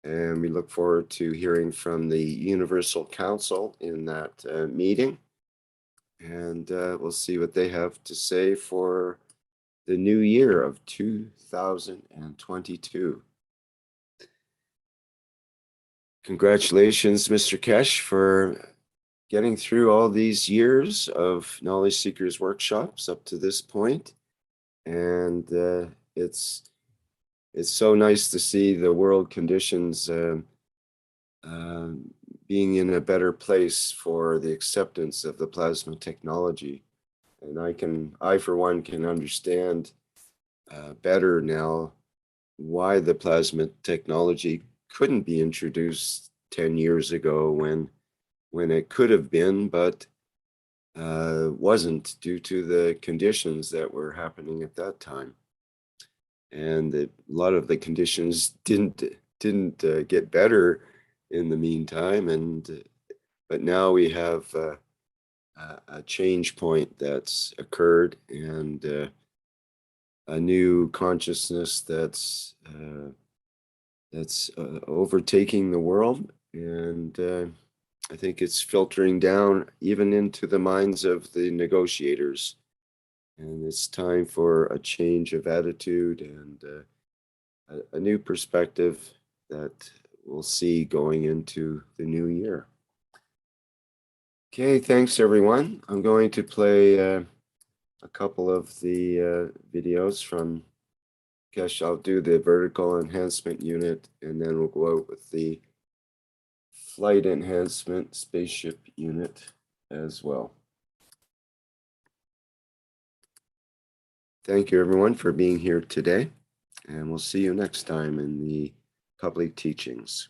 And we look forward to hearing from the Universal Council in that meeting. And we'll see what they have to say for the new year of 2022. Congratulations, Mr. Kesh, for getting through all these years of Knowledge Seekers workshops up to this point. And it's so nice to see the world conditions being in a better place for the acceptance of the plasma technology. And I for one can understand better now why the plasma technology couldn't be introduced 10 years ago when it could have been, but wasn't, due to the conditions that were happening at that time. And a lot of the conditions didn't get better in the meantime, but now we have a change point that's occurred, and a new consciousness that's overtaking the world, and I think it's filtering down even into the minds of the negotiators. And it's time for a change of attitude and a new perspective that we'll see going into the new year. Okay, thanks everyone. I'm going to play a couple of the videos from Kesh. I'll do the vertical enhancement unit, and then we'll go out with the flight enhancement spaceship unit as well. Thank you, everyone, for being here today, and we'll see you next time in the public teachings.